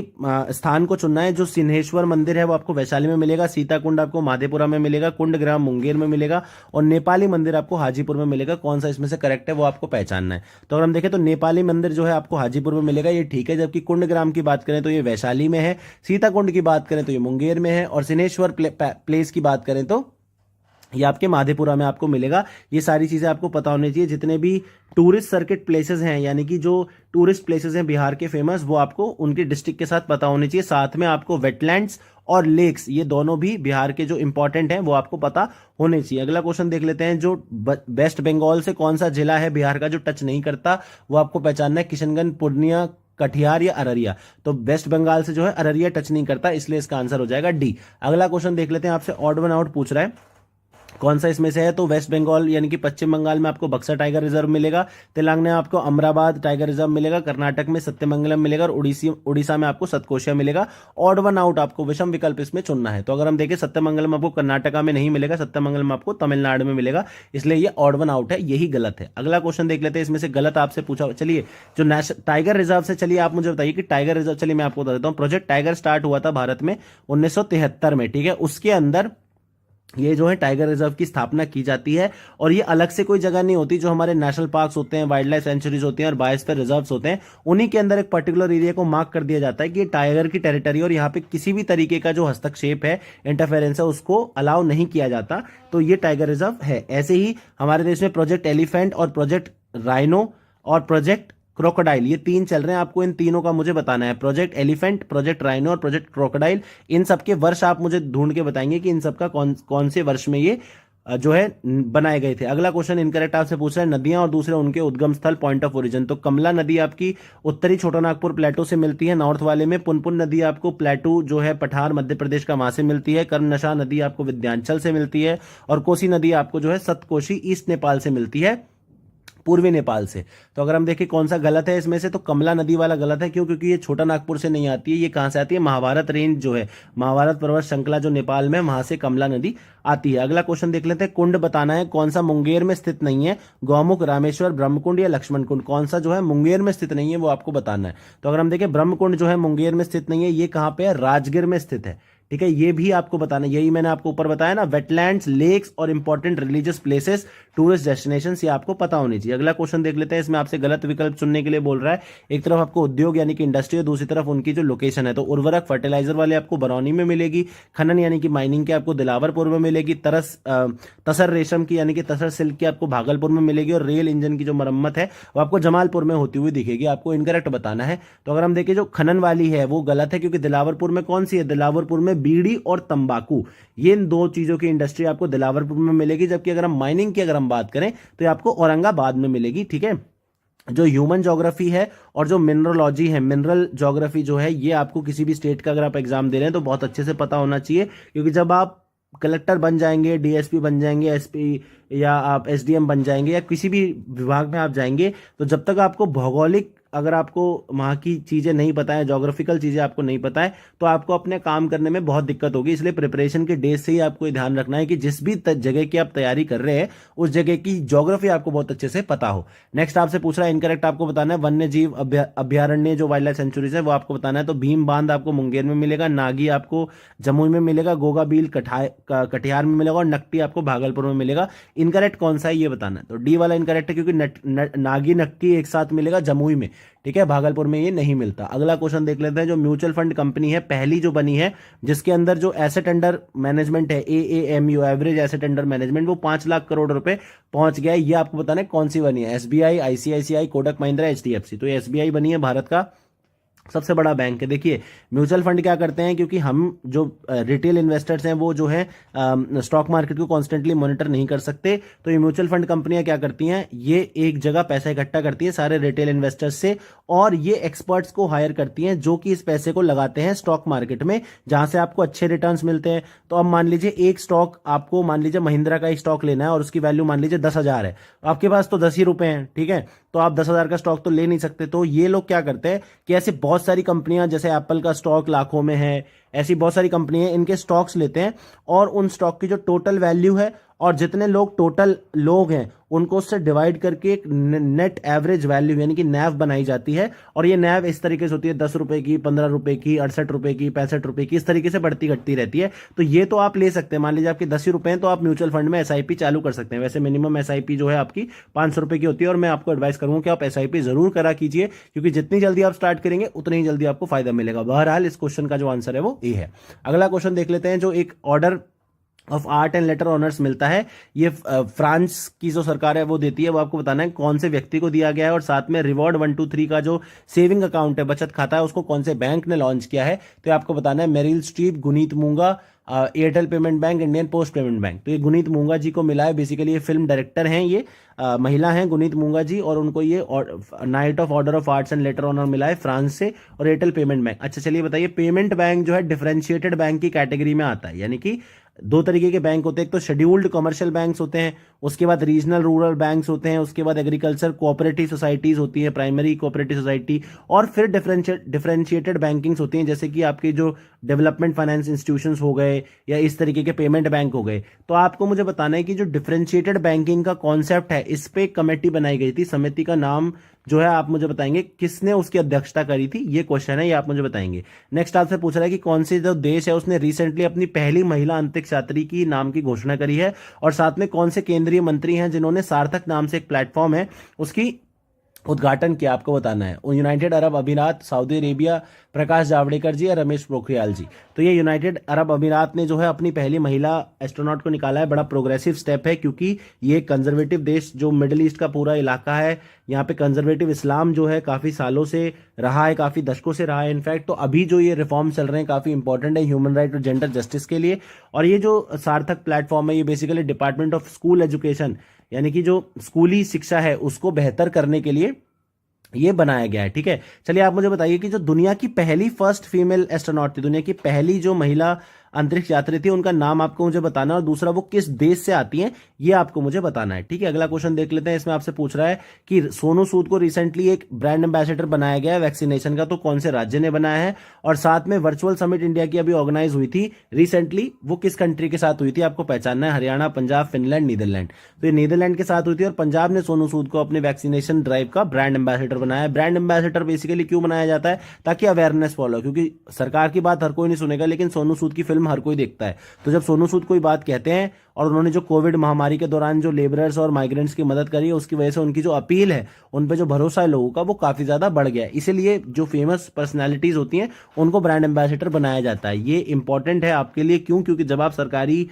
स्थान को चुनना है। जो सिन्हेश्वर मंदिर है वो आपको वैशाली में मिलेगा, सीताकुंड आपको माधेपुरा में मिलेगा, कुंडग्राम मुंगेर में मिलेगा, और नेपाली मंदिर आपको हाजीपुर में मिलेगा। कौन सा इसमें से करेक्ट है वो आपको पहचानना है। तो अगर हम देखें तो नेपाली मंदिर जो है आपको हाजीपुर में मिलेगा, ये ठीक है। जबकि कुंडग्राम की बात करें तो ये वैशाली में है, सीताकुंड की बात करें तो ये मुंगेर में है, और सिन्हेश्वर प्लेस की बात करें तो ये आपके माधेपुरा में आपको मिलेगा। ये सारी चीजें आपको पता होनी चाहिए। जितने भी टूरिस्ट सर्किट प्लेसेस हैं, यानी कि जो टूरिस्ट प्लेसेस हैं बिहार के फेमस, वो आपको उनकी डिस्ट्रिक्ट के साथ पता होनी चाहिए। साथ में आपको वेटलैंड्स और लेक्स, ये दोनों भी बिहार के जो इंपॉर्टेंट हैं वो आपको पता होने चाहिए। अगला क्वेश्चन देख लेते हैं। जो वेस्ट बंगाल से कौन सा जिला है बिहार का जो टच नहीं करता, वो आपको पहचानना है। किशनगंज, पूर्णिया, कटिहार या अररिया। तो वेस्ट बंगाल से जो है अररिया टच नहीं करता, इसलिए इसका आंसर हो जाएगा डी। अगला क्वेश्चन देख लेते हैं, आपसे ऑड वन आउट पूछ रहा है कौन सा इसमें से है। तो वेस्ट बंगाल यानी कि पश्चिम बंगाल में आपको बक्सर टाइगर रिजर्व मिलेगा, तेलंगाना में आपको अमराबाद टाइगर रिजर्व मिलेगा, कर्नाटक में सत्यमंगलम मिलेगा, और उड़ीसा में आपको सतकोशिया मिलेगा। ऑड वन आउट आपको विषम विकल्प इसमें चुनना है। तो अगर हम देखें सत्यमंगलम आपको कर्नाटका में नहीं मिलेगा, सत्यमंगलम आपको तमिलनाडु में मिलेगा, इसलिए ये ऑड वन आउट है, यही गलत है। अगला क्वेश्चन देख लेते हैं, इसमें से गलत आपसे पूछा। चलिए जो नेशनल टाइगर रिजर्व से, चलिए आप मुझे बताइए कि टाइगर रिजर्व, चलिए मैं आपको बता देता हूँ। प्रोजेक्ट टाइगर स्टार्ट हुआ था भारत में 1973 में, ठीक है। उसके अंदर ये जो है टाइगर रिजर्व की स्थापना की जाती है, और ये अलग से कोई जगह नहीं होती। जो हमारे नेशनल पार्क्स होते हैं, वाइल्ड लाइफ सेंचुरीज होती हैं और बायोस्फीयर रिजर्व्स होते हैं, उन्हीं के अंदर एक पर्टिकुलर एरिया को मार्क कर दिया जाता है कि ये टाइगर की टेरिटरी, और यहाँ पे किसी भी तरीके का जो हस्तक्षेप है, इंटरफेरेंस है, उसको अलाउ नहीं किया जाता। तो ये टाइगर रिजर्व है। ऐसे ही हमारे देश में प्रोजेक्ट एलिफेंट और प्रोजेक्ट राइनो और प्रोजेक्ट क्रोकोडाइल, ये तीन चल रहे हैं। आपको इन तीनों का मुझे बताना है। प्रोजेक्ट एलिफेंट, प्रोजेक्ट राइनो और प्रोजेक्ट क्रोकोडाइल, इन सबके वर्ष आप मुझे ढूंढ के बताएंगे कि इन सबका कौन से वर्ष में ये जो है बनाए गए थे। अगला क्वेश्चन इनकरेक्ट आपसे पूछ रहा है, नदियां और दूसरे उनके उद्गम स्थल, पॉइंट ऑफ ओरिजिन। तो कमला नदी आपकी उत्तरी छोटानागपुर प्लेटो से मिलती है, नॉर्थ वाले में। पुनपुन नदी आपको प्लेटू जो है पठार मध्य प्रदेश का, वहां से मिलती है। कर्मनशा नदी आपको विंध्याचल से मिलती है, और कोसी नदी आपको जो है सतकोशी ईस्ट नेपाल से मिलती है, पूर्वी नेपाल से। तो अगर हम देखें कौन सा गलत है इसमें से, तो कमला नदी वाला गलत है। क्यों? क्योंकि ये छोटा नागपुर से नहीं आती है। ये कहां से आती है? महाभारत रेंज जो है, महाभारत पर्वत श्रृंखला जो नेपाल में, वहां से कमला नदी आती है। अगला क्वेश्चन देख लेते हैं। कुंड बताना है कौन सा मुंगेर में स्थित नहीं है, गौमुख, रामेश्वर, ब्रह्मकुंड या लक्ष्मण कुंड। कौन सा जो है मुंगेर में स्थित नहीं है वो आपको बताना है। तो अगर हम देखें ब्रह्मकुंड जो है मुंगेर में स्थित नहीं है, ये कहां पे है? राजगीर में स्थित है, ठीक है। ये भी आपको बताना, यही मैंने आपको ऊपर बताया ना, वेटलैंड्स, लेक्स और important religious places, tourist destination, ये आपको पता होनी चाहिए। अगला क्वेश्चन देख लेते हैं। इसमें आपसे गलत विकल्प चुनने के लिए बोल रहा है। एक तरफ आपको उद्योग यानी कि इंडस्ट्री, और दूसरी तरफ उनकी जो लोकेशन है। तो उर्वरक, फर्टिलाइजर वाले आपको बरौनी में मिलेगी, खनन यानी कि माइनिंग के आपको दिलावरपुर में मिलेगी, तसर रेशम की यानी कि तसर सिल्क की आपको भागलपुर में मिलेगी, और रेल इंजन की जो मरम्मत है वो आपको जमालपुर में होती हुई दिखेगी। आपको इनकरेक्ट बताना है। तो अगर हम देखें जो खनन वाली है वो गलत है, क्योंकि दिलावरपुर में कौन सी है? दिलावरपुर में बीड़ी और तंबाकू, ये इन दो चीजों की इंडस्ट्री आपको दिलावरपुर में मिलेगी। जबकि अगर हम माइनिंग की अगर हम बात करें तो ये आपको औरंगाबाद में मिलेगी, ठीक है। जो ह्यूमन ज्योग्राफी है और जो मिनरोलॉजी है, मिनरल ज्योग्राफी जो है, ये आपको किसी भी स्टेट का अगर आप एग्जाम दे रहे हैं तो बहुत अच्छे से पता होना चाहिए। क्योंकि जब आप कलेक्टर बन जाएंगे, डीएसपी बन जाएंगे, एसपी या आप एसडीएम बन जाएंगे, या किसी भी विभाग में आप जाएंगे, तो जब तक आपको भौगोलिक, अगर आपको वहाँ की चीज़ें नहीं पता है, जोग्राफिकल चीज़ें आपको नहीं पता है, तो आपको अपने काम करने में बहुत दिक्कत होगी। इसलिए प्रिपरेशन के डेज से ही आपको ये ध्यान रखना है कि जिस भी जगह की आप तैयारी कर रहे हैं उस जगह की ज्योग्राफी आपको बहुत अच्छे से पता हो। नेक्स्ट आपसे पूछ रहा है, इनकरेक्ट आपको बताना है। वन्य जीव अभ्यारण्य जो वाइल्ड लाइफ सेंचुरीज है वो आपको बताना है। तो भीम बांध आपको मुंगेर में मिलेगा, नागी आपको जमुई में मिलेगा, गोगा बील कटिहार में मिलेगा, और नकटी आपको भागलपुर में मिलेगा। इनकरेक्ट कौन सा है ये बताना है। तो डी वाला इनकरेक्ट है, क्योंकि नागी नकटी एक साथ मिलेगा जमुई में, ठीक है, भागलपुर में ये नहीं मिलता। अगला क्वेश्चन देख लेते हैं, जो म्यूचुअल फंड कंपनी है पहली जो बनी है जिसके अंदर जो एसेट अंडर मैनेजमेंट है AAMU average asset under management वो 5 लाख करोड़ रुपए पहुंच गया है, ये आपको बताना है कौन सी बनी है, SBI, ICICI, Kotak Mahindra, HDFC। तो ये SBI बनी है, भारत का सबसे बड़ा बैंक है। देखिए म्यूचुअल फंड क्या करते हैं, क्योंकि हम जो रिटेल इन्वेस्टर्स हैं वो जो है स्टॉक मार्केट को कॉन्स्टेंटली मॉनिटर नहीं कर सकते, तो ये म्यूचुअल फंड कंपनियां क्या करती हैं, ये एक जगह पैसा इकट्ठा करती हैं सारे रिटेल इन्वेस्टर्स से, और ये एक्सपर्ट्स को हायर करती हैं जो कि इस पैसे को लगाते हैं स्टॉक मार्केट में, जहां से आपको अच्छे रिटर्न्स मिलते हैं। तो अब मान लीजिए एक स्टॉक आपको, मान लीजिए महिंद्रा का एक स्टॉक लेना है और उसकी वैल्यू मान लीजिए 10,000 है, आपके पास तो 10 ही रुपए हैं, ठीक है, तो आप 10,000 का स्टॉक तो ले नहीं सकते। तो ये लोग क्या करते हैं कि ऐसे बहुत सारी कंपनियां, जैसे एप्पल का स्टॉक लाखों में है, ऐसी बहुत सारी कंपनियां इनके स्टॉक्स लेते हैं और उन स्टॉक की जो टोटल वैल्यू है और जितने लोग टोटल लोग हैं उनको उससे डिवाइड करके एक नेट एवरेज वैल्यू यानी कि नैव बनाई जाती है, और ये नैव इस तरीके से होती है 10 रुपए की, 15 रुपए की, 68 रुपए की, 65 रुपए की, इस तरीके से बढ़ती घटती रहती है। तो ये तो आप ले सकते हैं, मान लीजिए आपके 10 ही रुपए हैं तो आप म्यूचुअल फंड में SIP चालू कर सकते हैं। वैसे मिनिमम SIP जो है आपकी 500 रुपए की होती है, और मैं आपको एडवाइस करूंगा कि आप SIP जरूर करा कीजिए, क्योंकि जितनी जल्दी आप स्टार्ट करेंगे उतनी ही जल्दी आपको फायदा मिलेगा। बहरहाल इस क्वेश्चन का जो आंसर है वो ए है। अगला क्वेश्चन देख लेते हैं, जो एक order of art and later honours मिलता है, ये फ्रांस की जो सरकार है वो देती है, वो आपको बताना है कौन से व्यक्ति को दिया गया है, और साथ में रिवॉर्ड 1 2 3 का जो सेविंग अकाउंट है, बचत खाता है, उसको कौन से बैंक ने लॉन्च किया है। तो आपको बताना है मेरिल स्ट्रीप, गुनीत मूंगा, Airtel payment bank, Indian post payment bank. तो ये गुनीत मूंगा जी को मिला है, बेसिकली ये फिल्म डायरेक्टर हैं, ये महिला हैं गुनीत मूंगा जी, और उनको ये knight of order of arts and letter honour मिला है फ्रांस से, और एयरटेल पेमेंट बैंक। अच्छा चलिए बताइए, पेमेंट बैंक जो है डिफरेंशिएटेड बैंक की कैटेगरी में आता है, यानी कि दो तरीके के बैंक होते हैं, एक तो शेड्यूल्ड कमर्शियल बैंक्स होते हैं, उसके बाद रीजनल रूरल बैंक्स होते हैं, उसके बाद एग्रीकल्चर कोऑपरेटिव सोसाइटीज होती है, प्राइमरी कोऑपरेटिव सोसाइटी, और फिर डिफरेंशिएटेड बैंकिंग्स होती हैं, जैसे कि आपके जो डेवलपमेंट फाइनेंस इंस्टीट्यूशंस हो गए या इस तरीके के पेमेंट बैंक हो गए। तो आपको मुझे बताना है कि जो डिफरेंशिएटेड बैंकिंग का कॉन्सेप्ट है, इस पे एक कमेटी बनाई गई थी, समिति का नाम जो है आप मुझे बताएंगे किसने उसकी अध्यक्षता करी थी, ये क्वेश्चन है, ये आप मुझे बताएंगे। नेक्स्ट आपसे पूछ रहा है कि कौन से जो देश है उसने रिसेंटली अपनी पहली महिला अंतरिक्ष यात्री की नाम की घोषणा करी है, और साथ में कौन से केंद्रीय मंत्री हैं जिन्होंने सार्थक नाम से एक प्लेटफॉर्म है उसकी उद्घाटन किया, आपको बताना है। यूनाइटेड अरब अमीरात, सऊदी अरेबिया, प्रकाश जावड़ेकर जी या रमेश पोखरियाल जी। तो ये यूनाइटेड अरब अमीरात ने जो है अपनी पहली महिला एस्ट्रोनॉट को निकाला है, बड़ा प्रोग्रेसिव स्टेप है, क्योंकि ये कंजर्वेटिव देश जो मिडिल ईस्ट का पूरा इलाका है, यहाँ पे कंजर्वेटिव इस्लाम जो है काफी सालों से रहा है, काफी दशकों से रहा है इनफैक्ट। तो अभी जो ये रिफॉर्म चल रहे हैं काफी इंपॉर्टेंट है ह्यूमन राइट और जेंडर जस्टिस के लिए। और ये जो सार्थक प्लेटफॉर्म है, ये basically department of school education यानी कि जो स्कूली शिक्षा है उसको बेहतर करने के लिए ये बनाया गया है, ठीक है। चलिए आप मुझे बताइए कि जो दुनिया की पहली फर्स्ट फीमेल एस्ट्रोनॉट थी, दुनिया की पहली जो महिला अंतरिक्ष यात्री थी, उनका नाम आपको मुझे बताना, और दूसरा वो किस देश से आती हैं ये आपको मुझे बताना है, ठीक है। अगला क्वेश्चन देख लेते हैं, इसमें आपसे पूछ रहा है कि सोनू सूद को रिसेंटली एक ब्रांड एम्बेसडर बनाया गया है वैक्सीनेशन का, तो कौन से राज्य ने बनाया है, और साथ में वर्चुअल समिट इंडिया की अभी ऑर्गेनाइज हुई थी रिसेंटली, वो किस कंट्री के साथ हुई थी, आपको पहचानना है, हरियाणा, पंजाब, फिनलैंड, नीदरलैंड। तो ये नीदरलैंड के साथ हुई थी, और पंजाब ने सोनू सूद को अपने वैक्सीनेशन ड्राइव का ब्रांड एम्बेसडर बनाया है। ब्रांड एम्बेसडर बेसिकली क्यों बनाया जाता है, ताकि अवेयरनेस फॉलो, क्योंकि सरकार की बात हर कोई नहीं सुनेगा, लेकिन सोनू सूद की फिल्म हर कोई देखता है। तो जब सोनू सूद कोई बात कहते हैं, और उन्होंने जो कोविड महामारी के दौरान जो लेबरर्स और माइग्रेंट्स की मदद करी है, उसकी वजह से उनकी जो अपील है, उन पे जो भरोसा है लोगों का, वो काफी ज्यादा बढ़ गया है। इसीलिए जो फेमस पर्सनालिटीज होती हैं उनको ब्रांड एम्बेसडर बनाया जाता है। ये इंपॉर्टेंट है आपके लिए, क्यों, क्योंकि जब आप सरकारी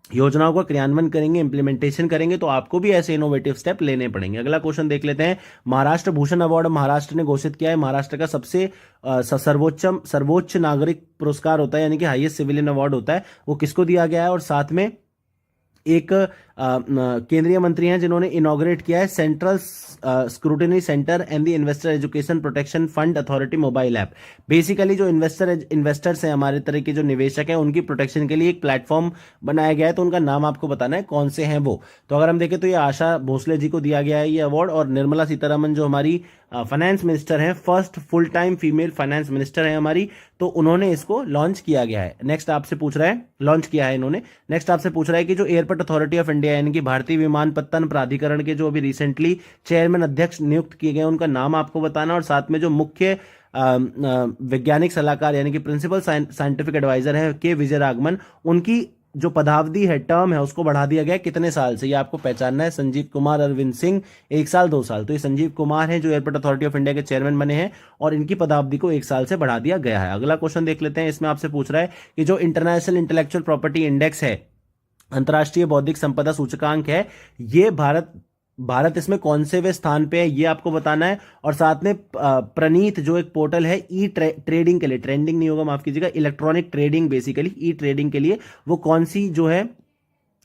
योजनाओं का क्रियान्वयन करेंगे, इंप्लीमेंटेशन करेंगे, तो आपको भी ऐसे इनोवेटिव स्टेप लेने पड़ेंगे। अगला क्वेश्चन देख लेते हैं, महाराष्ट्र भूषण अवार्ड महाराष्ट्र ने घोषित किया है। महाराष्ट्र का सबसे सर्वोच्च नागरिक पुरस्कार होता है, यानी कि हाईएस्ट सिविलियन अवार्ड होता है, वो किसको दिया गया है। और साथ में एक केंद्रीय मंत्री हैं जिन्होंने इनॉग्रेट किया है central scrutiny centre and the investor education protection fund authority mobile app. Basically जो इन्वेस्टर्स हैं, हमारे तरह के जो निवेशक हैं, उनकी प्रोटेक्शन के लिए एक प्लेटफॉर्म बनाया गया है, तो उनका नाम आपको बताना है कौन से हैं वो। तो अगर हम देखें तो ये आशा भोसले जी को दिया गया है ये अवार्ड, और निर्मला सीतारमन जो हमारी फाइनेंस मिनिस्टर हैं, first full time female finance minister हैं हमारी, तो उन्होंने इसको लॉन्च किया गया है। नेक्स्ट आपसे पूछ रहा है, लॉन्च किया है इन्होंने। नेक्स्ट आपसे पूछ रहा है कि जो एयरपोर्ट अथॉरिटी ऑफ इंडिया यानी कि भारतीय विमानपत्तन प्राधिकरण के जो अभी रिसेंटली चेयरमैन अध्यक्ष नियुक्त किए गए, उनका नाम आपको बताना, और साथ में जो मुख्य वैज्ञानिक सलाहकार यानी कि प्रिंसिपल साइंटिफिक एडवाइजर है के विजय राघवन, उनकी जो पदावधि है, टर्म है, उसको बढ़ा दिया गया है कितने साल से, ये आपको पहचानना है। संजीव कुमार अरविंद सिंह 1 साल 2 साल, तो ये संजीव कुमार हैं जो एयरपोर्ट अथॉरिटी ऑफ इंडिया के चेयरमैन बने हैं और इनकी पदावधि को 1 साल से बढ़ा दिया गया है। अगला क्वेश्चन देख लेते हैं, इसमें आपसे पूछ रहा है कि जो इंटरनेशनल इंटेलेक्चुअल प्रॉपर्टी इंडेक्स है, अंतर्राष्ट्रीय बौद्धिक संपदा सूचकांक है, ये भारत इसमें कौन से वे स्थान पे है, ये आपको बताना है। और साथ में प्रणीत जो एक पोर्टल है ई ट्रेडिंग के लिए, ट्रेंडिंग नहीं होगा, माफ कीजिएगा, electronic trading, basically e trading के लिए वो कौन सी जो है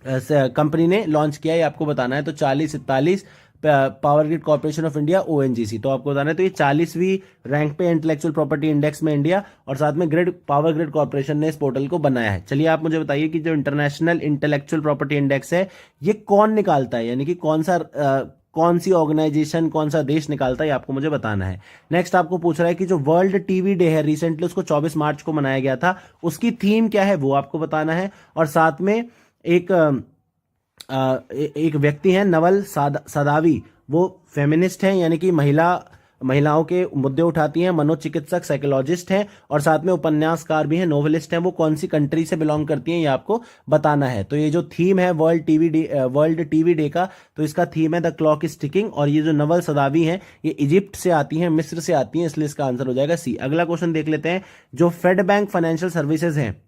कंपनी ने लॉन्च किया है, ये आपको बताना है। तो 40-41 power grid corporation of India ONGC, तो आपको बताना है। तो ये 40वीं रैंक पे इंटेलेक्चुअल प्रॉपर्टी इंडेक्स में इंडिया, और साथ में पावर ग्रिड कॉर्पोरेशन ने इस पोर्टल को बनाया है। चलिए आप मुझे बताइए कि जो इंटरनेशनल इंटेलेक्चुअल प्रॉपर्टी इंडेक्स है ये कौन निकालता है, यानी कि कौन सी ऑर्गेनाइजेशन, कौन सा देश निकालता है, आपको मुझे बताना है। नेक्स्ट आपको पूछ रहा है कि जो वर्ल्ड टीवी डे है, रिसेंटली उसको 24 मार्च को मनाया गया था, उसकी थीम क्या है, वो आपको बताना है। और साथ में एक व्यक्ति हैं नवल सदावी, वो फेमिनिस्ट हैं, यानी कि महिलाओं के मुद्दे उठाती हैं, मनोचिकित्सक, साइकोलॉजिस्ट हैं, और साथ में उपन्यासकार भी हैं, नोवेलिस्ट हैं। वो कौन सी कंट्री से बिलोंग करती हैं, ये आपको बताना है। तो ये जो थीम है वर्ल्ड टीवी डे का, तो इसका थीम है द क्लॉक इज टिकिंग। और ये जो नवल सदावी हैं ये इजिप्ट से आती हैं, मिस्र से आती हैं, इसलिए इसका आंसर हो जाएगा सी। अगला क्वेश्चन देख लेते हैं, जो फेड बैंक फाइनेंशियल सर्विसेज हैं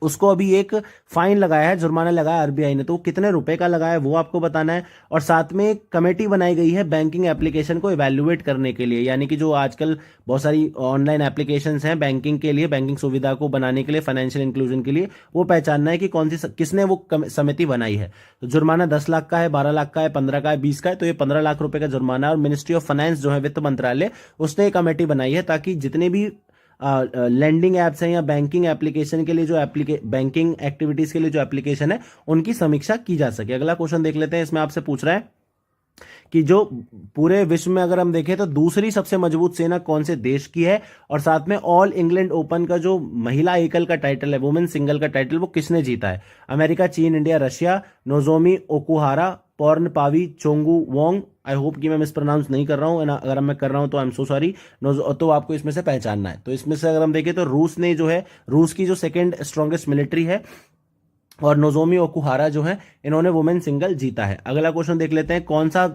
उसको अभी एक फाइन लगाया है, जुर्माना लगाया आरबीआई ने, तो कितने रुपए का लगाया है वो आपको बताना है। और साथ में एक कमेटी बनाई गई है बैंकिंग एप्लीकेशन को इवैल्यूएट करने के लिए, यानी कि जो आजकल बहुत सारी ऑनलाइन एप्लीकेशंस हैं बैंकिंग के लिए, बैंकिंग सुविधा को बनाने के लिए, फाइनेंशियल इंक्लूजन के लिए, वो पहचानना है कि किसने वो समिति बनाई है। तो जुर्माना 10 लाख का है, 12 लाख का है, 15 का है, 20 का है, तो ये 15 लाख रुपए का जुर्माना है। और मिनिस्ट्री ऑफ फाइनेंस जो है, वित्त मंत्रालय, उसने एक कमेटी बनाई है ताकि जितने भी लैंडिंग एप्स हैं या बैंकिंग एप्लीकेशन के लिए जो बैंकिंग एक्टिविटीज के लिए जो एप्लीकेशन है उनकी समीक्षा की जा सके। अगला क्वेश्चन देख लेते हैं, इसमें आपसे पूछ रहा है कि जो पूरे विश्व में अगर हम देखें तो दूसरी सबसे मजबूत सेना कौन से देश की है, और साथ में ऑल इंग्लैंड ओपन का जो महिला एकल का टाइटल है, वुमेन सिंगल का टाइटल, वो किसने जीता है। America, China, India, Russia, Nozomi Okuhara, Pornpawee Chochuwong. I hope कि मैं मिस प्रोनाउंस नहीं कर रहा हूं, अगर मैं कर रहा हूं तो आई एम सो सॉरी। तो आपको इसमें से पहचानना है। तो इसमें से अगर हम देखें तो रूस की जो सेकंड स्ट्रॉन्गेस्ट मिलिट्री है, और नोजोमी ओकुहारा जो है, इन्होंने वुमेन सिंगल जीता है। अगला क्वेश्चन देख लेते हैं, कौन सा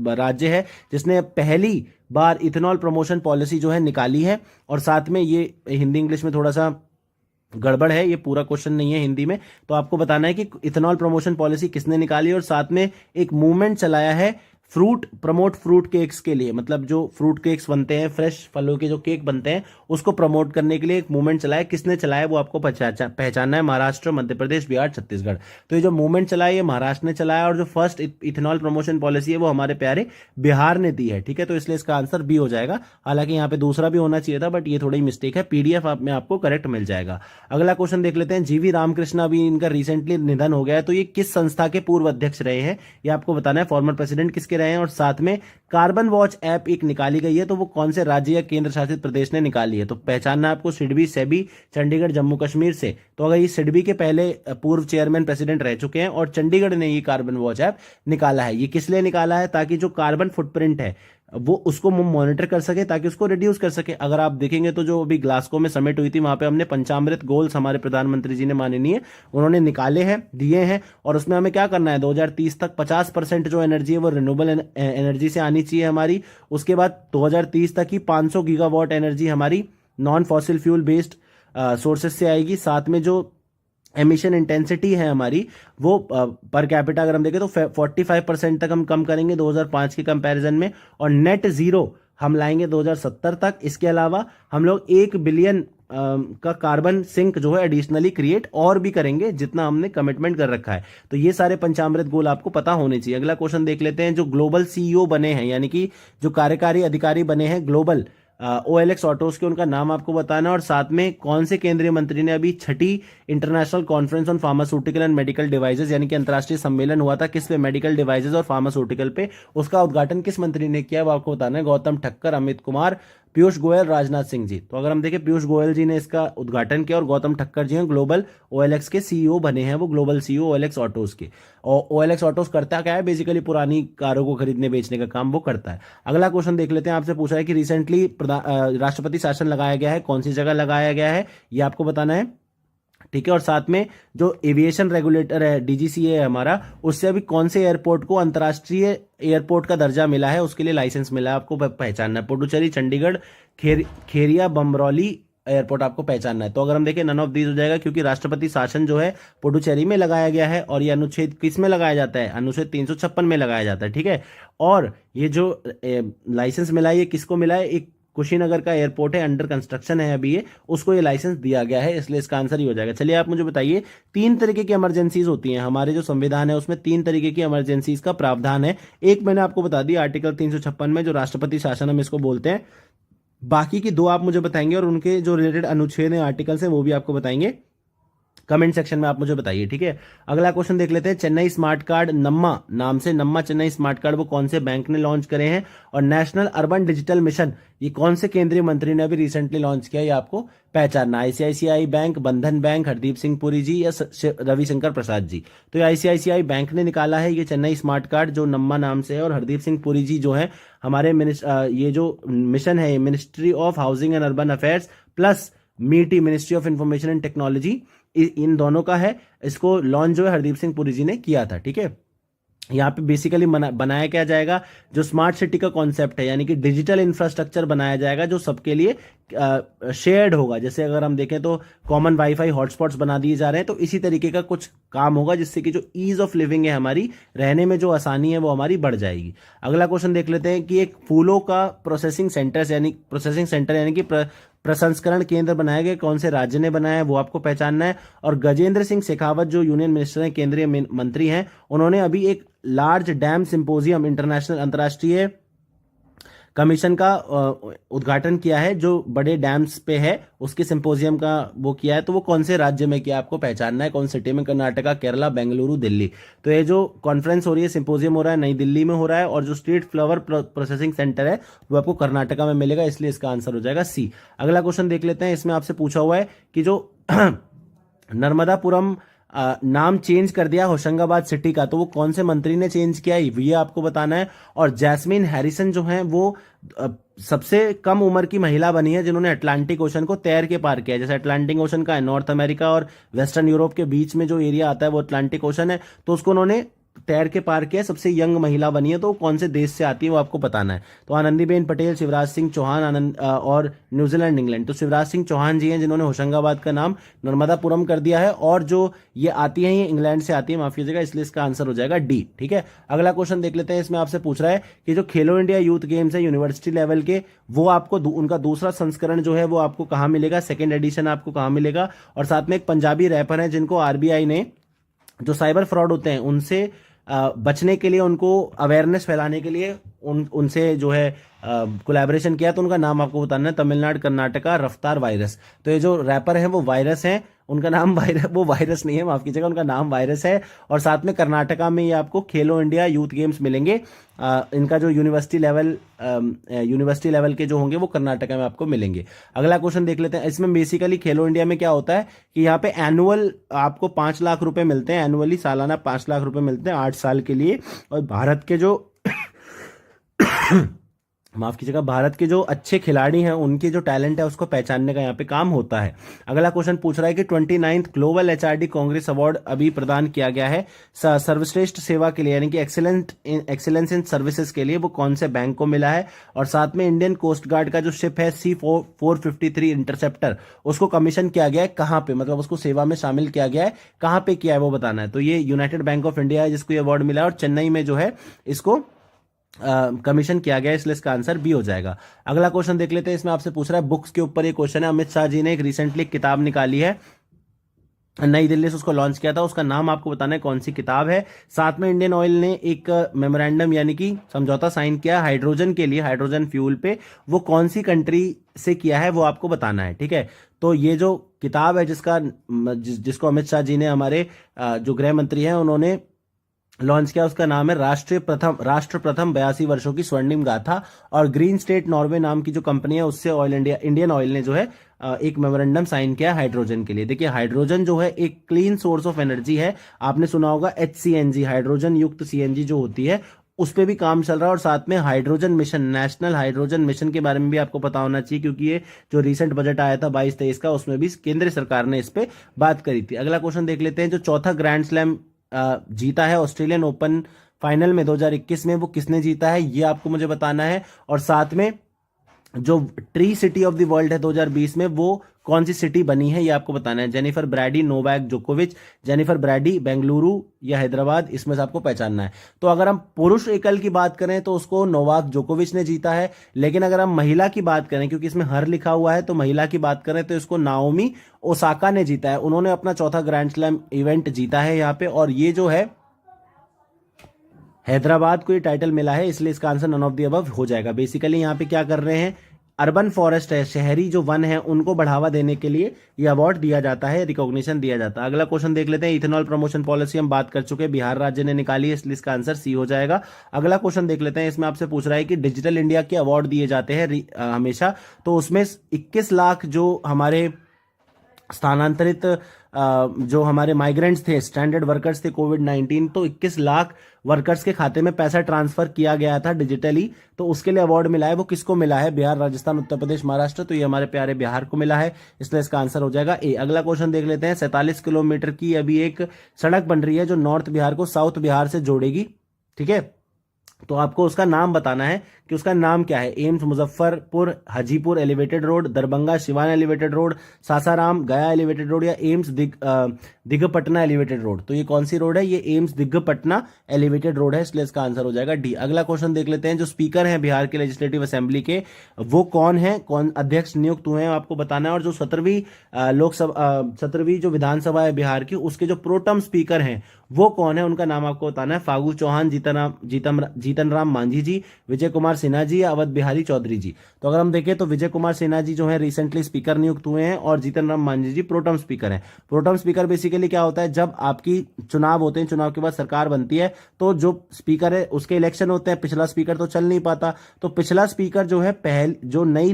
राज्य है जिसने पहली बार इथेनॉल प्रमोशन पॉलिसी जो है निकाली है। और साथ में ये हिंदी इंग्लिश में थोड़ा सा गड़बड़ है, ये पूरा क्वेश्चन नहीं है हिंदी में, तो आपको बताना है कि इथेनॉल प्रमोशन पॉलिसी किसने निकाली। और साथ में एक मूवमेंट चलाया है प्रमोट फ्रूट केक्स के लिए, मतलब जो फ्रूट केक्स बनते हैं, फ्रेश फलों के जो केक बनते हैं, उसको प्रमोट करने के लिए एक मूवमेंट चलाया। किसने चलाया वो आपको पहचानना है। महाराष्ट्र, मध्य प्रदेश, बिहार, छत्तीसगढ़। तो ये जो मूवमेंट चलाया ये महाराष्ट्र ने चलाया, और जो फर्स्ट इथेनॉल प्रमोशन पॉलिसी है वो हमारे प्यारे बिहार ने दी है। ठीक है, तो इसलिए इसका आंसर बी हो जाएगा। हालांकि यहाँ पे दूसरा भी होना चाहिए था, बट ये थोड़ी मिस्टेक है, पीडीएफ में आपको करेक्ट मिल जाएगा। अगला क्वेश्चन देख लेते हैं, जीवी रामकृष्ण, अभी इनका रिसेंटली निधन हो गया है, तो ये किस संस्था के पूर्व अध्यक्ष रहे हैं, ये आपको बताना है। फॉर्मर प्रेसिडेंट किसके रहे हैं। और साथ में कार्बन वॉच ऐप एक निकाली गई है, तो वो कौन से राज्य या केंद्र शासित प्रदेश ने निकाली है। तो पहचानना आपको सिडबी, सेबी, चंडीगढ़, जम्मू कश्मीर से। तो अगर ये सिडबी के पहले पूर्व चेयरमैन प्रेसिडेंट रह चुके हैं, और चंडीगढ़ ने ये कार्बन वॉच ऐप निकाला है। ये किस लिए निकाला है, ताकि जो कार्बन फुटप्रिंट है वो उसको मॉनिटर कर सके, ताकि उसको रिड्यूस कर सके। अगर आप देखेंगे तो जो अभी ग्लासगो में समिट हुई थी, वहां पे हमने पंचामृत गोल्स, हमारे प्रधानमंत्री जी ने माननीय उन्होंने निकाले हैं, दिए हैं, और उसमें हमें क्या करना है, 2030 तक 50% जो एनर्जी है वो रिन्यूएबल एनर्जी से आनी चाहिए हमारी। उसके बाद 2030 तक ही 500 गीगावाट एनर्जी हमारी non fossil fuel based sources से आएगी। साथ में जो एमिशन इंटेंसिटी है हमारी, वो पर कैपिटा अगर हम देखें तो 45% तक हम कम करेंगे 2005 के कंपैरिजन में, और नेट जीरो हम लाएंगे 2070 तक। इसके अलावा हम लोग 1 बिलियन का कार्बन सिंक जो है एडिशनली क्रिएट और भी करेंगे, जितना हमने कमिटमेंट कर रखा है। तो ये सारे पंचामृत गोल आपको पता होने चाहिए। अगला क्वेश्चन देख लेते हैं, जो ग्लोबल सीईओ बने हैं, यानी कि जो कार्यकारी अधिकारी बने हैं ग्लोबल OLX ऑटोज के, उनका नाम आपको बताना। और साथ में कौन से केंद्रीय मंत्री ने अभी 6ठी international conference on pharmaceutical and medical devices, यानी कि अंतर्राष्ट्रीय सम्मेलन हुआ था किस पे, मेडिकल डिवाइसेज और फार्मास्यूटिकल पे, उसका उद्घाटन किस मंत्री ने किया वो आपको बताना है। गौतम ठक्कर, अमित कुमार, पीयूष गोयल, राजनाथ सिंह जी। तो अगर हम देखें पीयूष गोयल जी ने इसका उद्घाटन किया, और गौतम ठक्कर जी हैं ग्लोबल OLX के सीईओ बने हैं, वो ग्लोबल सीईओ OLX ऑटोज के। और OLX ऑटोज करता क्या है, बेसिकली पुरानी कारों को खरीदने बेचने का काम वो करता है। अगला क्वेश्चन देख लेते हैं, आपसे पूछा है कि रिसेंटली राष्ट्रपति शासन लगाया गया है, कौन सी जगह लगाया गया है, ये आपको बताना है। ठीक है। और साथ में जो एविएशन रेगुलेटर है डीजीसीए है हमारा, उससे अभी कौन से एयरपोर्ट को अंतर्राष्ट्रीय एयरपोर्ट का दर्जा मिला है, उसके लिए लाइसेंस मिला है, आपको पहचानना है। पुडुचेरी, चंडीगढ़, खेरिया, बमरौली एयरपोर्ट आपको पहचानना है। तो अगर हम देखें नन ऑफ दीज हो जाएगा, क्योंकि राष्ट्रपति शासन जो है पुडुचेरी में लगाया गया है, और ये अनुच्छेद किस में लगाया जाता है, अनुच्छेद 356 में लगाया जाता है। ठीक है। और ये जो लाइसेंस मिला है, ये किसको मिला है, एक कुशीनगर का एयरपोर्ट है, अंडर कंस्ट्रक्शन है अभी ये, उसको ये लाइसेंस दिया गया है, इसलिए इसका आंसर ही हो जाएगा। चलिए आप मुझे बताइए, 3 तरीके की इमरजेंसीज होती हैं हमारे जो संविधान है, उसमें 3 तरीके की इमरजेंसीज का प्रावधान है। एक मैंने आपको बता दिया आर्टिकल 356 में, जो राष्ट्रपति शासन हम इसको बोलते हैं। बाकी की 2 आप मुझे बताएंगे, और उनके जो रिलेटेड अनुच्छेद हैं, आर्टिकल्स हैं, वो भी आपको बताएंगे। कमेंट सेक्शन में आप मुझे बताइए। ठीक है। अगला क्वेश्चन देख लेते हैं। चेन्नई स्मार्ट कार्ड नम्मा नाम से, नम्मा चेन्नई स्मार्ट कार्ड वो कौन से बैंक ने लॉन्च करे हैं, और नेशनल अर्बन डिजिटल मिशन ये कौन से केंद्रीय मंत्री ने अभी रिसेंटली लॉन्च किया, ये आपको पहचानना। आईसीआईसीआई बैंक, बंधन बैंक, हरदीप सिंह पुरी जी या रविशंकर प्रसाद जी। तो ये आईसीआईसीआई बैंक ने निकाला है ये चेन्नई स्मार्ट कार्ड, जो नम्मा नाम से है, और हरदीप सिंह पुरी जी जो है हमारे ये जो मिशन है, ministry of housing and urban affairs plus MeitY, ministry of information and technology, इन दोनों का है। इसको लॉन्च जो है हरदीप सिंह पुरी जी ने किया था। ठीक है। यहाँ पे बेसिकली बनाया क्या जाएगा, जो स्मार्ट सिटी का कॉन्सेप्ट है, यानी कि डिजिटल इंफ्रास्ट्रक्चर बनाया जाएगा जो सबके लिए शेयर्ड होगा। जैसे अगर हम देखें तो कॉमन वाईफाई हॉटस्पॉट्स बना दिए जा रहे हैं, तो इसी तरीके का कुछ काम होगा, जिससे कि जो ईज ऑफ लिविंग है हमारी, रहने में जो आसानी है वो हमारी बढ़ जाएगी। अगला क्वेश्चन देख लेते हैं कि एक फूलों का प्रोसेसिंग सेंटर यानी कि प्रसंस्करण केंद्र बनाया गया, कौन से राज्य ने बनाया है वो आपको पहचानना है। और गजेंद्र सिंह शेखावत जो यूनियन मिनिस्टर हैं, केंद्रीय मंत्री हैं, उन्होंने अभी एक लार्ज डैम सिंपोजियम इंटरनेशनल अंतर्राष्ट्रीय कमीशन का उद्घाटन किया है, जो बड़े डैम्स पे है, उसके सिंपोजियम का वो किया है। तो वो कौन से राज्य में किया आपको पहचानना है, कौन सिटी में, कर्नाटका, केरला, बेंगलुरु, दिल्ली। तो ये जो कॉन्फ्रेंस हो रही है, सिंपोजियम हो रहा है, नई दिल्ली में हो रहा है, और जो स्ट्रीट फ्लावर प्रोसेसिंग सेंटर है वो आपको कर्नाटका में मिलेगा, इसलिए इसका आंसर हो जाएगा सी। अगला क्वेश्चन देख लेते हैं। इसमें आपसे पूछा हुआ है कि जो नर्मदापुरम नाम चेंज कर दिया होशंगाबाद सिटी का, तो वो कौन से मंत्री ने चेंज किया ये आपको बताना है। और जैस्मिन हैरिसन जो है वो सबसे कम उम्र की महिला बनी है जिन्होंने अटलांटिक ओशन को तैर के पार किया। जैसे अटलांटिक ओशन का है, नॉर्थ अमेरिका और वेस्टर्न यूरोप के बीच में जो एरिया आता है वो अटलांटिक ओशन है, तो उसको उन्होंने तैर के पार किया, सबसे यंग महिला बनी है। तो कौन से देश से आती है वो आपको बताना है। तो आनंदीबेन पटेल, शिवराज सिंह चौहान, और न्यूजीलैंड, इंग्लैंड। तो शिवराज सिंह चौहान जी हैं जिन्होंने होशंगाबाद का नाम नर्मदापुरम कर दिया है, और जो ये आती है ये इंग्लैंड से आती है, माफ कीजिएगा, इसलिए इसका आंसर हो जाएगा डी। ठीक है। अगला क्वेश्चन देख लेते हैं। इसमें आपसे पूछ रहा है कि जो खेलो इंडिया यूथ गेम्स है यूनिवर्सिटी लेवल के, वो आपको उनका दूसरा संस्करण जो है वो आपको कहाँ मिलेगा, सेकेंड एडिशन आपको कहाँ मिलेगा। और साथ में एक पंजाबी रैपर है जिनको आरबीआई ने जो साइबर फ्रॉड होते हैं उनसे बचने के लिए, उनको अवेयरनेस फैलाने के लिए उनसे जो है कोलैबोरेशन किया, तो उनका नाम आपको बताना है। तमिलनाडु, कर्नाटका, रफ्तार वायरस। तो ये जो रैपर है वो वायरस है, उनका नाम वो वायरस नहीं है, माफ कीजिएगा, उनका नाम वायरस है। और साथ में कर्नाटका में ये आपको खेलो इंडिया यूथ गेम्स मिलेंगे। इनका जो यूनिवर्सिटी लेवल के जो होंगे वो कर्नाटका में आपको मिलेंगे। अगला क्वेश्चन देख लेते हैं। इसमें बेसिकली खेलो इंडिया में क्या होता है कि यहाँ पे एनुअल आपको 5 लाख रुपए मिलते हैं, एनुअली सालाना 5 लाख रुपए मिलते हैं 8 साल के लिए। और भारत के जो माफ कीजिएगा, भारत के जो अच्छे खिलाड़ी हैं उनके जो टैलेंट है उसको पहचानने का यहाँ पे काम होता है। अगला क्वेश्चन पूछ रहा है कि 29th global HRD Congress award अभी प्रदान किया गया है सर्वश्रेष्ठ सेवा के लिए, यानी कि एक्सीलेंस इन सर्विसेज के लिए, वो कौन से बैंक को मिला है। और साथ में इंडियन कोस्ट गार्ड का जो शिप है C453 इंटरसेप्टर, उसको कमीशन किया गया है कहाँ पे, मतलब उसको सेवा में शामिल किया गया है, कहाँ पे किया है वो बताना है। तो ये यूनाइटेड बैंक ऑफ इंडिया है जिसको ये अवार्ड मिला है, और चेन्नई में जो है इसको कमीशन किया गया, इसलिए इसका आंसर बी हो जाएगा। अगला क्वेश्चन देख लेते हैं। इसमें आपसे पूछ रहा है बुक्स के ऊपर ये क्वेश्चन है। अमित शाह जी ने एक रिसेंटली किताब निकाली है, नई दिल्ली से उसको लॉन्च किया था, उसका नाम आपको बताना है कौन सी किताब है। साथ में इंडियन ऑयल ने एक मेमोरेंडम यानी कि समझौता साइन किया हाइड्रोजन के लिए, हाइड्रोजन फ्यूल पे, वो कौन सी कंट्री से किया है वो आपको बताना है। ठीक है। तो ये जो किताब है जिसको अमित शाह जी ने, हमारे जो गृह मंत्री हैं, उन्होंने लॉन्च किया, उसका नाम है राष्ट्र प्रथम 82 वर्षों की स्वर्णिम गाथा। और ग्रीन स्टेट नॉर्वे नाम की जो कंपनी है उससे इंडियन ऑयल ने जो है एक मेमोरेंडम साइन किया हाइड्रोजन के लिए। देखिए हाइड्रोजन जो है एक क्लीन सोर्स ऑफ एनर्जी है, आपने सुना होगा HCNG, हाइड्रोजन युक्त CNG जो होती है उस पर भी काम चल रहा है। और साथ में hydrogen mission, national hydrogen mission के बारे में भी आपको पता होना चाहिए, क्योंकि ये जो रिसेंट बजट आया था 22-23 का, उसमें भी केंद्र सरकार ने इस पे बात करी थी। अगला क्वेश्चन देख लेते हैं। जो चौथा ग्रैंड स्लैम जीता है ऑस्ट्रेलियन ओपन फाइनल में 2021 में, वो किसने जीता है, ये आपको मुझे बताना है। और साथ में जो tree city of the world है 2020 में, वो कौन सी सिटी बनी है, ये आपको बताना है। जेनिफर ब्रैडी, नोवाक जोकोविच, जेनिफर ब्रैडी, बेंगलुरु या हैदराबाद, इसमें से आपको पहचानना है। तो अगर हम पुरुष एकल की बात करें तो उसको नोवाक जोकोविच ने जीता है, लेकिन अगर हम महिला की बात करें, क्योंकि इसमें हर लिखा हुआ है, तो महिला की बात करें तो इसको नाओमी ओसाका ने जीता है। उन्होंने अपना चौथा ग्रैंड स्लैम इवेंट जीता है यहाँ पे, और ये जो है हैदराबाद को ये टाइटल मिला है, इसलिए इसका answer none of the above हो जाएगा। बेसिकली यहाँ पे क्या कर रहे हैं, अर्बन फॉरेस्ट है, शहरी जो वन है, उनको बढ़ावा देने के लिए ये अवार्ड दिया जाता है, रिकॉग्निशन दिया जाता है। अगला क्वेश्चन देख लेते हैं। इथेनॉल प्रमोशन पॉलिसी हम बात कर चुके हैं, बिहार राज्य ने निकाली है, इसलिए इसका आंसर सी हो जाएगा। अगला क्वेश्चन देख लेते हैं। इसमें आपसे पूछ रहा है कि डिजिटल इंडिया के अवार्ड दिए जाते हैं हमेशा, तो उसमें 21 लाख जो हमारे स्थानांतरित जो हमारे माइग्रेंट्स थे, स्टैंडर्ड वर्कर्स थे कोविड-19, तो 21 लाख वर्कर्स के खाते में पैसा ट्रांसफर किया गया था डिजिटली, तो उसके लिए अवार्ड मिला है। वो किसको मिला है, बिहार, राजस्थान, उत्तर प्रदेश, महाराष्ट्र, तो ये हमारे प्यारे बिहार को मिला है, इसलिए इसका आंसर हो जाएगा ए। अगला क्वेश्चन देख लेते हैं। 47 किलोमीटर की अभी एक सड़क बन रही है जो नॉर्थ बिहार को साउथ बिहार से जोड़ेगी, ठीक है। तो आपको उसका नाम बताना है कि उसका नाम क्या है। AIIMS Muzaffarpur Hajipur elevated road, Darbhanga Siwan elevated road, Sasaram गया एलिवेटेड रोड, या एम्स दिग्घपटना एलिवेटेड रोड। तो ये कौन सी रोड है, ये एम्स दिग्घपटना एलिवेटेड रोड है, इसलिए इसका आंसर हो जाएगा डी। अगला क्वेश्चन देख लेते हैं। जो स्पीकर हैं बिहार के लेजिस्लेटिव असेंबली के, वो कौन है, कौन अध्यक्ष नियुक्त हुए हैं, आपको बताना है। और जो 17वीं जो विधानसभा है बिहार की, उसके जो प्रोटम स्पीकर हैं वो कौन है, उनका नाम आपको बताना है। फागू चौहान, जीतन राम मांझी जी, विजय कुमार सिन्हा जी, या अवध बिहारी चौधरी जी। तो अगर हम देखें तो विजय कुमार सिन्हा जी जो है रिसेंटली स्पीकर नियुक्त हुए हैं, और जीतन राम मांझी जी प्रोटम स्पीकर हैं। प्रोटम स्पीकर बेसिकली क्या होता है, जब आपकी चुनाव होते हैं, चुनाव के बाद सरकार बनती है, तो जो स्पीकर है उसके इलेक्शन होते हैं, पिछला स्पीकर तो चल नहीं पाता, तो पिछला स्पीकर जो है जो नई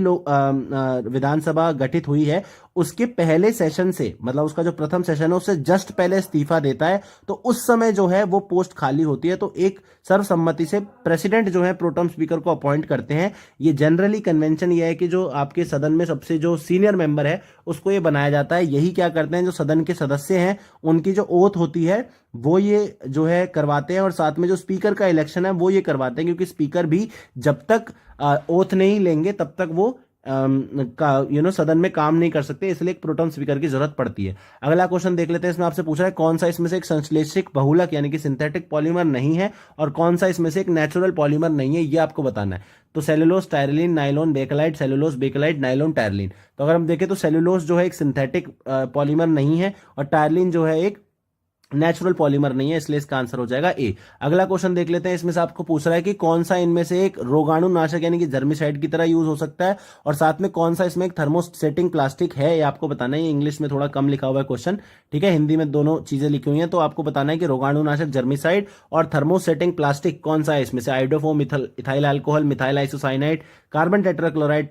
विधानसभा गठित हुई है उसके पहले सेशन से, मतलब उसका जो प्रथम सेशन है उससे जस्ट पहले इस्तीफा देता है, तो उस समय जो है वो पोस्ट खाली होती है, तो एक सर्वसम्मति से प्रेसिडेंट जो है प्रोटम स्पीकर को अपॉइंट करते हैं। ये जनरली कन्वेंशन ये है कि जो आपके सदन में सबसे जो सीनियर मेंबर है उसको ये बनाया जाता है। यही क्या करते हैं, जो सदन के सदस्य हैं उनकी जो ओथ होती है वो ये जो है करवाते हैं, और साथ में जो स्पीकर का इलेक्शन है वो ये करवाते हैं, क्योंकि स्पीकर भी जब तक ओथ नहीं लेंगे तब तक वो सदन में काम नहीं कर सकते, इसलिए एक प्रोटम स्पीकर की जरूरत पड़ती है। अगला क्वेश्चन देख लेते हैं। इसमें आपसे पूछ रहा है कौन सा इसमें से एक संश्लेषित बहुलक यानी कि सिंथेटिक पॉलीमर नहीं है, और कौन सा इसमें से एक नेचुरल पॉलीमर नहीं है, ये आपको बताना है। तो cellulose, terylene, nylon, bakelite, cellulose, bakelite, nylon, terylene. तो अगर हम देखें तो सेलुलोज जो है एक सिंथेटिक पॉलीमर नहीं है, और टायरलिन जो है एक नेचुरल पॉलीमर नहीं है, इसलिए इसका आंसर हो जाएगा ए। अगला क्वेश्चन देख लेते हैं। इसमें से आपको पूछ रहा है कि कौन सा इनमें से एक रोगाणुनाशक यानी कि जर्मिसाइड की तरह यूज हो सकता है, और साथ में कौन सा इसमें एक थर्मोसेटिंग प्लास्टिक है, ये आपको बताना है। इंग्लिश में थोड़ा कम लिखा हुआ है क्वेश्चन, ठीक है, हिंदी में दोनों चीजें लिखी हुई हैं, तो आपको बताना है कि रोगाणुनाशक जर्मिसाइड और थर्मोसेटिंग प्लास्टिक कौन सा है इसमें से। Iodoform, ethyl alcohol, methyl isocyanide, carbon tetrachloride,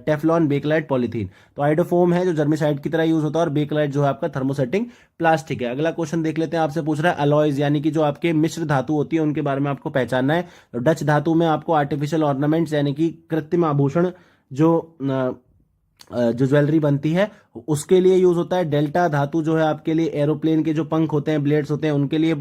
Teflon, bakelite, polythene. तो आइडोफोम है जो जर्मिसाइड की तरह यूज होता है, और बेकलाइट जो है आपका थर्मोसेटिंग प्लास्टिक है। अगला क्वेश्चन देख लेते हैं। आपसे पूछ रहा है अलॉयज यानी कि जो आपके मिश्र धातु होती है उनके बारे में आपको पहचानना है। तो डच धातु में आपको आर्टिफिशियल ऑर्नामेंट्स यानी कि कृत्रिम आभूषण जो ज्वेलरी बनती है उसके लिए यूज होता है। डेल्टा धातु जो है आपके लिए एरोप्लेन के जो पंख होते हैं, ब्लेड्स होते हैं, उनके लिए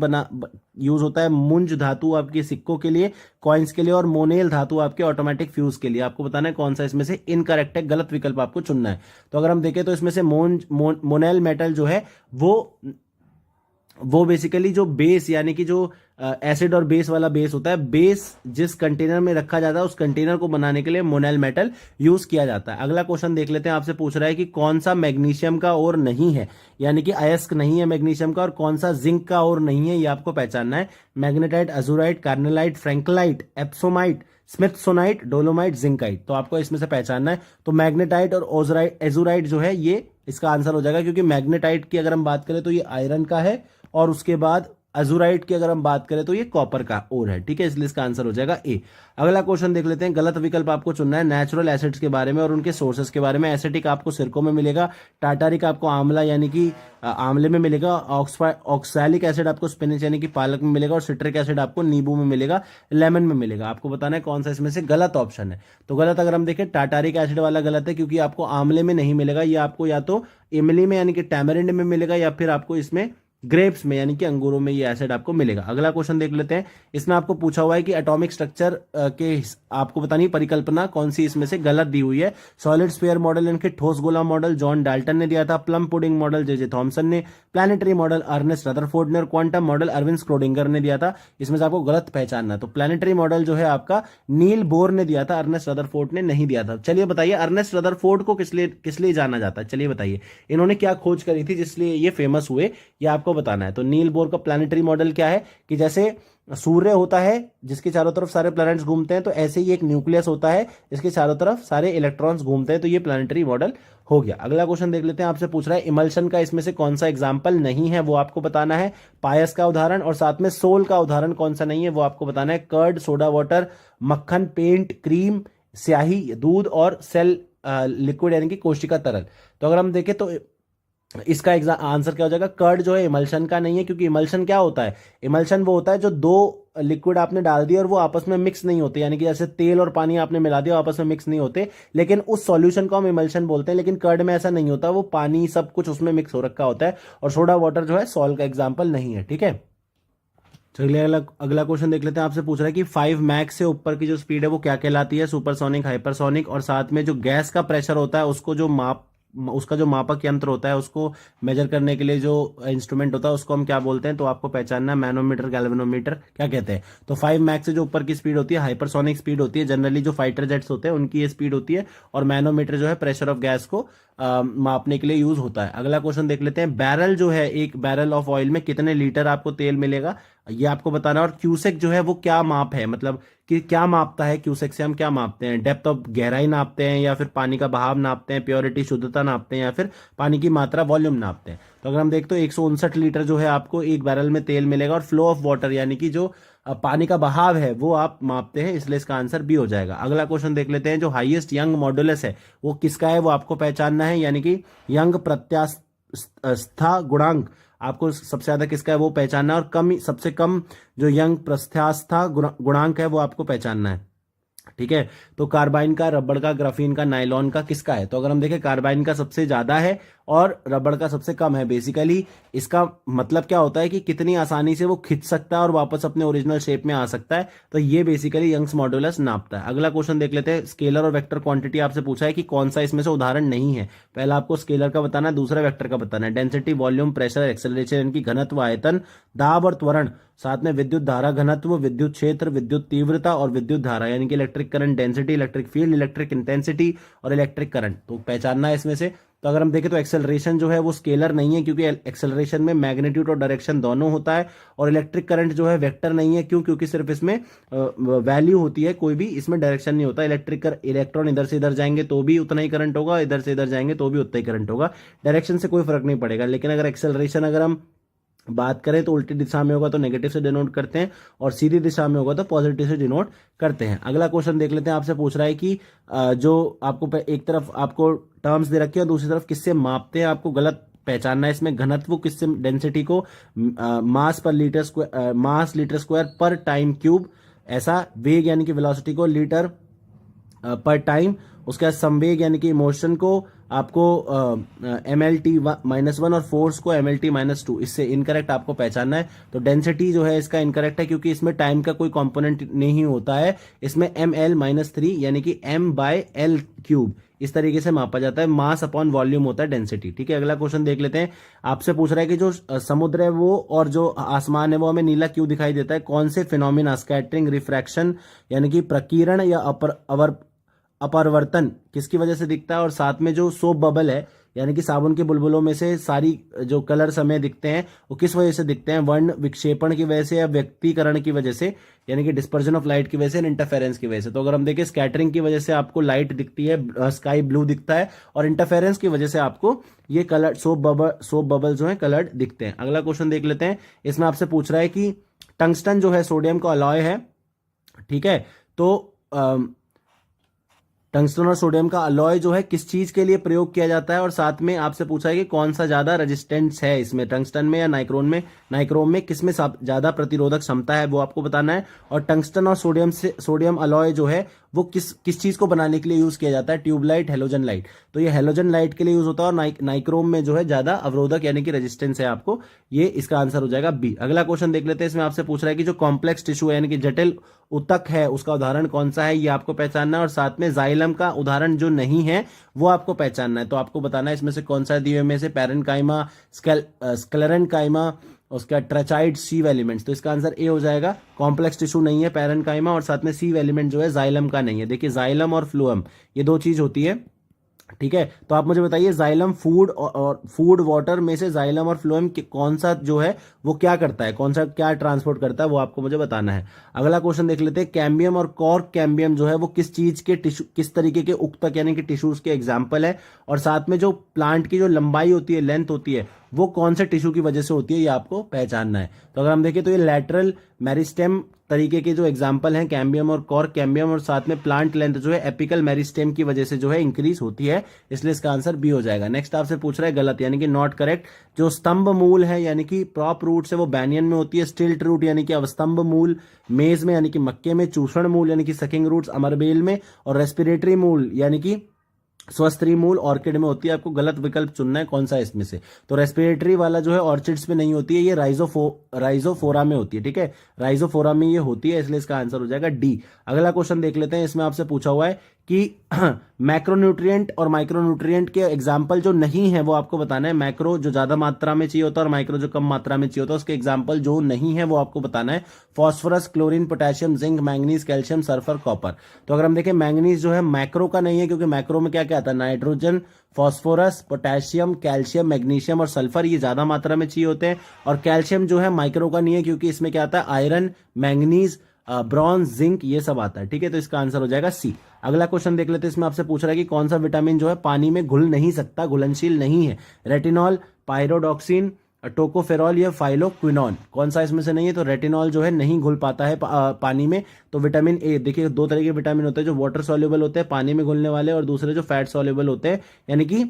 यूज होता है। मुंज धातु आपके सिक्कों के लिए, कॉइन्स के लिए, और मोनेल धातु आपके ऑटोमेटिक फ्यूज के लिए। आपको बताना है कौन सा इसमें से इनकरेक्ट है, गलत विकल्प आपको चुनना है। तो अगर हम देखें तो इसमें से मोनेल मेटल जो है वो बेसिकली जो बेस यानी कि जो एसिड और बेस वाला बेस होता है, बेस जिस कंटेनर में रखा जाता है उस कंटेनर को बनाने के लिए मोनेल मेटल यूज किया जाता है। अगला क्वेश्चन देख लेते हैं। आपसे पूछ रहा है कि कौन सा मैग्नीशियम का ओर नहीं है, यानी कि अयस्क नहीं है मैग्नीशियम का, और कौन सा जिंक का ओर नहीं है, ये आपको पहचानना है। Magnetite, azurite, carnallite, franklinite, epsomite, smithsonite, dolomite, zincite. तो आपको इसमें से पहचानना है। तो मैग्नेटाइट और एजूराइट जो है ये इसका आंसर हो जाएगा, क्योंकि मैग्नेटाइट की अगर हम बात करें तो ये आयरन का है, और उसके बाद अजुराइट की अगर हम बात करें तो ये कॉपर का ओर है, ठीक है, इसलिए इसका आंसर हो जाएगा ए। अगला क्वेश्चन देख लेते हैं, गलत विकल्प आपको चुनना है नेचुरल एसिड्स के बारे में और उनके सोर्सेस के बारे में। एसिटिक आपको सिरकों में मिलेगा, टाटारिक आपको आंवला यानी कि आंवले में मिलेगा, ऑक्सैलिक एसिड आपको स्पिनच यानी कि पालक में मिलेगा और सिट्रिक एसिड आपको नींबू में मिलेगा, लेमन में मिलेगा। आपको बताना है कौन सा इसमें से गलत ऑप्शन है। तो गलत अगर हम देखें टाटारिक एसिड वाला गलत है, क्योंकि आपको आंवले में नहीं मिलेगा, ये आपको या तो इमली में यानी कि टैमरिंड में मिलेगा या फिर आपको इसमें ग्रेप्स में यानी कि अंगूरों में ये एसिड आपको मिलेगा। अगला क्वेश्चन देख लेते हैं, इसमें आपको पूछा हुआ है कि एटॉमिक स्ट्रक्चर के आपको बतानी परिकल्पना कौन सी इसमें से गलत दी हुई है। सॉलिड स्फीयर मॉडल यानी कि ठोस गोला मॉडल जॉन डाल्टन ने दिया था, plum pudding model J Thomson ने, प्लैनेटरी मॉडल अर्नेस्ट रदरफोर्ड ने और क्वांटम मॉडल अरविंद स्क्रोडिंगर ने दिया था। इसमें से आपको गलत पहचानना है। तो प्लैनेटरी मॉडल जो है आपका नील बोर ने दिया था, अर्नेस्ट रदरफोर्ड ने नहीं दिया था। चलिए बताइए अर्नेस्ट रदरफोर्ड को किस लिए जाना जाता है, चलिए बताइए इन्होंने क्या खोज करी थी जिसलिए ये फेमस हुए, ये आपको बताना है। तो नील बोर का प्लैनेटरी मॉडल क्या है कि जैसे सूर्य होता है जिसके चारों तरफ सारे प्लैनेट्स घूमते हैं, तो ऐसे ही एक न्यूक्लियस होता है जिसके चारों तरफ सारे इलेक्ट्रॉन्स घूमते हैं, तो ये प्लैनेटरी मॉडल हो गया। अगला क्वेश्चन देख लेते हैं, आपसे पूछ रहा है इमल्शन का इसमें से कौन सा एग्जांपल नहीं है, वो आपको बताना है। पायस का उदाहरण और साथ में सोल का उदाहरण कौन सा नहीं है वो आपको बताना है। कर्ड, सोडा वाटर, मक्खन, पेंट, क्रीम, स्याही, दूध और सेल लिक्विड यानी कि कोशिका तरल। तो अगर हम देखें तो इसका आंसर क्या हो जाएगा, कर्ड जो है इमल्शन का नहीं है, क्योंकि इमल्शन क्या होता है, इमल्शन वो होता है जो दो लिक्विड आपने डाल दिया और वो आपस में मिक्स नहीं होते, यानी कि जैसे तेल और पानी आपने मिला दिया आपस में मिक्स नहीं होते, लेकिन उस सॉल्यूशन को हम इमल्शन बोलते हैं। लेकिन कर्ड में ऐसा नहीं होता, वो पानी सब कुछ उसमें मिक्स हो रखा होता है। और सोडा वाटर जो है सॉल का एग्जाम्पल नहीं है, ठीक है। चलिए अगला क्वेश्चन देख लेते हैं, आपसे पूछ रहा है कि 5 मैक से ऊपर की जो स्पीड है वो क्या कहलाती है, सुपरसोनिक, हाइपरसोनिक, और साथ में जो गैस का प्रेशर होता है उसका जो मापक यंत्र होता है उसको मेजर करने के लिए जो इंस्ट्रूमेंट होता है उसको हम क्या बोलते हैं, तो आपको पहचानना है, मैनोमीटर, गैल्वेनोमीटर, क्या कहते हैं। तो 5 मैक से जो ऊपर की स्पीड होती है हाइपरसोनिक स्पीड होती है, जनरली जो फाइटर जेट्स होते हैं उनकी ये स्पीड होती है, और मैनोमीटर जो है प्रेशर ऑफ गैस को मापने के लिए यूज होता है। अगला क्वेश्चन देख लेते हैं, बैरल जो है, एक बैरल ऑफ ऑयल में कितने लीटर आपको तेल मिलेगा, ये आपको बताना है। और क्यूसेक जो है वो क्या माप है, मतलब कि क्या मापता है, क्यूसेक से हम क्या मापते हैं, डेप्थ ऑफ गहराई नापते हैं या फिर पानी का बहाव नापते हैं, प्योरिटी शुद्धता नापते हैं या फिर पानी की मात्रा वॉल्यूम नापते हैं। तो अगर हम देखते हैं 159 लीटर जो है आपको एक बैरल में तेल मिलेगा, और फ्लो ऑफ वाटर यानी कि जो पानी का बहाव है वो आप मापते हैं, इसलिए इसका आंसर बी हो जाएगा। अगला क्वेश्चन देख लेते हैं, जो हाईएस्ट यंग मॉडुलस है वो किसका है वो आपको पहचानना है, यानी कि यंग प्रत्यास्था गुणांक आपको सबसे ज्यादा किसका है वो पहचानना है, और सबसे कम जो यंग प्रत्यास्था गुणांक है वो आपको पहचानना है, ठीक है। तो कार्बाइन का, रबड़ का, ग्राफीन का, नाइलॉन का किसका है, तो अगर हम देखें कार्बाइन का सबसे ज्यादा है और रबड़ का सबसे कम है। बेसिकली इसका मतलब क्या होता है कि कितनी आसानी से वो खिंच सकता है और वापस अपने ओरिजिनल शेप में आ सकता है, तो ये बेसिकली यंग्स मॉडुलस नापता है। अगला क्वेश्चन देख लेते हैं, स्केलर और वेक्टर क्वांटिटी आपसे पूछा है कि कौन सा इसमें से उदाहरण नहीं है। पहला आपको स्केलर का बताना है, दूसरा वेक्टर का बताना है। डेंसिटी, वॉल्यूम, प्रेशर, एक्सेलरेशन यानी कि घनत्व, आयतन, दाब और त्वरण, साथ में विद्युत धारा घनत्व, विद्युत क्षेत्र, विद्युत तीव्रता और विद्युत धारा यानी कि electric current density, electric field, electric intensity और इलेक्ट्रिक करंट, तो पहचानना है इसमें से। तो अगर हम देखें तो एक्सेलरेशन जो है वो स्केलर नहीं है, क्योंकि एक्सेलरेशन में मैग्नीट्यूड और डायरेक्शन दोनों होता है, और इलेक्ट्रिक करंट जो है वेक्टर नहीं है, क्यों, क्योंकि सिर्फ इसमें वैल्यू होती है, कोई भी इसमें डायरेक्शन नहीं होता। इलेक्ट्रॉन इधर से इधर जाएंगे तो भी उतना ही करंट होगा, इधर से इधर जाएंगे तो भी उतना ही करंट होगा, डायरेक्शन से कोई फर्क नहीं पड़ेगा। लेकिन अगर एक्सेलरेशन अगर हम बात करें तो उल्टी दिशा में होगा तो नेगेटिव से डिनोट करते हैं, और सीधी दिशा में होगा तो पॉजिटिव से डिनोट करते हैं। अगला क्वेश्चन देख लेते हैं, आपसे पूछ रहा है कि जो आपको एक तरफ आपको टर्म्स दे रखे हैं और दूसरी तरफ किससे मापते हैं, आपको गलत पहचानना है इसमें। घनत्व किससे, डेंसिटी को मास लीटर स्क्वायर पर टाइम क्यूब, ऐसा। वेग यानी कि वेलोसिटी को लीटर पर टाइम, उसके बाद संवेग यानी कि मोशन को आपको MLT-1 और फोर्स को MLT-2, इससे इनकरेक्ट आपको पहचानना है। तो डेंसिटी जो है इसका इनकरेक्ट है, क्योंकि इसमें टाइम का कोई कंपोनेंट नहीं होता है, इसमें ML-3 यानी कि M/L³ इस तरीके से मापा जाता है। मास अपॉन वॉल्यूम होता है डेंसिटी, ठीक है। अगला क्वेश्चन देख लेते हैं, आपसे पूछ रहा है कि जो समुद्र है वो और जो आसमान है वो हमें नीला क्यों दिखाई देता है, कौन से फिनोमिना, स्कैटरिंग, रिफ्रैक्शन यानी कि प्रकीर्ण या अपरवर्तन किसकी वजह से दिखता है, और साथ में जो सोप बबल है यानी कि साबुन के बुलबुलों में से सारी जो कलर्स हमें दिखते हैं वो किस वजह से दिखते हैं, वर्ण विक्षेपण की वजह से या व्यक्तीकरण की वजह से, यानी कि डिस्पर्जन ऑफ लाइट की वजह से, इंटरफेरेंस की वजह से। तो अगर हम देखें स्कैटरिंग की वजह से आपको लाइट दिखती है, स्काई ब्लू दिखता है, और इंटरफेरेंस की वजह से आपको ये कलर सोप बबल जो है कलर्ड दिखते हैं। अगला क्वेश्चन देख लेते हैं। इसमें आपसे पूछ रहा है कि टंगस्टन जो है सोडियम का अलॉय है, ठीक है, तो टंगस्टन और सोडियम का अलॉय जो है किस चीज के लिए प्रयोग किया जाता है, और साथ में आपसे पूछा है कि कौन सा ज्यादा रेजिस्टेंस है इसमें, टंगस्टन में या नाइक्रोम में किस में ज्यादा प्रतिरोधक क्षमता है वो आपको बताना है। और टंगस्टन और सोडियम अलॉय जो है वो किस चीज को बनाने के लिए यूज किया जाता है, ट्यूबलाइट, हेलोजन लाइट। तो ये हेलोजन लाइट के लिए यूज होता है, और नाइक्रोम में जो है ज्यादा अवरोधक यानी कि रेजिस्टेंस है आपको, ये इसका आंसर हो जाएगा बी। अगला क्वेश्चन देख लेते हैं। इसमें आपसे पूछ रहा है कि जो कॉम्प्लेक्स टिश्यू है यानी कि जटिल ऊतक है उसका उदाहरण कौन सा है, ये आपको पहचानना है, और साथ में जाइलम का उदाहरण जो नहीं है वो आपको पहचानना है। तो आपको बताना है इसमें से कौन सा दिए में से पैरेन्काइमा, स्क्लेरेन्काइमा, उसका ट्रेचाइड, सीव एलिमेंट्स। तो इसका आंसर ए हो जाएगा। कॉम्प्लेक्स टिश्यू नहीं है पैरेन्काइमा, और साथ में सीव एलिमेंट जो है जाइलम का नहीं है। देखिए जाइलम और फ्लोएम ये दो चीज होती है, ठीक है। तो आप मुझे बताइए जाइलम फूड और फूड वाटर में से जाइलम और फ्लोएम कौन सा जो है वो क्या करता है, कौन सा क्या ट्रांसपोर्ट करता है वो आपको मुझे बताना है। अगला क्वेश्चन देख लेते हैं। कैम्बियम और कॉर्क कैम्बियम जो है वो किस चीज के टिश्यू, किस तरीके के उक्तक यानी कि टिश्यूज के एग्जाम्पल है, और साथ में जो प्लांट की जो लंबाई होती है, लेंथ होती है, वो कौन से टिश्यू की वजह से होती है ये आपको पहचानना है। तो अगर हम देखें तो ये लैटरल मेरिस्टेम तरीके के जो एग्जाम्पल हैं कैम्बियम और कॉर्क कैम्बियम, और साथ में प्लांट लेंथ जो है एपिकल मेरिस्टेम की वजह से जो है इंक्रीज होती है, इसलिए इसका आंसर बी हो जाएगा। नेक्स्ट आपसे पूछ रहा है गलत यानी कि नॉट करेक्ट। जो स्तंभ मूल है यानी कि प्रॉप रूट से वो बैनियन में होती है, स्टिल्ट रूट यानी कि अवस्तंभ मूल मेज में यानी कि मक्के में, चूषण मूल यानी कि सकिंग रूट्स अमरबेल में, और रेस्पिरेटरी मूल यानी कि स्वस्त्री मूल ऑर्किड में होती है। आपको गलत विकल्प चुनना है कौन सा है इसमें से। तो रेस्पिरेटरी वाला जो है ऑर्चिड्स में नहीं होती है, ये राइजोफोरा में होती है, ठीक है, राइजोफोरा में ये होती है, इसलिए इसका आंसर हो जाएगा डी। अगला क्वेश्चन देख लेते हैं। इसमें आपसे पूछा हुआ है कि मैक्रोन्यूट्रिएंट और माइक्रोन्यूट्रिएंट के एग्जाम्पल जो नहीं है वो आपको बताना है। मैक्रो जो ज्यादा मात्रा में चाहिए होता है और माइक्रो जो कम मात्रा में चाहिए होता है, उसके एग्जाम्पल जो नहीं है वो आपको बताना है। Phosphorus, chlorine, potassium, zinc, manganese, calcium, sulphur, copper. तो अगर हम देखें मैंगनीज जो है मैक्रो का नहीं है, क्योंकि मैक्रो में क्या क्या आता है, nitrogen, phosphorus, potassium, calcium, magnesium और सल्फर, ये ज्यादा मात्रा में चाहिए होते हैं। और कैल्शियम जो है माइक्रो का नहीं है, क्योंकि इसमें क्या आता है, आयरन, मैंगनीज, ब्रॉन्ज, जिंक, ये सब आता है, ठीक है। तो इसका आंसर हो जाएगा सी। अगला क्वेश्चन देख लेते हैं। इसमें आपसे पूछ रहा है कि कौन सा विटामिन जो है पानी में घुल नहीं सकता, घुलनशील नहीं है। रेटिनॉल, पायरोडॉक्सिन, टोकोफेरॉल या फाइलोक्विनॉन, कौन सा इसमें से नहीं है। तो रेटिनॉल जो है नहीं घुल पाता है पानी में। तो विटामिन ए, देखिए दो तरह के विटामिन होते हैं, जो वाटर सॉल्युबल होते हैं पानी में घुलने वाले, और दूसरे जो फैट सॉल्युबल होते हैं यानी कि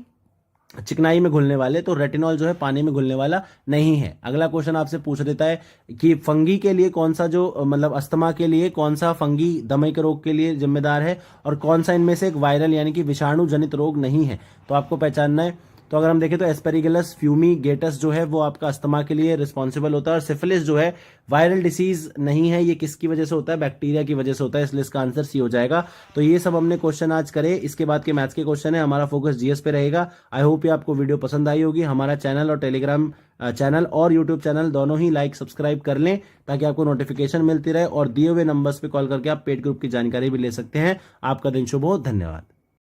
चिकनाई में घुलने वाले। तो रेटिनॉल जो है पानी में घुलने वाला नहीं है। अगला क्वेश्चन आपसे पूछ देता है कि फंगी के लिए कौन सा जो मतलब अस्थमा के लिए कौन सा फंगी दमे के रोग के लिए जिम्मेदार है, और कौन सा इनमें से एक वायरल यानी कि विषाणु जनित रोग नहीं है। तो आपको पहचानना है। तो अगर हम देखें तो एस्पेरिगुलस फ्यूमीगेटस जो है वो आपका अस्थमा के लिए रिस्पॉन्सिबल होता है, और सिफिलिस जो है वायरल डिसीज नहीं है, ये किसकी वजह से होता है, बैक्टीरिया की वजह से होता है, इसलिए इसका आंसर सी हो जाएगा। तो ये सब हमने क्वेश्चन आज करे। इसके बाद के मैथ्स के क्वेश्चन है, हमारा फोकस जीएस पे रहेगा। आई होप ये आपको वीडियो पसंद आई होगी। हमारा चैनल और टेलीग्राम चैनल और यूट्यूब चैनल दोनों ही लाइक सब्सक्राइब कर लें, ताकि आपको नोटिफिकेशन मिलती रहे, और दिए हुए नंबर्स पे कॉल करके आप पेड ग्रुप की जानकारी भी ले सकते हैं। आपका दिन शुभ हो, धन्यवाद।